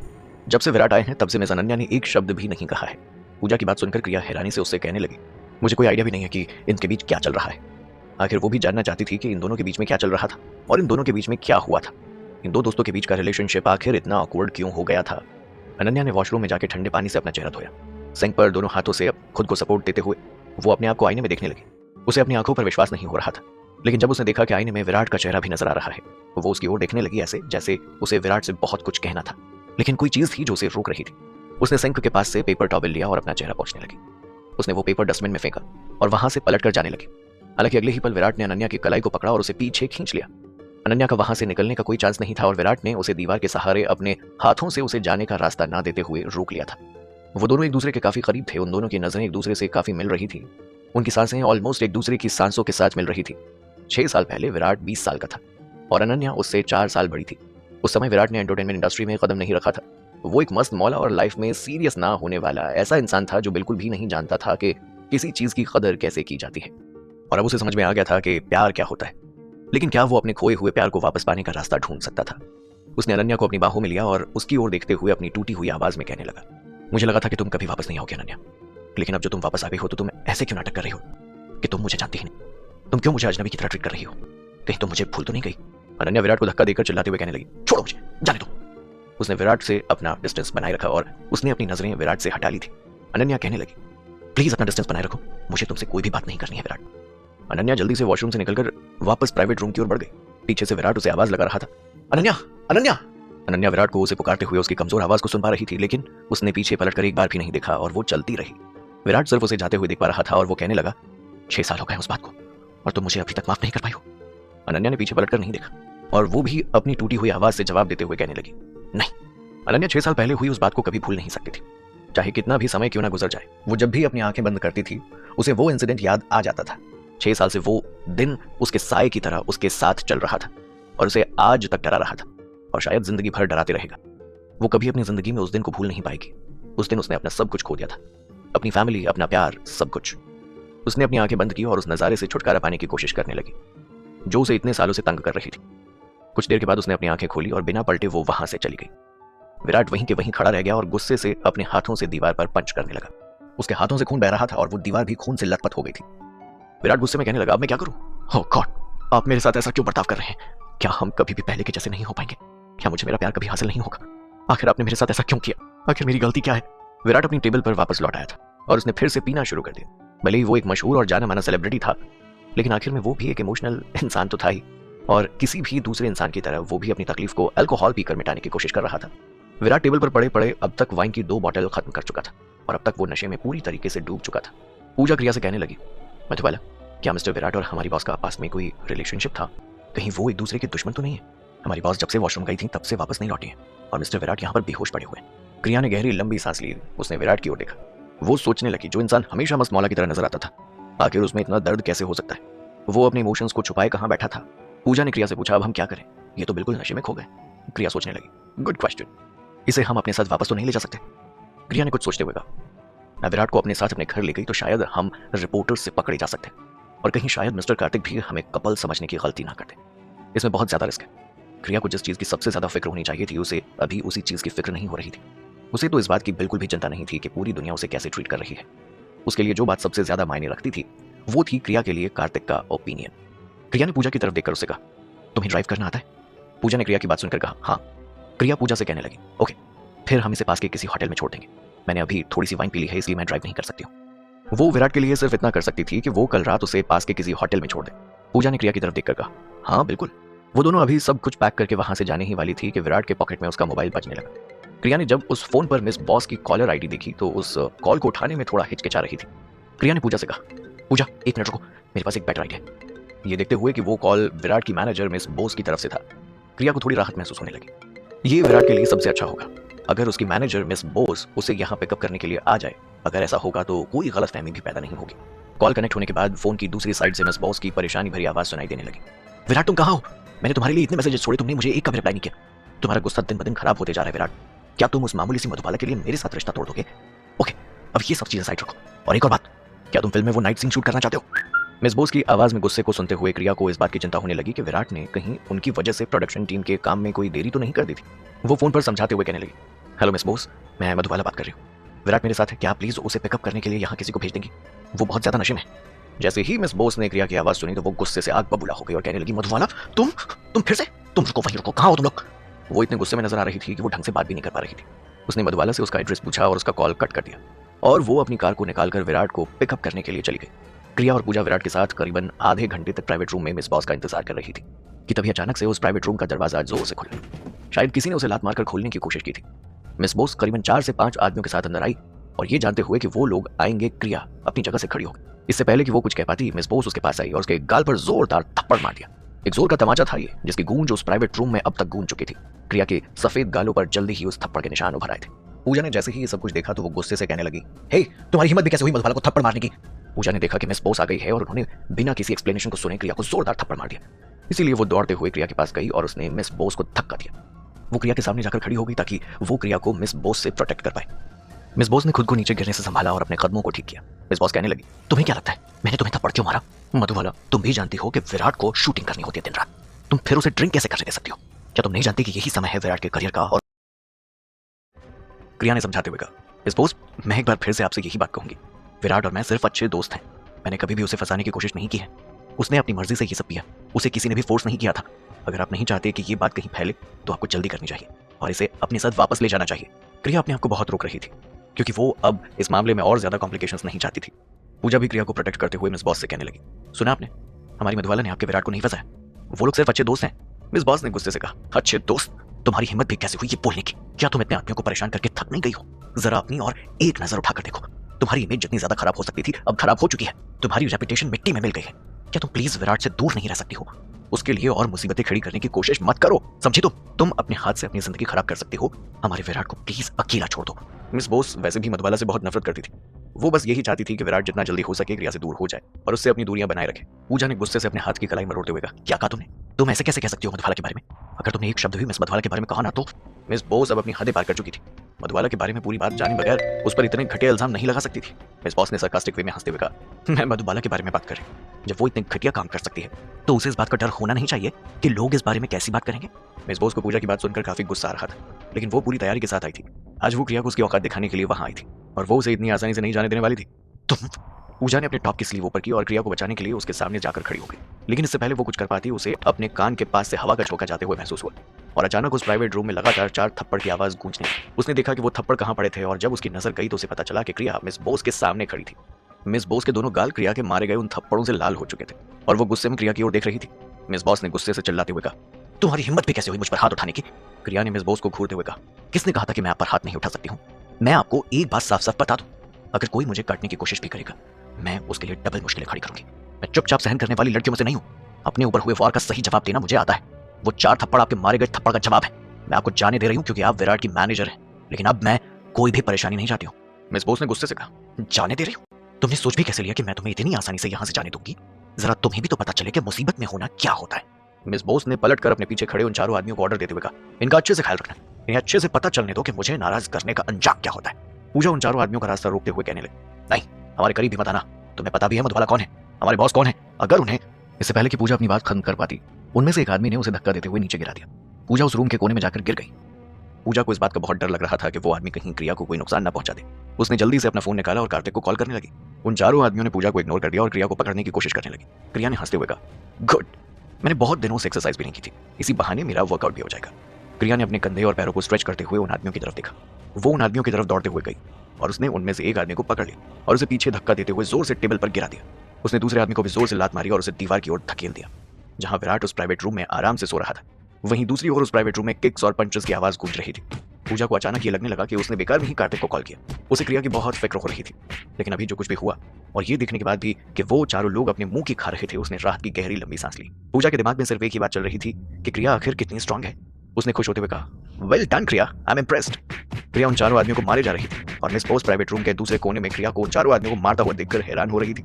जब से विराट आए हैं तब से मिस अनन्या ने एक शब्द भी नहीं कहा है। पूजा की बात सुनकर क्रिया हैरानी से उससे कहने लगी, मुझे कोई आइडिया भी नहीं है कि इनके बीच क्या चल रहा है। आखिर वो भी जानना चाहती थी कि इन दोनों के बीच में क्या चल रहा था और इन दोनों के बीच में क्या हुआ था। इन दो दोस्तों के बीच का रिलेशनशिप आखिर इतना ऑकवर्ड क्यों हो गया था। अनन्या ने वॉशरूम में जाके ठंडे पानी से अपना चेहरा धोया। सिंक पर दोनों हाथों से खुद को सपोर्ट देते हुए वो अपने आप को आईने में देखने लगी। उसे अपनी आंखों पर विश्वास नहीं हो रहा था, लेकिन जब उसने देखा कि आईने में विराट का चेहरा भी नजर आ रहा है, वो उसकी ओर देखने लगी ऐसे जैसे उसे विराट से बहुत कुछ कहना था, लेकिन कोई चीज थी जो उसे रोक रही थी। उसने सिंक के पास से पेपर टॉवल लिया और अपना चेहरा पोंछने लगी। उसने वो पेपर डस्टबिन में फेंका और वहां से पलट कर जाने लगी। हालांकि अगले ही पल विराट ने अनन्या की कलाई को पकड़ा और उसे पीछे खींच लिया। अनन्या का वहां से निकलने का कोई चांस नहीं था और विराट ने उसे दीवार के सहारे अपने हाथों से उसे जाने का रास्ता ना देते हुए रोक लिया था। वो दोनों एक दूसरे के काफी करीब थे। उन दोनों की नजरें एक दूसरे से काफी मिल रही थी। उनकी सांसें ऑलमोस्ट एक दूसरे की सांसों के साथ मिल रही थी। 6 साल पहले विराट 20 साल का था और अनन्या उससे 4 साल बड़ी थी। उस समय विराट ने एंटरटेनमेंट इंडस्ट्री में कदम नहीं रखा था। वो एक मस्त मौला और लाइफ में सीरियस ना होने वाला ऐसा इंसान था जो बिल्कुल भी नहीं जानता था कि किसी चीज की कदर कैसे की जाती है। और अब उसे समझ में आ गया था कि प्यार क्या होता है, लेकिन क्या वो अपने खोए हुए प्यार को वापस पाने का रास्ता ढूंढ सकता था। उसने अनन्या को अपनी बाहों में लिया और उसकी ओर देखते हुए अपनी टूटी हुई आवाज में कहने लगा, मुझे लगा था कि तुम कभी वापस नहीं आओगे अनन्या, लेकिन अब जो तुम वापस आ गई हो तो तुम ऐसे क्यों नाटक कर रही हो कि तुम मुझे जानती ही नहीं। तुम क्यों मुझे अजनबी की तरह ट्रीट कर रही हो? कहीं तुम मुझे भूल तो नहीं गई? अनन्या विराट को धक्का देकर चिल्लाते हुए कहने लगी, छोड़ो मुझे, जाने दो। उसने विराट से अपना डिस्टेंस बनाए रखा और उसने अपनी नजरें विराट से हटा ली थी। अनन्या कहने लगी, प्लीज अपना डिस्टेंस बनाए रखो, मुझे तुमसे कोई भी बात नहीं करनी है विराट। अनन्या जल्दी से वॉशरूम से निकलकर वापस प्राइवेट रूम की ओर बढ़ गई। पीछे से विराट उसे आवाज लगा रहा था, अनन्या अनन्या। अनन्या विराट को उसे पुकारते हुए उसकी कमजोर आवाज को सुन पा रही थी, लेकिन उसने पीछे पलटकर एक बार भी नहीं देखा और वो चलती रही। विराट सिर्फ उसे जाते हुए देख पा रहा था और वो कहने लगा, 6 साल हो गए उस बात को और तुम मुझे अभी तक माफ नहीं कर पाई हो। अनन्या ने पीछे पलटकर नहीं देखा और वो भी अपनी टूटी हुई आवाज से जवाब देते हुए कहने लगी, नहीं। अनन्या 6 साल पहले हुई उस बात को कभी भूल नहीं सकती थी। चाहे कितना भी समय क्यों ना गुजर जाए, वो जब भी अपनी आंखें बंद करती थी उसे वो इंसिडेंट याद आ जाता था। 6 साल से वो दिन उसके साए की तरह उसके साथ चल रहा था और उसे आज तक डरा रहा था और शायद जिंदगी भर डराते रहेगा। वो कभी अपनी जिंदगी में उस दिन को भूल नहीं पाएगी। उस दिन उसने अपना सब कुछ खो दिया था, अपनी फैमिली, अपना प्यार, सब कुछ। उसने अपनी आंखें बंद की और उस नजारे से छुटकारा पाने की कोशिश करने लगी जो उसे इतने सालों से तंग कर रही थी। कुछ देर के बाद उसने अपनी आंखें खोली और बिना पलटे वो वहां से चली गई। विराट वहीं के वहीं खड़ा रह गया और गुस्से से अपने हाथों से दीवार पर पंच करने लगा। उसके हाथों से खून बह रहा था और वो दीवार भी खून से लथपथ हो गई थी। विराट गुस्से में कहने लगा, अब मैं क्या करूं? ओह गॉड, आप मेरे साथ ऐसा क्यों बर्ताव कर रहे हैं? क्या हम कभी भी पहले के जैसे नहीं हो पाएंगे? क्या मुझे मेरा प्यार कभी हासिल नहीं होगा? आखिर आपने मेरे साथ ऐसा क्यों किया? आखिर मेरी गलती क्या है? विराट अपनी टेबल पर वापस लौट आया था और उसने फिर से पीना शुरू कर दिया। भले ही वो एक मशहूर और जाना माना सेलिब्रिटी था, लेकिन आखिर में वो भी एक इमोशनल इंसान तो था ही और किसी भी दूसरे इंसान की तरह वो भी अपनी तकलीफ को अल्कोहल पीकर मिटाने की कोशिश कर रहा था। विराट टेबल पर पड़े पड़े अब तक वाइन की 2 बॉटल खत्म कर चुका था और अब तक वो नशे में पूरी तरीके से डूब चुका था। पूजा क्रिया से कहने लगी, मधुबाला, क्या मिस्टर विराट और हमारी बॉस का आपस में कोई रिलेशनशिप था? कहीं वो एक दूसरे के दुश्मन तो नहीं है? हमारी बॉस जब से वॉशरूम गई थी तब से वापस नहीं लौटी है और मिस्टर विराट यहाँ पर बेहोश पड़े हुए हैं। क्रिया ने गहरी लंबी सांस ली। उसने विराट की ओर देखा। वो सोचने लगी, जो इंसान हमेशा मस्त मौला की तरह नजर आता था, आखिर उसमें इतना दर्द कैसे हो सकता है? वो अपने इमोशंस को छुपाए कहाँ बैठा था? पूजा ने क्रिया से पूछा, अब हम क्या करें? ये तो बिल्कुल नशे में खो गए। क्रिया सोचने लगी, गुड क्वेश्चन, इसे हम अपने साथ वापस तो नहीं ले जा सकते? क्रिया ने कुछ सोचते हुए कहा, मैं विराट को अपने साथ अपने घर ले गई तो शायद हम रिपोर्टर्स से पकड़े जा सकते और कहीं शायद मिस्टर कार्तिक भी हमें कपल समझने की गलती ना करते। इसमें बहुत ज्यादा रिस्क है। क्रिया को जिस चीज की सबसे ज्यादा फिक्र होनी चाहिए थी उसे अभी उसी चीज की फिक्र नहीं हो रही थी। उसे तो इस बात की बिल्कुल भी चिंता नहीं थी कि पूरी दुनिया उसे कैसे ट्रीट कर रही है। उसके लिए जो बात सबसे ज्यादा मायने रखती थी वो थी क्रिया के लिए कार्तिक का ओपिनियन। क्रिया ने पूजा की तरफ देखकर उससे कहा, तुम्हें ड्राइव करना आता है? पूजा ने क्रिया की बात सुनकर कहा, हाँ। क्रिया पूजा से कहने लगी, ओके, फिर हम इसे पास के किसी होटल में छोड़ देंगे। मैंने अभी थोड़ी सी वाइन पी ली है इसलिए मैं ड्राइव नहीं कर सकती हूँ। वो विराट के लिए सिर्फ इतना कर सकती थी कि वो कल रात उसे पास के किसी होटल में छोड़ दे। पूजा ने क्रिया की तरफ देखकर कहा, हाँ बिल्कुल। वो दोनों अभी सब कुछ पैक करके वहां से जाने ही वाली थी कि विराट के पॉकेट में उसका मोबाइल बजने लगा। क्रिया ने जब उस फोन पर मिस बॉस की कॉलर आईडी देखी तो उस कॉल को उठाने में थोड़ा हिचकिचा रही थी। क्रिया ने पूजा से कहा, पूजा 1 मिनट रुको, मेरे पास एक बेटर आइडिया है। ये देखते हुए कि वो कॉल विराट की मैनेजर मिस बोस की तरफ से था, क्रिया को थोड़ी राहत महसूस होने लगी। ये विराट के लिए सबसे अच्छा होगा अगर उसकी मैनेजर मिस बोस उसे यहाँ पिकअप करने के लिए आ जाए। अगर ऐसा होगा तो कोई गलतफहमी भी पैदा नहीं होगी। कॉल कनेक्ट होने के बाद फोन की दूसरी साइड से मिस बॉस की परेशानी भरी आवाज सुनाई देने लगी, विराट तुम कहाँ हो? मैंने तुम्हारे लिए इतने मैसेजेस छोड़े, तुमने मुझे एक का भी रिप्लाई नहीं किया। तुम्हारा गुस्सा दिन ब दिन खराब होते जा रहा है विराट। क्या तुम उस मामूली सी मधुबाला के लिए मेरे साथ रिश्ता तोड़ दोगे? ओके, अब ये सब चीजें साइड रखो। और एक और बात, क्या तुम फिल्म में वो नाइट सीन शूट करना चाहते हो? मिस बोस की आवाज में गुस्से को सुनते हुए क्रिया को इस बात की चिंता होने लगी कि विराट ने कहीं उनकी वजह से प्रोडक्शन टीम के काम में कोई देरी तो नहीं कर दी थी। वो फोन पर समझाते हुए कहने लगी, हेलो मिस बोस, मैं मधुबाला बात कर रही हूँ। विराट मेरे साथ है, क्या आप प्लीज उसे पिकअप करने के लिए यहाँ किसी को भेज देंगी? वो बहुत ज्यादा नशे में है। जैसे ही मिस बोस ने क्रिया की आवाज सुनी तो वो गुस्से से आग बबूला हो गई और कहने लगी, मधुबाला तुम फिर से? तुम रुको, वहीं रुको, कहाँ हो तुम लोग? वो इतने गुस्से में नजर आ रही थी कि वो ढंग से बात भी नहीं कर पा रही थी। उसने मधुबाला से उसका एड्रेस पूछा और उसका कॉल कट कर दिया और वो अपनी कार को निकालकर विराट को पिकअप करने के लिए चली गई। क्रिया और पूजा विराट के साथ करीबन आधे घंटे तक प्राइवेट रूम में मिस बॉस का इंतजार कर रही थी कि तभी अचानक से उस प्राइवेट रूम का दरवाजा जोर से खुला। शायद किसी ने उसे लात मारकर खोलने की कोशिश की थी। मिस बॉस करीबन 4 से 5 आदमियों के साथ अंदर आई और ये जानते हुए कि वो लोग आएंगे, क्रिया अपनी जगह से खड़ी हो गई। इससे पहले कि वो कुछ कह पाती, मिस बॉस उसके पास आई और उसके गाल पर जोरदार थप्पड़ मार दिया। एक जोर का तमाचा था ये, जिसकी गूंज उस प्राइवेट रूम में अब तक गूंज चुकी थी। क्रिया के सफेद गालों पर जल्दी ही उस थप्पड़ के निशान उभर आए थे। पूजा ने जैसे ही ये सब कुछ देखा तो वो गुस्से से कहने लगी, हे, तुम्हारी हिम्मत भी कैसे हुई मधुबाला को थप्पड़ मारने की? पूजा ने देखा कि मिस बॉस आ गई है और उन्होंने बिना किसी एक्सप्लेनेशन को सुने क्रिया को जोरदार थप्पड़ मार दिया। इसीलिए वो दौड़ते हुए क्रिया के पास गई और उसने मिस बॉस को धक्का दिया। वो क्रिया के सामने जाकर खड़ी हो गई ताकि वो क्रिया को मिस बॉस से प्रोटेक्ट कर पाए। मिस बॉस ने खुद को नीचे गिरने से संभाला और अपने कदमों को ठीक किया। मिस बॉस कहने लगी, तुम्हें क्या लगता है मैंने तुम्हें थप्पड़ क्यों मारा? मधुबाला, तुम भी जानती हो कि विराट को शूटिंग करनी होती है दिन रात, तुम फिर उसे ड्रिंक कैसे करने दे सकती हो? क्या तुम नहीं जानती कि यही समय है विराट के करियर का? और क्रिया ने समझाते हुए कहा, मिस बॉस, मैं एक बार फिर से आपसे यही बात कहूंगी, विराट और मैं सिर्फ अच्छे दोस्त हैं। मैंने कभी भी उसे फंसाने की कोशिश नहीं की है। उसने अपनी मर्जी से ये सब किया, उसे किसी ने भी फोर्स नहीं किया था। अगर आप नहीं चाहते कि ये बात कहीं फैले तो आपको जल्दी करनी चाहिए और इसे अपने साथ वापस ले जाना चाहिए। क्रिया अपने आप को बहुत रोक रही थी क्योंकि वो अब इस मामले में और ज्यादा कॉम्प्लिकेशंस नहीं चाहती थी। पूजा भी क्रिया को प्रोटेक्ट करते हुए मिस बॉस से कहने लगी, सुना आपने, हमारी मधुबाला ने आपके विराट को नहीं फंसाया, वो लोग सिर्फ अच्छे दोस्त हैं। मिस बॉस ने गुस्से से कहा, अच्छे दोस्त? तुम्हारी हिम्मत भी कैसे हुई ये बोलने की? क्या तुम इतने आदमियों को परेशान करके थक नहीं गई हो? जरा अपनी और एक नजर उठाकर देखो, तुम्हारी इमेज जितनी ज्यादा खराब हो सकती थी अब खराब हो चुकी है। तुम्हारी रेपुटेशन मिट्टी में मिल गई है। क्या तुम प्लीज विराट से दूर नहीं रह सकती हो? उसके लिए और मुसीबतें खड़ी करने की कोशिश मत करो, समझी? तुम अपने हाथ से अपनी जिंदगी खराब कर सकती हो। हमारे विराट को प्लीज अकेला छोड़ दो। मिस बोस वैसे भी मधुबाला से बहुत नफरत करती थी। वो बस यही चाहती थी कि विराट जितना जल्दी हो सके क्रिया से दूर हो जाए और उससे अपनी दूरियां बनाए रखे। पूजा ने गुस्से से अपने हाथ की कलाई मरोड़ते हुए कहा, क्या कहा तुमने? तुम ऐसे कैसे कह सकती हो मधुबाला के बारे में? अगर तुमने एक शब्द भी मिस मधुबाला के बारे में कहा ना तो। मिस बोस अब अपनी हदें पार कर चुकी थी। मधुबाला के बारे में पूरी बात जाने बगैर उस पर इतने घटिया इल्जाम नहीं लगा सकती थी। मिस बॉस ने सरकास्टिक वे में हंसते हुए कहा, मैं मधुबाला के बारे में बात कर रही हूं। जब वो इतने घटिया काम कर सकती है तो उसे इस बात का डर होना नहीं चाहिए कि लोग इस बारे में कैसी बात करेंगे। मिस बॉस को पूजा की बात सुनकर काफी गुस्सा आ रहा था, लेकिन वो पूरी तैयारी के साथ आई थी। आज वो क्रिया को उसकी औकात दिखाने के लिए वहां आई थी और वो उसे इतनी आसानी से नहीं जाने देने वाली थी। तुम? पूजा ने अपने टॉप की स्लीव ऊपर की और क्रिया को बचाने के लिए उसके सामने जाकर खड़ी हो गई, लेकिन इससे पहले वो कुछ कर पाती उसे अपने कान के पास से हवा का झोंका जाते हुए महसूस हुआ और अचानक उस प्राइवेट रूम में लगातार 4 थप्पड़ की आवाज गूंजने लगी। उसने देखा कि वो थप्पड़ कहां पड़े थे और जब उसकी नजर गई तो उसे पता चला कि क्रिया मिस बोस के सामने खड़ी थी। मिस बोस के दोनों गाल क्रिया के मारे गए उन थप्पड़ों से लाल हो चुके थे और वो गुस्से में क्रिया की ओर देख रही थी। मिस बॉस ने गुस्से से चिल्लाते हुए कहा, तुम्हारी हिम्मत भी कैसे हुई मुझ पर हाथ उठाने की? क्रिया ने मिस बॉस को घूरते हुए कहा, किसने कहा था कि मैं आप पर हाथ नहीं उठा सकती हूँ? मैं आपको एक बात साफ साफ बता दूं, अगर कोई मुझे काटने की कोशिश भी करेगा मैं उसके लिए डबल मुश्किलें खड़ी करूंगी। मैं चुपचाप सहन करने वाली लड़कियों में से नहीं हूं। अपने ऊपर हुए वार का सही जवाब देना मुझे आता है। वो 4 थप्पड़ आपके मारे गए थप्पड़ का जवाब है। मैं आपको जाने दे रही हूं क्योंकि आप विराट की मैनेजर हैं, लेकिन अब मैं कोई भी परेशानी नहीं चाहती हूं। मिस बॉस ने गुस्से से कहा, जाने दे रही हूं? तुमने सोच भी कैसे लिया कि मैं तुम्हें इतनी आसानी से यहां से जाने दूंगी? जरा तुम्हें भी तो पता चले कि मुसीबत में होना क्या होता है। मिस बॉस ने पलटकर अपने पीछे खड़े उन चारों आदमियों को ऑर्डर देते हुए कहा, इनका अच्छे से ख्याल रखना, इन्हें अच्छे से पता चलने दो कि मुझे नाराज करने का अंजाम क्या होता है। पूजा उन चारों आदमियों का रास्ता रोकते हुए कहने लगी, नहीं, हमारे करीब भी मत आना। तुम्हें पता भी है मधुबाला कौन है, हमारे बॉस कौन है। अगर उन्हें। इससे पहले कि पूजा अपनी बात खत्म कर पाती उनमें से एक आदमी ने उसे धक्का देते हुए नीचे गिरा दिया। पूजा उस रूम के कोने में जाकर गिर गई। पूजा को इस बात का बहुत डर लग रहा था कि वो आदमी कहीं क्रिया को कोई नुकसान न पहुंचा दे। उसने जल्दी से अपना फोन निकाला और कार्तिक को कॉल करने लगी। उन चारों आदमियों ने पूजा को इग्नोर कर दिया और क्रिया को पकड़ने की कोशिश करने लगी। क्रिया ने हंसते हुए कहा, गुड, मैंने बहुत दिनों से एक्सरसाइज भी नहीं की थी, इसी बहाने मेरा वर्कआउट भी हो जाएगा। क्रिया ने अपने कंधे और पैरों को स्ट्रेच करते हुए उन आदमियों की तरफ देखा। वो उन आदमियों की तरफ दौड़ते हुए गई और उसने उनमें से एक आदमी को पकड़ लिया और उसे पीछे धक्का देते हुए जोर से टेबल पर गिरा दिया। उसने दूसरे आदमी को भी जोर से लात मारी और उसे दीवार की ओर धकेल दिया। जहां विराट उस प्राइवेट रूम में आराम से सो रहा था, वहीं दूसरी ओर उस प्राइवेट रूम में किक्स और पंचेस की आवाज गूंज रही थी। पूजा को अचानक ये लगने लगा कि उसने बेकार में ही कार्तिक को कॉल किया। उसे क्रिया की बहुत फिक्र हो रही थी, लेकिन अभी जो कुछ भी हुआ और ये देखने के बाद भी कि वो चारों लोग अपने मुंह की खा रहे थे, उसने राहत की गहरी लंबी सांस ली। पूजा के दिमाग में सिर्फ एक ही बात चल रही थी कि क्रिया आखिर कितनी स्ट्रांग है। उसने खुश होते हुए कहा, वेल डन क्रिया, आई एम इम्प्रेस्ड। क्रिया उन चारों आदमियों को मारे जा रही थी और मिस बॉस प्राइवेट रूम के दूसरे कोने में क्रिया को उन चारों आदमियों को मारता हुआ देखकर हैरान हो रही थी।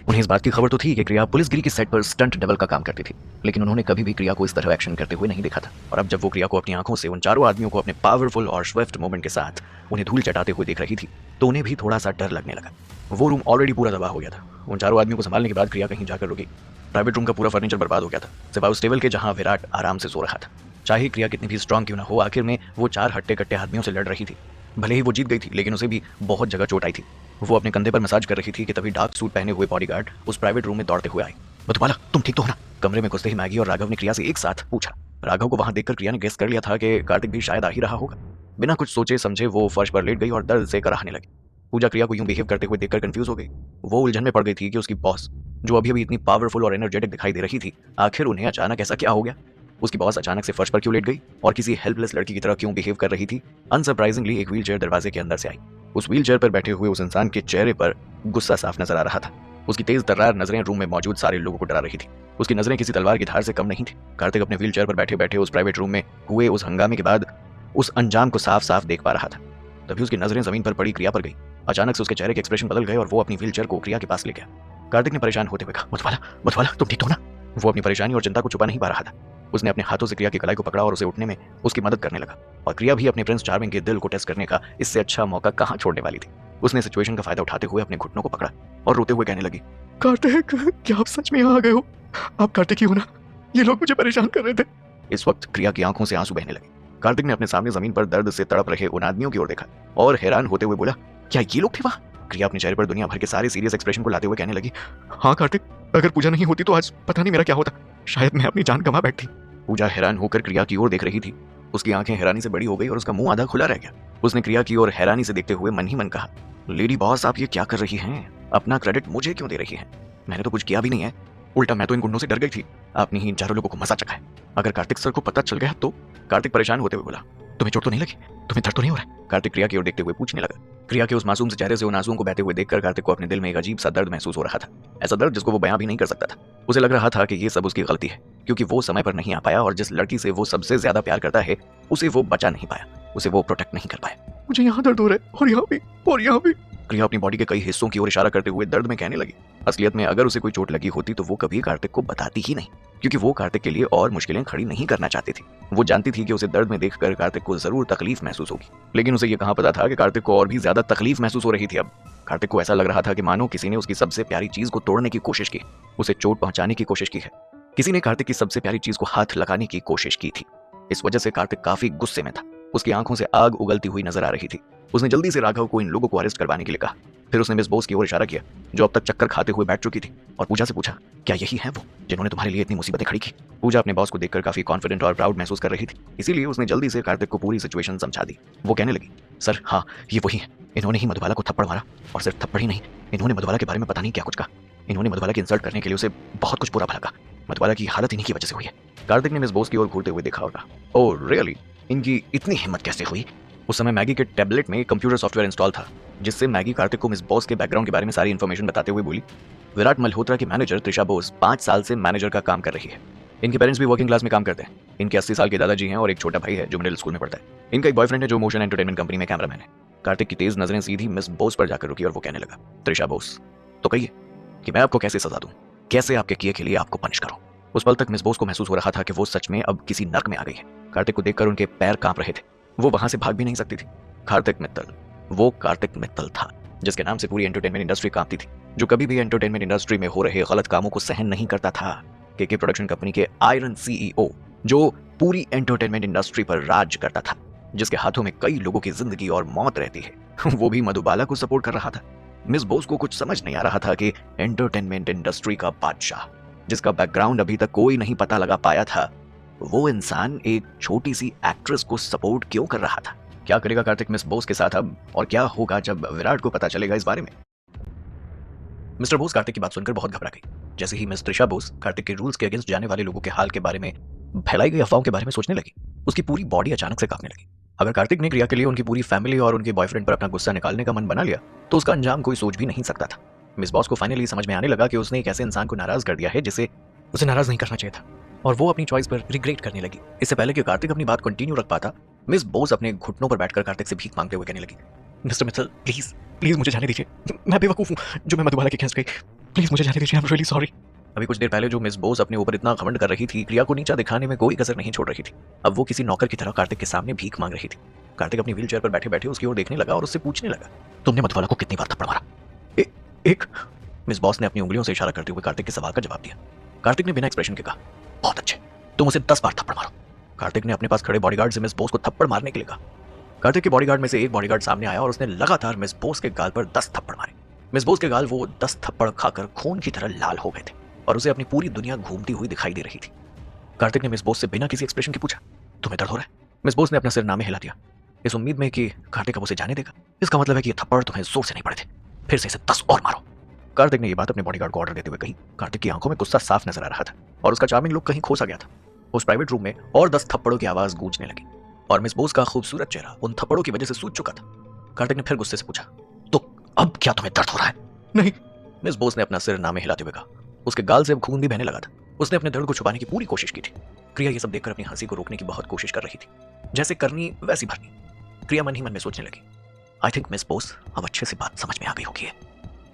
उन्हें इस बात की खबर तो थी कि क्रिया पुलिसगिरी की सेट पर स्टंट डबल का काम करती थी, लेकिन उन्होंने कभी भी क्रिया को इस तरह एक्शन करते हुए नहीं देखा था। और अब जब वो क्रिया को अपनी आंखों से उन चारों आदमियों को अपने पावरफुल और स्विफ्ट मूवमेंट के साथ उन्हें धूल चटाते हुए देख रही थी तो उन्हें भी थोड़ा सा डर लगने लगा। वो रूम ऑलरेडी पूरा तबाह हो गया था। उन चारों आदमियों को संभालने के बाद क्रिया कहीं जाकर रुकी। प्राइवेट रूम का पूरा फर्नीचर बर्बाद हो गया था, सिवाय उस टेबल के जहां विराट आराम से सो रहा था। चाहे क्रिया कितनी भी स्ट्रांग क्यों ना हो, आखिर में वो 4 हट्टे कट्टे आदमियों से लड़ रही थी। भले ही वो जीत गई थी, लेकिन उसे भी बहुत जगह चोट आई थी। वो अपने कंधे पर मसाज कर रही थी कि तभी डार्क सूट पहने हुए बॉडीगार्ड उस प्राइवेट रूम में दौड़ते हुए आए। मधुबाला, तुम ठीक तो हो ना? कमरे में घुसते ही मैगी और राघव ने क्रिया से एक साथ पूछा। राघव को वहां देखकर क्रिया ने गेस कर लिया था कि कार्तिक भी शायद आ ही रहा होगा। बिना कुछ सोचे समझे वो फर्श पर लेट गई और दर्द से कराहने लगी। पूजा क्रिया को यूं बिहेव करते हुए देखकर कंफ्यूज हो गई। वो उलझन में पड़ गई थी कि उसकी बॉस, जो अभी अभी इतनी पावरफुल और एनर्जेटिक दिखाई दे रही थी, आखिर उन्हें अचानक ऐसा क्या हो गया? उसकी बॉस अचानक से फर्श पर क्यों लेट गई और किसी हेल्पलेस लड़की की तरह क्यों बिहेव कर रही थी? अनसरप्राइजिंगली एक व्हीलचेयर दरवाजे के अंदर से आई। उस व्हीलचेयर पर बैठे हुए उस इंसान के चेहरे पर गुस्सा साफ नजर आ रहा था। उसकी तेज तर्रार नजरें रूम में मौजूद सारे लोगों को डरा रही थी। उसकी नजरें किसी तलवार की धार से कम नहीं थी। कार्तिक अपने व्हीलचेयर पर बैठे बैठे उस प्राइवेट रूम में हुए उस हंगामे के बाद उस अंजाम को साफ साफ देख पा रहा था। तभी उसकी नजरें जमीन पर पड़ी क्रिया पर गई। अचानक से उसके चेहरे के एक्सप्रेशन बदल गए और वो अपनी व्हीलचेयर को क्रिया के पास ले गया। कार्तिक ने परेशान होते हुए कहा, मधुबाला, मधुबाला, तुम ठीक हो ना? वो अपनी परेशानी और चिंता को छुपा नहीं पा रहा था। उसने अपने हाथों से क्रिया की कलाई को पकड़ा और उसे उठने में उसकी मदद करने लगा। और क्रिया भी अपने प्रिंस चार्मिंग के दिल को टेस्ट करने का इससे अच्छा मौका कहां छोड़ने वाली थी। उसने सिचुएशन का फायदा उठाते हुए अपने घुटनों को पकड़ा और रोते हुए कहने लगी, कार्तिक, क्या आप सच में यहाँ आ गए हो? आप कार्तिक ही हो ना? ये लोग मुझे परेशान कर रहे थे। इस वक्त क्रिया की आंखों से आंसू बहने लगे। कार्तिक ने अपने सामने जमीन पर दर्द से तड़प रहे उन आदमियों की ओर देखा और हैरान होते हुए बोला, क्या ये लोग थे वहां? क्रिया अपने चेहरे पर दुनिया भर के सारे सीरियस एक्सप्रेशन को लाते हुए कहने लगी, हाँ कार्तिक, अगर पूजा नहीं होती तो आज पता नहीं मेरा क्या होता। शायद मैं अपनी जान गंवा बैठती। पूजा हैरान होकर क्रिया की ओर देख रही थी। उसकी आंखें हैरानी से बड़ी हो गई और उसका मुंह आधा खुला रह गया। उसने क्रिया की ओर हैरानी से देखते हुए मन ही मन कहा, लेडी बॉस, आप ये क्या कर रही हैं? अपना क्रेडिट मुझे क्यों दे रही हैं? मैंने तो कुछ किया भी नहीं है। उल्टा मैं तो इन गुंडों से डर गई थी। आपने ही इन चारों लोगों को मजा चखा है। अगर कार्तिक सर को पता चल गया तो? कार्तिक परेशान होते हुए बोला, तुम्हें चोट तो नहीं लगी? तुम्हें दर्द तो नहीं हो रहा है? कार्तिक क्रिया की ओर देखते हुए पूछने लगा। क्रिया के उस मासूम से चेहरे से उन आंसुओं को बहते हुए देखकर कार्तिक को अपने दिल में एक अजीब सा दर्द महसूस हो रहा था। ऐसा दर्द जिसको वो बयां भी नहीं कर सकता था। उसे लग रहा था कि ये सब उसकी गलती है, क्योंकि वो समय पर नहीं आ पाया और जिस लड़की से वो सबसे ज्यादा प्यार करता है उसे वो बचा नहीं पाया, उसे वो प्रोटेक्ट नहीं कर पाया। मुझे यहाँ दर्द हो रहा है और यहाँ भी और यहाँ भी। क्रिया अपनी बॉडी के कई हिस्सों की ओर इशारा करते हुए दर्द में कहने लगी। असलियत में अगर उसे कोई चोट लगी होती तो वो कभी कार्तिक को बताती ही नहीं, क्योंकि वो कार्तिक के लिए और मुश्किलें खड़ी नहीं करना चाहती थी। वो जानती थी कि उसे दर्द में देखकर कार्तिक को जरूर तकलीफ महसूस होगी, लेकिन उसे ये कहां पता था कि कार्तिक को और भी ज्यादा तकलीफ महसूस हो रही थी। अब कार्तिक को ऐसा लग रहा था कि मानो किसी ने उसकी सबसे प्यारी चीज को तोड़ने की कोशिश की, उसे चोट पहुंचाने की कोशिश की है। किसी ने कार्तिक की सबसे प्यारी चीज को हाथ लगाने की कोशिश की थी। इस वजह से कार्तिक काफी गुस्से में था। उसकी आंखों से आग उगलती हुई नजर आ रही थी। उसने जल्दी से राघव को इन लोगों को अरेस्ट करवाने के लिए कहा। फिर उसने मिस बोस की ओर इशारा किया, जो अब तक चक्कर खाते हुए बैठ चुकी थी, और पूजा से पूछा, क्या यही है वो जिन्होंने तुम्हारे लिए इतनी मुसीबतें खड़ी की? पूजा अपने बॉस को देखकर काफी कॉन्फिडेंट और प्राउड महसूस कर रही थी, इसीलिए उसने जल्दी से कार्तिक को पूरी सिचुएशन समझा दी। वो कहने लगी, सर, हाँ, ये वही है। इन्होंने ही मधुबाला को थप्पड़ मारा, और सिर्फ थप्पड़ ही नहीं, इन्होंने मधुबाला के बारे में पता नहीं क्या कुछ कहा। इन्होंने मधुबाला की इंसल्ट करने के लिए उसे बहुत कुछ बुरा भला कहा। मधुबाला की हालत इन्हीं की वजह से हुई है। कार्तिक ने मिस बोस की ओर घूरते हुए देखा और कहा, ओह रियली, इनकी इतनी हिम्मत कैसे हुई? उस समय मैगी के टैबलेट में कंप्यूटर सॉफ्टवेयर इंस्टॉल था, जिससे मैगी कार्तिक को मिस बोस के बैकग्राउंड के बारे में सारी इन्फॉर्मेशन बताते हुए बोली, विराट मल्होत्रा की मैनेजर त्रिशा बोस 5 साल से मैनेजर का काम कर रही है। इनके पेरेंट्स भी वर्किंग क्लास में काम करते हैं। इनके 80 साल के दादाजी हैं और एक छोटा भाई है जो मिडिल स्कूल में पढ़ता है। इनका एक बॉयफ्रेंड है जो मोशन एंटरटेनमेंट कंपनी में कैमरामैन है। कार्तिक की तेज नजरें सीधी मिस बोस पर जाकर रुकी और वो कहने लगा, त्रिशा बोस, तो कहिए कि मैं आपको कैसे सजा दूं, कैसे आपके किए के लिए आपको पनिश करूं? उस पल तक मिस बोस को महसूस हो रहा था कि वो सच में अब किसी नर्क में आ गई है। कार्तिक को देखकर उनके पैर कांप रहे थे। वो वहां से भाग भी नहीं सकती थी। कार्तिक मित्तल, वो कार्तिक मित्तल था जिसके नाम से पूरी एंटरटेनमेंट इंडस्ट्री कांपती थी, जो कभी भी एंटरटेनमेंट इंडस्ट्री में हो रहे गलत कामों को सहन नहीं करता था। केके प्रोडक्शन कंपनी के आयरन सीईओ, जो पूरी एंटरटेनमेंट इंडस्ट्री पर राज करता था, जिसके हाथों में कई लोगों की जिंदगी और मौत रहती है, वो भी मधुबाला को सपोर्ट कर रहा था। मिस बोस को कुछ समझ नहीं आ रहा था कि एंटरटेनमेंट इंडस्ट्री का बादशाह, जिसका बैकग्राउंड अभी तक कोई नहीं पता लगा पाया था, वो इंसान एक छोटी सी एक्ट्रेस को सपोर्ट क्यों कर रहा था? क्या करेगा कार्तिक मिस बोस के साथ अब, और क्या होगा जब विराट को पता चलेगा इस बारे में? मिस्टर बोस कार्तिक की बात सुनकर बहुत घबरा गई। जैसे ही मिस त्रिशा बोस कार्तिक के रूल्स के अगेंस्ट जाने वाले लोगों के हाल के बारे में, फैलाई गई अफवाहों के बारे में सोचने लगी, उसकी पूरी बॉडी अचानक से कांपने लगी। अगर कार्तिक ने क्रिया के लिए उनकी पूरी फैमिली और उनके बॉयफ्रेंड पर अपना गुस्सा निकालने का मन बना लिया तो उसका अंजाम कोई सोच भी नहीं सकता था। मिस बॉस को फाइनली समझ में आने लगा कि उसने एक ऐसे इंसान को नाराज कर दिया है जिसे उसे नाराज नहीं करना चाहिए था, और वो अपनी चॉइस पर रिग्रेट करने लगी। इससे पहले कि कार्तिक अपनी बात कंटिन्यू रख पाता, मिस बोस अपने घुटनों पर बैठकर कार्तिक से भीख मांगते हुए कहने लगी, मिस्टर मित्तल, प्लीज प्लीज मुझे जाने दीजिए। मैं बेवकूफ हूँ जो मैं मधुबाला के खींच गई। प्लीज मुझे जाने दीजिए, आई एम रियली सॉरी। अभी कुछ देर पहले जो मिस बोस अपने ऊपर इतना घमंड कर रही थी, क्रिया को नीचा दिखाने में कोई कसर नहीं छोड़ रही थी। अब वो किसी नौकर की तरह कार्तिक के सामने भीख मांग रही थी। कार्तिक अपनी व्हीलचेयर पर बैठे बैठे उसकी ओर देखने लगा और उससे पूछने लगा, तुमने मधुबाला को कितनी बार थप्पड़ मारा? एक। मिस बॉस ने अपनी उंगलियों से इशारा करते हुए कार्तिक के सवाल का जवाब दिया। कार्तिक ने बिना एक्सप्रेशन के कहा, बहुत अच्छे, तुम उसे 10 बार थप्पड़ मारो। कार्तिक ने अपने पास खड़े बॉडीगार्ड से मिस बोस को थप्पड़ मारने के लिए कहा। कार्तिक के बॉडीगार्ड में से एक बॉडीगार्ड सामने आया और उसने लगातार मिस बोस के गाल पर 10 थप्पड़ मारे। मिस बोस के गाल वो 10 थप्पड़ खाकर खून की तरह लाल हो गए थे और उसे अपनी पूरी दुनिया घूमती हुई दिखाई दे रही थी। कार्तिक ने मिस बोस से बिना किसी एक्सप्रेशन के पूछा, तुम्हें दर्द हो रहा है? मिस बोस ने अपना सिर नामे हिला दिया, इस उम्मीद में कि कार्तिक अब उसे जाने देगा। इसका मतलब है कि ये थप्पड़ तुम्हें जोर से नहीं पड़े थे, फिर से इसे 10 और मारो। कार्तिक ने यह बात अपने बॉडीगार्ड को ऑर्डर देते हुए कही। कार्तिक की आंखों में गुस्सा साफ नजर आ रहा था और उसका चार्मिंग लुक कहीं खो सा गया था। उस प्राइवेट रूम में और 10 थप्पड़ों की आवाज गूंजने लगी और मिस बोस का खूबसूरत चेहरा उन थप्पड़ों की वजह से सूज चुका था। कार्तिक ने फिर गुस्से से पूछा, तो अब क्या तुम्हें दर्द हो रहा है? नहीं, मिस बोस ने अपना सिर नामे हिलाते हुए कहा। उसके गाल से अब खून भी बहने लगा था। उसने अपने दर्द को छुपाने की पूरी कोशिश की थी। क्रिया ये सब देखकर अपनी हंसी को रोकने की बहुत कोशिश कर रही थी, जैसे करनी वैसी भरनी। क्रिया मन ही मन में सोचने लगी, आई थिंक मिस बोस अब अच्छे से बात समझ में आ गई होगी।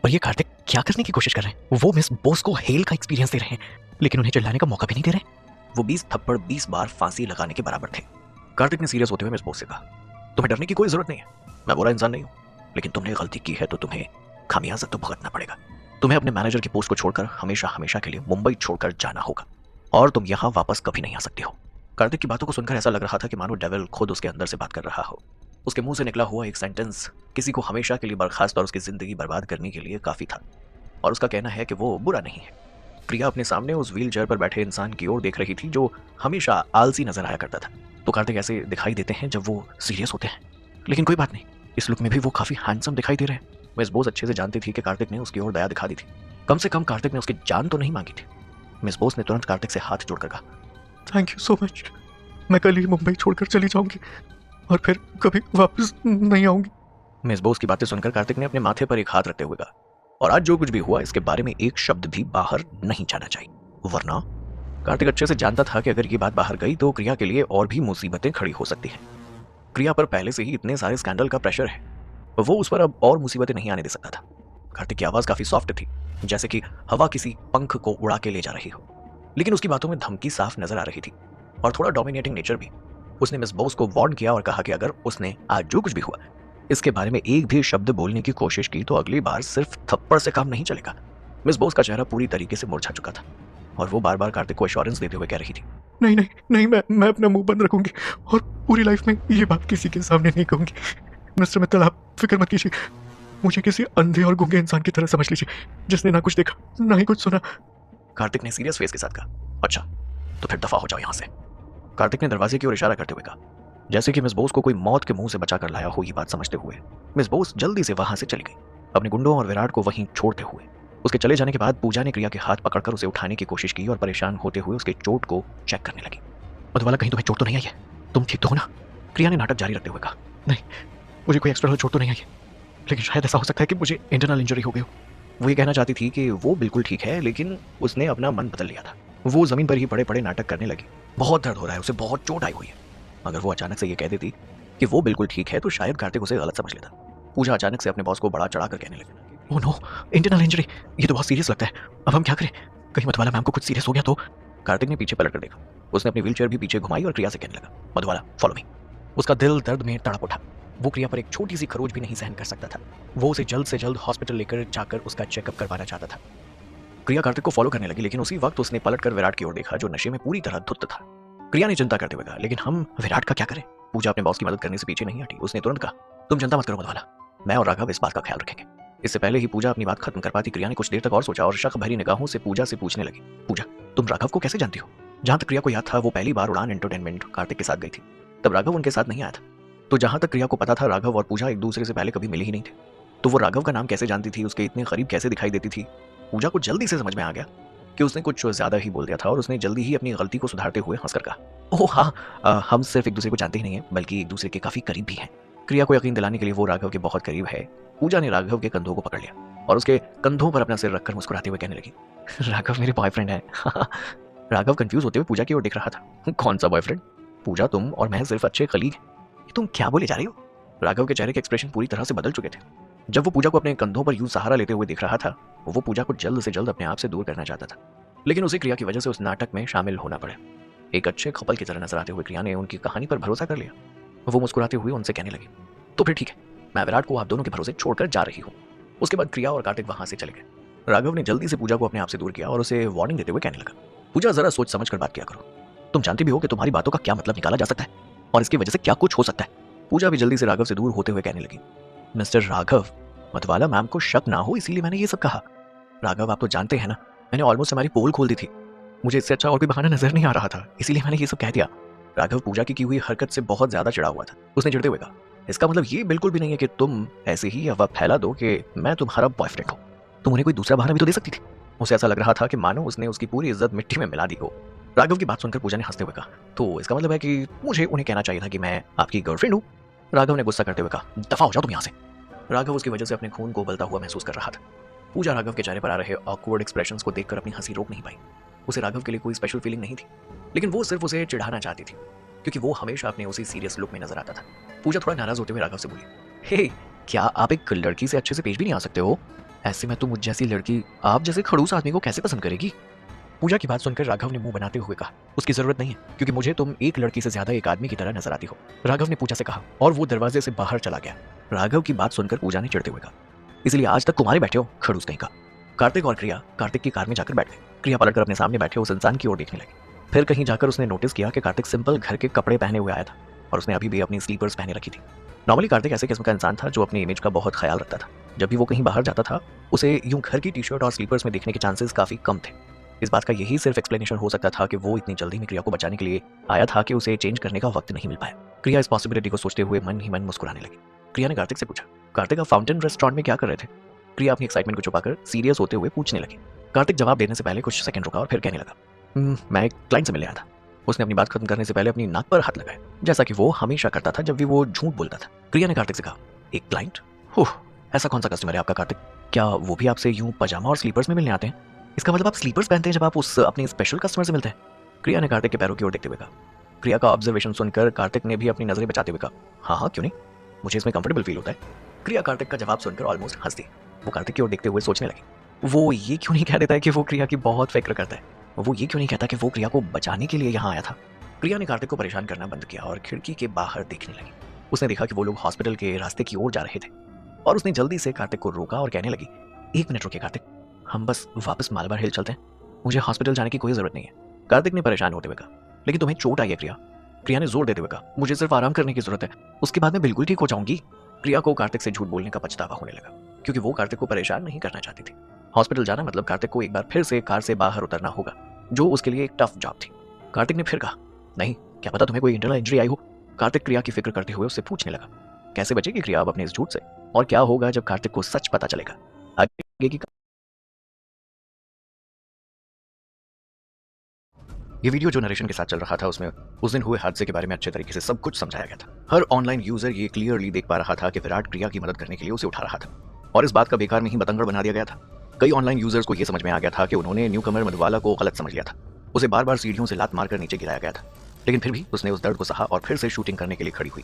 और ये कार्तिक क्या करने की कोशिश कर रहे हैं? वो मिस बोस को हेल का एक्सपीरियंस दे रहे हैं, लेकिन उन्हें चिल्लाने का मौका भी नहीं दे रहे। वो 20 थप्पड़ 20 बार फांसी लगाने के बराबर थे। कार्तिक ने सीरियस होते हुए मिस बोस से कहा, तुम्हें डरने की कोई जरूरत नहीं है, मैं बुरा इंसान नहीं हूं, लेकिन तुमने गलती की है तो तुम्हें खामियाजा तो भुगतना पड़ेगा। तुम्हें अपने मैनेजर की पोस्ट को छोड़कर हमेशा हमेशा के लिए मुंबई छोड़कर जाना होगा और तुम यहां वापस कभी नहीं आ सकती हो। कार्तिक की बातों को सुनकर ऐसा लग रहा था कि मानो डेविल खुद उसके अंदर से बात कर रहा हो। उसके मुंह से निकला हुआ एक सेंटेंस किसी को हमेशा के लिए बर्खास्त और उसकी जिंदगी बर्बाद करने के लिए काफी था। और उसका कहना है कि वो बुरा नहीं है। प्रिया अपने सामने उस व्हील चेयर पर बैठे इंसान की ओर देख रही थी जो हमेशा आलसी नजर आया करता था। तो कार्तिक ऐसे दिखाई देते हैं जब वो सीरियस होते हैं, लेकिन कोई बात नहीं, इस लुक में भी वो काफी हैंडसम दिखाई दे रहे हैं। मिस बोस अच्छे से जानती थी कि कार्तिक ने उसकी ओर दया दिखा दी थी। कम से कम कार्तिक ने उसकी जान तो नहीं मांगी थी। मिस बोस ने तुरंत कार्तिक से हाथ जोड़कर कहा, थैंक यू सो मच, मैं कल ही मुंबई छोड़कर चली जाऊंगी और फिर कभी वापस नहीं आऊंगी। मिस बोस की बातें सुनकर कार्तिक ने अपने माथे पर एक हाथ रखते हुए कहा, और आज जो कुछ भी हुआ इसके बारे में एक शब्द भी बाहर नहीं जाना चाहिए, वरना। कार्तिक अच्छे से जानता था कि अगर ये बात बाहर गई तो क्रिया के लिए और भी मुसीबतें खड़ी हो सकती हैं। क्रिया पर पहले से ही इतने सारे स्कैंडल का प्रेशर है, वो उस पर अब और मुसीबतें नहीं आने दे सकता था। कार्तिक की आवाज काफी सॉफ्ट थी, जैसे कि हवा किसी पंख को उड़ा के ले जा रही हो, लेकिन उसकी बातों में धमकी साफ नजर आ रही थी और थोड़ा डोमिनेटिंग नेचर भी। उसने मिस बोस को वार्न किया और कहा कि अगर उसने आज जो कुछ भी हुआ इसके बारे में एक भी शब्द बोलने की कोशिश की तो अगली बार सिर्फ थप्पड़ से काम नहीं चलेगा। मिस बोस का चेहरा पूरी तरीके से मुरझा चुका था और वो बार बार कार्तिक को एश्योरेंस देते हुए कह रही थी, नहीं नहीं नहीं, मैं अपना मुंह बंद रखूंगी और पूरी लाइफ में ये बात किसी के सामने नहीं कहूंगी। मिस्टर मित्तल, आप फिक्र मत कीजिए, मुझे किसी अंधे और गूंगे इंसान की तरह समझ लीजिए जिसने ना कुछ देखा ना ही कुछ सुना। कार्तिक ने सीरियस फेस के साथ कहा, अच्छा तो फिर दफा हो जाओ यहां से। कार्तिक ने दरवाजे की ओर इशारा करते हुए कहा, जैसे कि मिस बोस को कोई मौत के मुंह से बचा कर लाया हो। ये बात समझते हुए मिस बोस जल्दी से वहां से चली गई, अपने गुंडों और विराट को वहीं छोड़ते हुए। उसके चले जाने के बाद पूजा ने क्रिया के हाथ पकड़कर उसे उठाने की कोशिश की और परेशान होते हुए उसके चोट को चेक करने लगी। मधुबाला, कहीं तुम्हें चोट तो नहीं आई है? तुम ठीक तो हो ना? क्रिया ने नाटक जारी रखते हुए कहा, नहीं, मुझे कोई एक्सटर्नल चोट तो नहीं आई है, लेकिन शायद ऐसा हो सकता है कि मुझे इंटरनल इंजरी हो गई हो। वो ये कहना चाहती थी कि वो बिल्कुल ठीक है, लेकिन उसने अपना मन बदल लिया था। वो जमीन पर ही बड़े बड़े नाटक करने लगी। बहुत दर्द हो रहा है, उसे बहुत चोट आई हुई है। अगर वो अचानक से ये कह देती कि वो बिल्कुल ठीक है तो शायद कार्तिक उसे गलत समझ लेता। पूजा अचानक से अपने बॉस को बड़ा चढ़ाकर कहने लगी, ओह नो, इंटरनल इंजरी, ये तो बहुत सीरियस लगता है, अब हम क्या करें? कहीं मधुबाला मैम को कुछ सीरियस हो गया तो? कार्तिक ने पीछे पलट कर देखा। उसने अपनी व्हीलचेयर भी पीछे घुमाई और क्रिया से कहने लगा, मधुबाला फॉलो मी। उसका दिल दर्द में तड़प उठा। वो क्रिया पर एक छोटी सी खरोच भी नहीं सहन कर सकता था। वो उसे जल्द से जल्द हॉस्पिटल लेकर जाकर उसका चेकअप करवाना चाहता था। क्रिया कार्तिक को फॉलो करने लगी, लेकिन उसी वक्त उसने पलटकर विराट की ओर देखा जो नशे में पूरी तरह धुत था। क्रिया ने चिंता करते हुए कहा, लेकिन हम विराट का क्या करें? पूजा अपने बॉस की मदद करने से पीछे नहीं हटी। उसने तुरंत कहा, तुम चिंता मत करो मधुबाला, मैं और राघव इस बात का ख्याल रखेंगे। इससे पहले ही पूजा अपनी बात खत्म कर पाती, क्रिया ने कुछ देर तक और सोचा और शक भरी निगाहों से पूजा से पूछने लगी, पूजा तुम राघव को कैसे जानती हो? जहां तक क्रिया को याद था वो पहली बार उड़ान एंटरटेनमेंट कार्तिक के साथ गई थी, तब राघव उनके साथ नहीं आया था। तो जहां तक क्रिया को पता था राघव और पूजा एक दूसरे से पहले कभी मिले ही नहीं थे। तो वो राघव का नाम कैसे जानती थी, उसके इतने करीब कैसे दिखाई देती थी? पूजा को जल्दी से समझ में आ गया कि उसने कुछ ज्यादा ही बोल दिया था और उसने जल्दी ही अपनी गलती को सुधारते हुए हंसकर कहा, ओह हाँ, हम सिर्फ एक दूसरे को जानते ही नहीं है बल्कि एक दूसरे के काफी करीब भी हैं। क्रिया को यकीन दिलाने के लिए वो राघव के बहुत करीब है। पूजा ने राघव के कंधों को पकड़ लिया और उसके कंधों पर अपना सिर रखकर मुस्कुराते हुए कहने लगी, राघव मेरे बॉयफ्रेंड है। राघव कंफ्यूज होते हुए पूजा की ओर देख रहा था, कौन सा बॉयफ्रेंड? पूजा तुम और मैं सिर्फ अच्छे कलीग हैं। तुम क्या बोले जा रही हो? राघव के चेहरे के एक्सप्रेशन पूरी तरह से बदल चुके थे। जब वो पूजा को अपने कंधों पर यूं सहारा लेते हुए देख रहा था, वो पूजा को जल्द से जल्द अपने आप से दूर करना चाहता था, लेकिन उसी क्रिया की वजह से उस नाटक में शामिल होना पड़ा। एक अच्छे कपल की तरह नजर आते हुए क्रिया ने उनकी कहानी पर भरोसा कर लिया। वो मुस्कुराते हुए उनसे कहने लगी, तो फिर ठीक है, मैं विराट को आप दोनों के भरोसे छोड़कर जा रही हूँ। उसके बाद क्रिया और कार्तिक वहां से चले गए। राघव ने जल्दी से पूजा को अपने आप से दूर किया और उसे वार्निंग देते हुए कहने लगा, पूजा जरा सोच समझ कर बात किया करो। तुम जानती भी हो कि तुम्हारी बातों का क्या मतलब निकाला जा सकता है और इसकी वजह से क्या कुछ हो सकता है। पूजा भी जल्दी से राघव से दूर होते हुए कहने लगी, मिस्टर राघव, मतवाला मैम को शक ना हो इसीलिए मैंने ये सब कहा। राघव, आप तो जानते हैं ना, मैंने ऑलमोस्ट हमारी पोल खोल दी थी। मुझे इससे अच्छा और कोई बहाना नजर नहीं आ रहा था, इसीलिए मैंने ये सब कह दिया। राघव पूजा की हुई हरकत से बहुत ज्यादा चिढ़ा हुआ था। उसने चिढ़ते हुए कहा, इसका मतलब ये बिल्कुल भी नहीं है कि तुम ऐसे ही अफवाह फैला दो कि मैं तुम्हारा बॉयफ्रेंड हूँ। तुम उन्हें कोई दूसरा बहाना भी तो दे सकती थी। उसे ऐसा लग रहा था कि मानो उसने उसकी पूरी इज्जत मिट्टी में मिला दी हो। राघव की बात सुनकर पूजा ने हंसते हुए कहा, तो इसका मतलब है कि मुझे उन्हें कहना चाहिए था कि मैं आपकी गर्लफ्रेंड हूँ। राघव ने गुस्सा करते हुए कहा, दफा हो जाओ तुम यहाँ से। राघव उसकी वजह से अपने खून को उबलता हुआ महसूस कर रहा था। पूजा राघव के चेहरे पर आ रहे ऑकवर्ड एक्सप्रेशंस को देखकर अपनी हंसी रोक नहीं पाई। उसे राघव के लिए कोई स्पेशल फीलिंग नहीं थी, लेकिन वो सिर्फ उसे चिढ़ाना चाहती थी, क्योंकि वो हमेशा अपने उसी सीरियस लुक में नजर आता था। पूजा थोड़ा नाराज होते हुए राघव से बोली, हे, क्या आप एक लड़की से अच्छे से पेश भी नहीं आ सकते हो? ऐसे में तो मुझ जैसी लड़की आप जैसे खड़ूस आदमी को कैसे पसंद करेगी? पूजा की बात सुनकर राघव ने मुंह बनाते हुए कहा, उसकी जरूरत नहीं है, क्योंकि मुझे तुम एक लड़की से ज्यादा एक आदमी की तरह नजर आती हो। राघव ने पूजा से कहा और वो दरवाजे से बाहर चला गया। राघव की बात सुनकर पूजा ने चिढ़ते हुए कहा, इसलिए आज तक तुम्हारे बैठे हो खड़ूस कहीं का। कार्तिक और क्रिया कार्तिक की कार में जाकर बैठ गए। क्रिया पलटकर अपने सामने बैठे उस इंसान की ओर देखने लगी। फिर कहीं जाकर उसने नोटिस किया कि कार्तिक सिंपल घर के कपड़े पहने हुए आया था और उसने अभी भी अपनी स्लीपर्स पहने रखी थी। नॉर्मली कार्तिक ऐसे किस्म का इंसान था जो अपनी इमेज का बहुत ख्याल रखता था। जब भी वो कहीं बाहर जाता था, उसे यूं घर की टी शर्ट और स्लीपर्स में देखने के चांसेस काफी कम थे। इस बात का यही सिर्फ एक्सप्लेनेशन हो सकता था कि वो इतनी जल्दी में क्रिया को बचाने के लिए आया था कि उसे चेंज करने का वक्त नहीं मिल पाया। क्रिया इस पॉसिबिलिटी को सोचते हुए मन ही मन मुस्कुराने लगी। क्रिया ने कार्तिक से पूछा, कार्तिक, आप फाउंटेन रेस्टोरेंट में क्या कर रहे थे? क्रिया अपनी एक्साइटमेंट को छुपाकर सीरियस होते हुए पूछने लगी। कार्तिक जवाब देने से पहले कुछ सेकंड रुका और फिर कहने लगा, मैं एक क्लाइंट से मिलने आया था। उसने अपनी बात खत्म करने से पहले अपनी नाक पर हाथ लगाया, जैसा कि वो हमेशा करता था जब भी वो झूठ बोलता था। क्रिया ने कार्तिक से कहा, एक क्लाइंट? ऐसा कौन सा कस्टमर है आपका कार्तिक? क्या वो भी आपसे यूं पजामा और स्लीपर्स में मिलने आते हैं? इसका मतलब आप स्लीपर्स पहनते हैं जब आप उस अपने स्पेशल कस्टमर से मिलते हैं? क्रिया ने कार्तिक के पैरों की ओर देखते हुए कहा। क्रिया का ऑब्जर्वेशन सुनकर कार्तिक ने भी अपनी नजरें बचाते हुए कहा, हाँ क्यों नहीं, मुझे इसमें कंफर्टेबल फील होता है। क्रिया कार्तिक का जवाब सुनकर ऑलमोस्ट हंस दी। वो कार्तिक की ओर देखते हुए सोचने लगी, वो ये क्यों नहीं कह देता है कि वो क्रिया की बहुत फिक्र करता है? वो ये क्यों नहीं कहता कि वो क्रिया को बचाने के लिए यहाँ आया था? क्रिया ने कार्तिक को परेशान करना बंद किया और खिड़की के बाहर देखने लगी। उसने देखा कि वो लोग हॉस्पिटल के रास्ते की ओर जा रहे थे और उसने जल्दी से कार्तिक को रोका और कहने लगी, एक मिनट रुकिए कार्तिक, हम बस वापस मालबार हिल चलते हैं, मुझे हॉस्पिटल जाने की कोई जरूरत नहीं है। कार्तिक ने परेशान होते हुए कहा, लेकिन तुम्हें चोट आई है क्रिया। क्रिया ने जोर देते हुए कहा, मुझे सिर्फ आराम करने की जरूरत है, उसके बाद मैं बिल्कुल ठीक हो जाऊंगी। क्रिया को कार्तिक से झूठ बोलने का पछतावा होने लगा, क्योंकि वो कार्तिक को परेशान नहीं करना चाहती थी। हॉस्पिटल जाना मतलब कार्तिक को एक बार फिर से कार से बाहर उतरना होगा, जो उसके लिए एक टफ जॉब थी। कार्तिक ने फिर कहा, नहीं, क्या पता तुम्हें कोई इंटरनल इंजरी आई हो। कार्तिक क्रिया की फिक्र करते हुए उससे पूछने लगा, कैसे बचेगी क्रिया अब अपने इस झूठ से, और क्या होगा जब कार्तिक को सच पता चलेगा? आगे की ये वीडियो जो नरेशन के साथ चल रहा था उसमें उस दिन हुए हादसे के बारे में अच्छे तरीके से सब कुछ समझाया गया था। हर ऑनलाइन यूजर ये क्लियरली देख पा रहा था कि विराट क्रिया की मदद करने के लिए उसे उठा रहा था और इस बात का बेकार में ही बतंगड़ बना दिया गया था। कई ऑनलाइन यूजर्स को यह समझ में आ गया था कि उन्होंने न्यू कमर मधुबाला को गलत समझ लिया था। उसे बार बार सीढ़ियों से लात मारकर नीचे गिराया गया था, लेकिन फिर भी उसने उस दर्द को सहा और फिर से शूटिंग करने के लिए खड़ी हुई।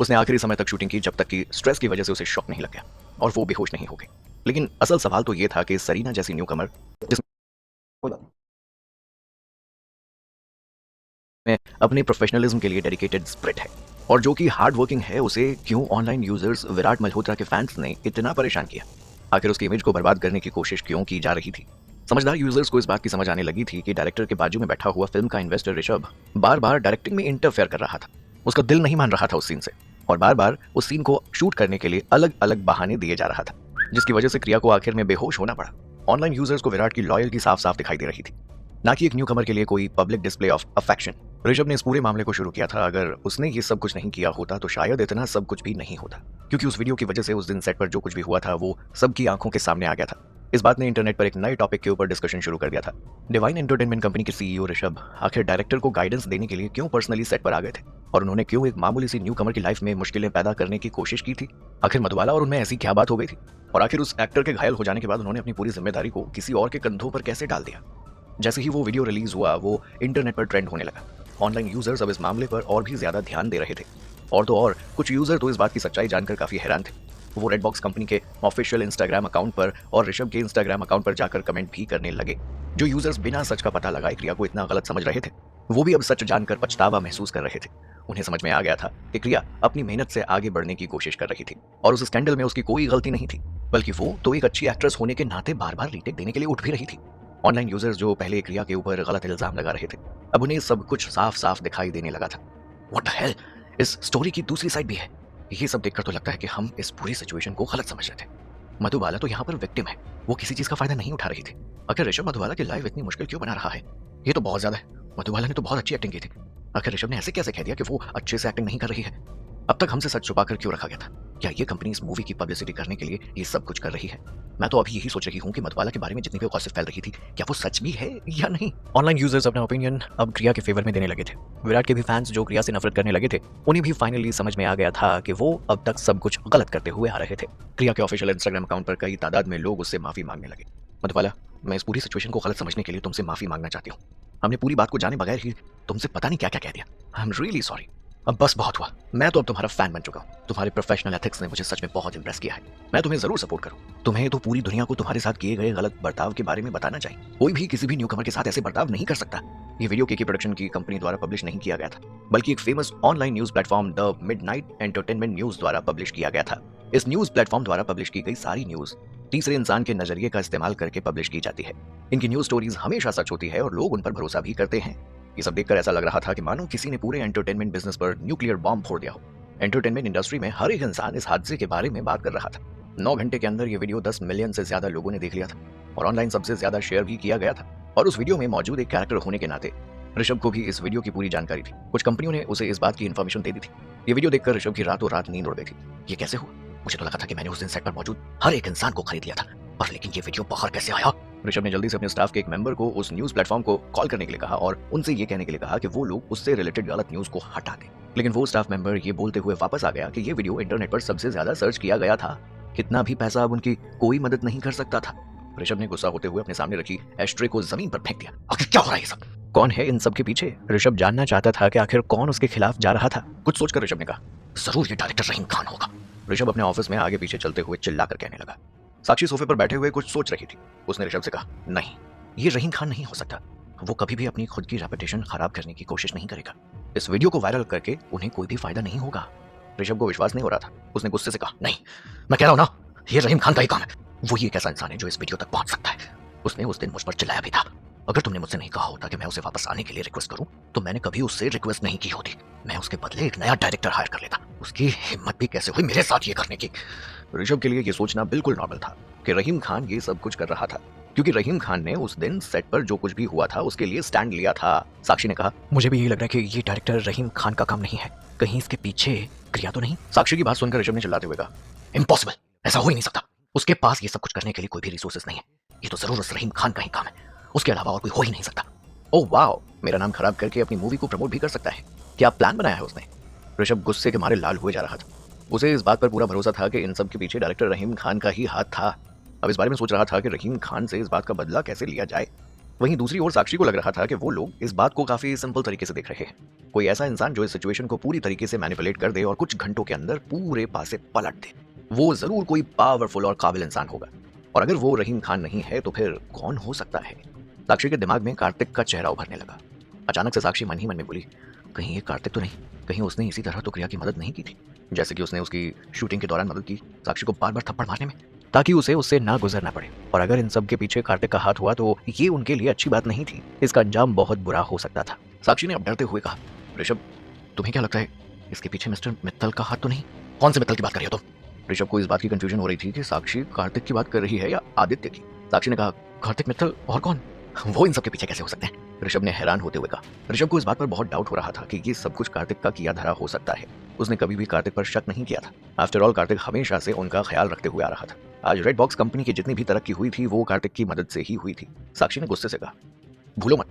उसने आखिरी समय तक शूटिंग की जब तक कि स्ट्रेस की वजह से उसे शॉक नहीं लग गया और वो बेहोश नहीं हो गई। लेकिन असल सवाल तो ये था कि सरीना जैसी न्यू कमर में अपने प्रोफेशनलिज्म के लिए डेडिकेटेड स्पिरिट है और जो कि हार्ड वर्किंग है, उसे क्यों ऑनलाइन यूजर्स विराट मल्होत्रा के फैंस ने इतना परेशान किया? आखिर उसकी इमेज को बर्बाद करने की कोशिश क्यों की जा रही थी? समझदार यूजर्स को इस बात की समझ आने लगी थी कि डायरेक्टर के बाजू में बैठा हुआ फिल्म का इन्वेस्टर ऋषभ बार बार डायरेक्टिंग में इंटरफेयर कर रहा था। उसका दिल नहीं मान रहा था उस सीन से और बार बार उस सीन को शूट करने के लिए अलग अलग बहाने दिए जा रहा था, जिसकी वजह से क्रिया को आखिर में बेहोश होना पड़ा। ऑनलाइन यूजर्स को विराट की लॉयल्टी साफ साफ दिखाई दे रही थी, ना कि एक न्यू कमर के लिए कोई public display of affection. Rishabh ने इस पूरे मामले को शुरू किया था। अगर उसने ये सब कुछ नहीं किया होता तो शायद इतना सब कुछ भी नहीं होता, क्योंकि उस वीडियो की वजह से उस दिन सेट पर जो कुछ भी हुआ था वो सबकी आंखों के सामने आ गया था। इस बात ने इंटरनेट पर एक नए टॉपिक के ऊपर डिस्कशन शुरू कर दिया था। डिवाइन एंटरटेनमेंट कंपनी के सीईओ ऋषभ आखिर डायरेक्टर को गाइडेंस देने के लिए क्यों पर्सनली सेट पर आ गए थे और उन्होंने क्यों एक मामूली सी न्यू कमर की लाइफ में मुश्किलें पैदा करने की कोशिश की थी? आखिर मधुबाला और उनमें ऐसी क्या बात हो गई थी और आखिर उस एक्टर के घायल हो जाने के बाद उन्होंने अपनी पूरी जिम्मेदारी को किसी और के कंधों पर कैसे डाल दिया? जैसे ही वो वीडियो रिलीज हुआ वो इंटरनेट पर ट्रेंड होने लगा। ऑनलाइन यूजर्स अब इस मामले पर और भी ज्यादा ध्यान दे रहे थे और तो और कुछ यूजर तो इस बात की सच्चाई जानकर काफी हैरान थे। वो रेडबॉक्स कंपनी के ऑफिशियल इंस्टाग्राम अकाउंट पर और ऋषभ के इंस्टाग्राम अकाउंट पर जाकर कमेंट भी करने लगे। जो यूजर्स बिना सच का पता लगाए क्रिया को इतना गलत समझ रहे थे, वो भी अब सच जानकर पछतावा महसूस कर रहे थे। उन्हें समझ में आ गया था कि क्रिया अपनी मेहनत से आगे बढ़ने की कोशिश कर रही थी और उस स्कैंडल में उसकी कोई गलती नहीं थी, बल्कि वो तो एक अच्छी एक्ट्रेस होने के नाते बार बार रीटेक देने के लिए उठ भी रही थी। ऑनलाइन यूजर्स जो पहले क्रिया के ऊपर गलत इल्जाम लगा रहे थे, अब उन्हें सब कुछ साफ साफ दिखाई देने लगा था। व्हाट द हेल, इस स्टोरी की दूसरी साइड भी है। ये सब देखकर तो लगता है कि हम इस पूरी सिचुएशन को गलत समझ रहे थे। मधुबाला तो यहाँ पर विक्टिम है, वो किसी चीज का फायदा नहीं उठा रही थी। आखिर ऋषभ मधुबाला की लाइफ इतनी मुश्किल क्यों बना रहा है? ये तो बहुत ज्यादा है। मधुबाला ने तो बहुत अच्छी एक्टिंग की थी। आखिर ऋषभ ने ऐसे कैसे कह दिया कि वो अच्छे से एक्टिंग नहीं कर रही है? अब तक हमसे सच छुपाकर क्यों रखा गया था? क्या ये कंपनी इस मूवी की पब्लिसिटी करने के लिए ये सब कुछ कर रही है? मैं तो अभी यही सोच रही हूँ कि मधुबाला के बारे में जितनी भी गॉसिप फैल रही थी, क्या वो सच भी है या नहीं? ऑनलाइन यूजर्स अपना ओपिनियन अब क्रिया के फेवर में देने लगे थे। विराट के भी फैंस जो क्रिया से नफरत करने लगे थे, उन्हें भी फाइनली समझ में आ गया था कि वो अब तक सब कुछ गलत करते हुए आ रहे थे। क्रिया के ऑफिशियल इंस्टाग्राम अकाउंट पर कई तादाद में लोग उससे माफी मांगने लगे। मधुबाला, मैं इस पूरी सिचुएशन को गलत समझने के लिए तुमसे माफी मांगना चाहती हूँ। हमने पूरी बात को जाने बगैर ही तुमसे पता नहीं क्या क्या कह दिया। I am really sorry. अब बस बहुत हुआ। मैं तो अब तुम्हारा फैन बन चुका हूँ। तुम्हारे प्रोफेशनल एथिक्स ने मुझे सच में बहुत इंप्रेस किया है। मैं तुम्हें जरूर सपोर्ट करूँ। तुम्हें तो पूरी दुनिया को तुम्हारे साथ किए गए गलत बर्ताव के बारे में बताना चाहिए। कोई भी किसी भी न्यूकमर के साथ ऐसे बर्ताव नहीं कर सकता। ये वीडियो केके प्रोडक्शन की कंपनी द्वारा पब्लिश नहीं किया गया था, बल्कि एक famous online news platform the midnight entertainment news द्वारा पब्लिश किया गया था। इस न्यूज प्लेटफॉर्म द्वारा पब्लिश की गई सारी न्यूज तीसरे इंसान के नजरिए का इस्तेमाल करके पब्लिश की जाती है। इनकी न्यूज स्टोरीज हमेशा सच होती है और लोग उन पर भरोसा भी करते हैं। ये सब देखकर ऐसा लग रहा था कि मानो किसी ने पूरे एंटरटेनमेंट बिजनेस पर न्यूक्लियर बॉम्ब फोड़ दिया हो। एंटरटेनमेंट इंडस्ट्री में हर एक इंसान इस हादसे के बारे में बात कर रहा था। 9 घंटे के अंदर ये वीडियो 10 मिलियन से ज्यादा लोगों ने देख लिया था और ऑनलाइन सबसे ज्यादा शेयर भी किया गया था। और उस वीडियो में मौजूद एक कैरेक्टर होने के नाते ऋषभ को भी इस वीडियो की पूरी जानकारी थी। कुछ कंपनियों ने उसे इस बात की इन्फॉर्मेशन दे दी थी। ये वीडियो देखकर ऋषभ की रातों रात नींद उड़ गई थी। ये कैसे हुआ? मुझे तो लगा था कि मैंने उस दिन सेट पर मौजूद हर एक इंसान को खरीद लिया था, पर लेकिन ये वीडियो बाहर कैसे आया? ऋषभ ने जल्दी से अपने स्टाफ के एक मेंबर को उस न्यूज प्लेटफॉर्म को कॉल करने के लिए कहा और उनसे ये कहने के लिए कहा कि वो लोग उससे रिलेटेड गलत न्यूज को हटा दें। लेकिन वो स्टाफ मेंबर ये बोलते हुए वापस आ गया कि ये वीडियो इंटरनेट पर सबसे ज्यादा सर्च किया गया था। कितना भी पैसा अब उनकी कोई मदद नहीं कर सकता था। ऋषभ ने गुस्सा होते हुए अपने सामने रखी एस्ट्रे को जमीन पर फेंक दिया। आखिर क्या हो रहा है ये सब? कौन है इन सब के पीछे? ऋषभ जानना चाहता था कि आखिर कौन उसके खिलाफ जा रहा था। कुछ सोचकर ऋषभ ने कहा, जरूर ये डायरेक्टर रहीम खान होगा। ऋषभ अपने ऑफिस में आगे पीछे चलते हुए चिल्लाकर कहने लगा। साक्षी सोफे पर बैठे हुए कुछ सोच रही थी। उसने ऋषभ से कहा, नहीं, ये रहीम खान नहीं हो सकता। वो कभी भी अपनी खुद की रेपुटेशन खराब करने की कोशिश नहीं करेगा। इस वीडियो को वायरल करके उन्हें कोई भी फायदा नहीं होगा। ऋषभ को विश्वास नहीं हो रहा था। उसने गुस्से से कहा, नहीं, मैं कह रहा हूं ना, ये रहीम खान का ही काम है। वो ही एक ऐसा इंसान है जो इस वीडियो तक पहुंच सकता है। उसने उस दिन मुझ पर चिल्लाया भी था। अगर तुमने मुझसे नहीं कहा होता कि मैं उसे वापस आने के लिए रिक्वेस्ट करूं, तो मैंने कभी उससे रिक्वेस्ट नहीं की होती। मैं उसके बदले एक नया डायरेक्टर हायर कर लेता। उसकी हिम्मत भी कैसे हुई मेरे साथ ये करने की? ऋषभ के लिए ये सोचना बिल्कुल नॉर्मल था कि रहीम खान ये सब कुछ कर रहा था, क्योंकि रहीम खान ने उस दिन सेट पर जो कुछ भी हुआ था उसके लिए स्टैंड लिया था। साक्षी ने कहा, मुझे भी यही लग रहा है कि ये डायरेक्टर रहीम खान का काम नहीं है। कहीं इसके पीछे क्रिया तो नहीं? साक्षी की बात सुनकर ऋषभ ने चिल्लाते हुए कहा, इम्पॉसिबल, ऐसा हो ही नहीं सकता। उसके पास ये सब कुछ करने के लिए कोई भी रिसोर्सेज नहीं है। ये तो जरूर उस रहीम खान का ही काम है। उसके अलावा और कोई हो ही नहीं सकता। ओह वाओ, मेरा नाम खराब करके अपनी मूवी को प्रमोट भी कर सकता है। क्या प्लान बनाया है उसने? ऋषभ गुस्से के मारे लाल हुए जा रहा था। उसे इस बात पर पूरा भरोसा था कि इन सब के पीछे डायरेक्टर रहीम खान का ही हाथ था। अब इस बारे में सोच रहा था कि रहीम खान से इस बात का बदला कैसे लिया जाए। वहीं दूसरी ओर साक्षी को लग रहा था कि वो लोग इस बात को काफी सिंपल तरीके से देख रहे हैं। कोई ऐसा इंसान जो इस सिचुएशन को पूरी तरीके से मैनिपुलेट कर दे और कुछ घंटों के अंदर पूरे पासे पलट दे, वो जरूर कोई पावरफुल और काबिल इंसान होगा। और अगर वो रहीम खान नहीं है तो फिर कौन हो सकता है? साक्षी के दिमाग में कार्तिक का चेहरा उभरने लगा। अचानक से साक्षी मन ही मन में बोली, कहीं ये कार्तिक तो नहीं? कहीं उसने इसी तरह तो क्रिया की मदद नहीं की थी जैसे कि उसने उसकी शूटिंग के दौरान मदद की साक्षी को बार बार थप्पड़ मारने में, ताकि उसे उससे ना गुजरना पड़े। और अगर इन सब के पीछे कार्तिक का हाथ हुआ तो ये उनके लिए अच्छी बात नहीं थी। इसका अंजाम बहुत बुरा हो सकता था। साक्षी ने अब डरते हुए कहा, ऋषभ, तुम्हें क्या लगता है इसके पीछे मिस्टर मित्तल का हाथ तो नहीं? कौन से मित्तल की बात कर रही हो तुम? ऋषभ को इस बात की कंफ्यूजन हो रही थी कि साक्षी कार्तिक की बात कर रही है या आदित्य की। साक्षी ने कहा, कार्तिक मित्तल और कौन? वो इन सब के पीछे कैसे हो सकते हैं? ऋषभ ने हैरान होते हुए कहा। ऋषभ को इस बात पर बहुत डाउट हो रहा था कि ये सब कुछ कार्तिक का किया धरा हो सकता है। उसने कभी भी कार्तिक पर शक नहीं किया था। आफ्टर ऑल कार्तिक हमेशा से उनका ख्याल रखते हुए आ रहा था। आज रेड बॉक्स कंपनी की जितनी भी तरक्की हुई थी वो कार्तिक की मदद से ही हुई थी। साक्षी ने गुस्से से कहा, भूलो मत,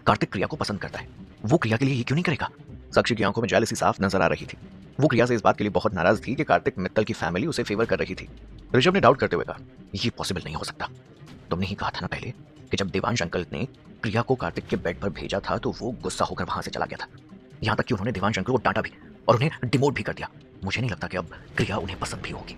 कार्तिक क्रिया को पसंद करता है। वो क्रिया के लिए ये क्यों नहीं करेगा? साक्षी की आंखों में जेलसी साफ नजर आ रही थी। वो क्रिया से इस बात के लिए बहुत नाराज थी कि कार्तिक मित्तल की फैमिली उसे फेवर कर रही थी। ऋषभ ने डाउट करते हुए कहा, ये पॉसिबल नहीं हो सकता। तुमने ही कहा था ना पहले कि जब देवांश अंकल ने क्रिया को कार्तिक के बेड पर भेजा था तो वो गुस्सा होकर वहां से चला गया था। यहाँ तक कि उन्होंने देवांश अंकल को डांटा भी और उन्हें डिमोट भी कर दिया। मुझे नहीं लगता कि अब क्रिया उन्हें पसंद भी होगी।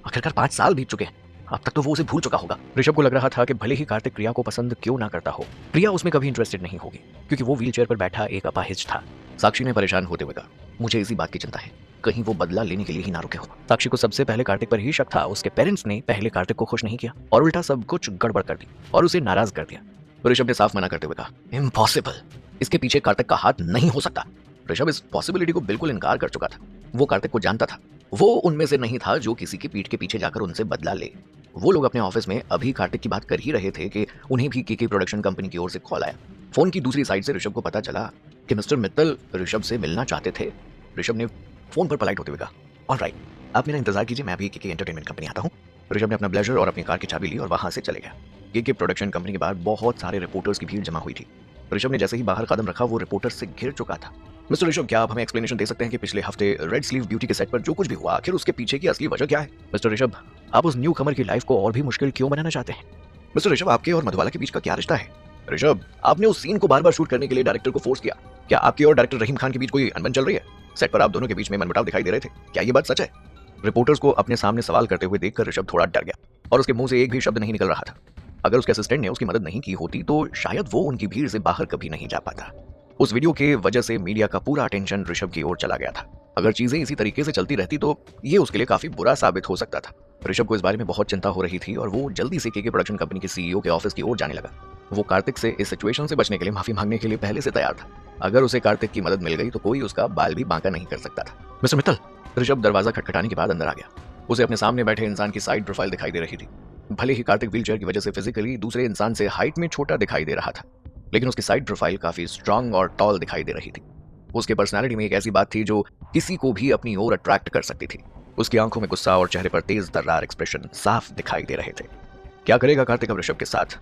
आखिरकार 5 साल बीत चुके हैं, अब तक तो वो उसे भूल चुका होगा। ऋषभ को लग रहा था कि भले ही कार्तिक क्रिया को पसंद क्यों ना करता हो, क्रिया उसमें कभी इंटरेस्टेड नहीं होगी, क्योंकि वो व्हीलचेयर पर बैठा एक अपाहिज था। साक्षी ने परेशान होते हुए कहा, मुझे इसी बात की चिंता है, कहीं वो बदला लेने के लिए ही ना रुके हो। साक्षी को सबसे पहले कार्तिक पर ही शक था। उसके पेरेंट्स ने पहले कार्तिक को खुश नहीं किया और उल्टा सब कुछ गड़बड़ कर दी और उसे नाराज कर दिया। ऋषभ ने साफ मना करते हुए कहा, इम्पॉसिबल, इसके पीछे कार्तिक का हाथ नहीं हो सकता। ऋषभ इस पॉसिबिलिटी को बिल्कुल इनकार कर चुका था। वो कार्तिक को जानता था। वो उनमें से नहीं था जो किसी की पीठ के पीछे जाकर उनसे बदला ले। वो लोग अपने ऑफिस में अभी कार्तिक की बात कर ही रहे थे कि उन्हें भी केके प्रोडक्शन कंपनी की ओर से कॉल आया। फोन की दूसरी साइड से ऋषभ को पता चला कि मिस्टर मित्तल ऋषभ से मिलना चाहते थे। ऋषभ ने फोन पर पोलाइट होते हुए कहा, ऑलराइट, आप मेरा इंतजार कीजिए, मैं अभी केके एंटरटेनमेंट कंपनी आता हूँ। ऋषभ ने अपना ब्लेजर और अपनी कार की चाबी ली और वहां से चले गया। केके प्रोडक्शन कंपनी के बाहर बहुत सारे रिपोर्टर्स की भीड़ जमा हुई थी। ऋषभ ने जैसे ही बाहर कदम रखा वो रिपोर्टर्स से घिर चुका था। मिस्टर ऋषभ, क्या आप हमें एक्सप्लेनेशन दे सकते हैं कि पिछले हफ्ते रेड स्लीव ब्यूटी के सेट पर जो कुछ भी हुआ, आखिर उसके पीछे की असली वजह क्या है? मिस्टर ऋषभ, आप उस न्यू कमर की लाइफ को और भी मुश्किल क्यों बनाना चाहते हैं? मिस्टर ऋषभ, आपके और मधुबाला के बीच का क्या रिश्ता है? ऋषभ, आपने उस सीन को बार बार शूट करने के लिए डायरेक्टर को फोर्स किया। क्या आपके और डायरेक्टर रहीम खान के बीच कोई अनबन चल रही है? सेट पर आप दोनों के बीच में मनमुटाव दिखाई दे रहे थे, क्या ये बात सच है? रिपोर्टर्स को अपने सामने सवाल करते हुए देखकर ऋषभ थोड़ा डर गया और उसके मुंह से एक भी शब्द नहीं निकल रहा था। अगर उसके असिस्टेंट ने उसकी मदद नहीं की होती तो शायद वो उनकी भीड़ से बाहर कभी नहीं जा पाता। उस वीडियो के वजह से मीडिया का पूरा अटेंशन ऋषभ की ओर चला गया था। अगर चीजें इसी तरीके से चलती रहती तो ये उसके लिए काफी बुरा साबित हो सकता था। ऋषभ को इस बारे में बहुत चिंता हो रही थी और वो जल्दी से केके प्रोडक्शन कंपनी के सीईओ के ऑफिस की ओर जाने लगा। वो कार्तिक से इस सिचुएशन से बचने के लिए माफी मांगने के लिए पहले से तैयार था। अगर उसे कार्तिक की मदद मिल गई तो कोई उसका बाल भी बांका नहीं कर सकता था। मिस्टर मित्तल, ऋषभ दरवाजा खटखटाने के बाद अंदर आ गया। उसे अपने सामने बैठे इंसान की साइड प्रोफाइल दिखाई दे रही थी। भले ही कार्तिक व्हीलचेयर की वजह से फिजिकली दूसरे इंसान से हाइट में छोटा दिखाई दे रहा था, लेकिन उसकी साइड प्रोफाइल काफी स्ट्रांग और टॉल दिखाई दे रही थी। उसके पर्सनालिटी में एक ऐसी बात थी जो किसी को भी अपनी ओर अट्रैक्ट कर सकती थी। उसकी आंखों में गुस्सा और चेहरे पर तेज तर्रार एक्सप्रेशन साफ दिखाई दे रहे थे। क्या करेगा कार्तिक अब ऋषभ के साथ?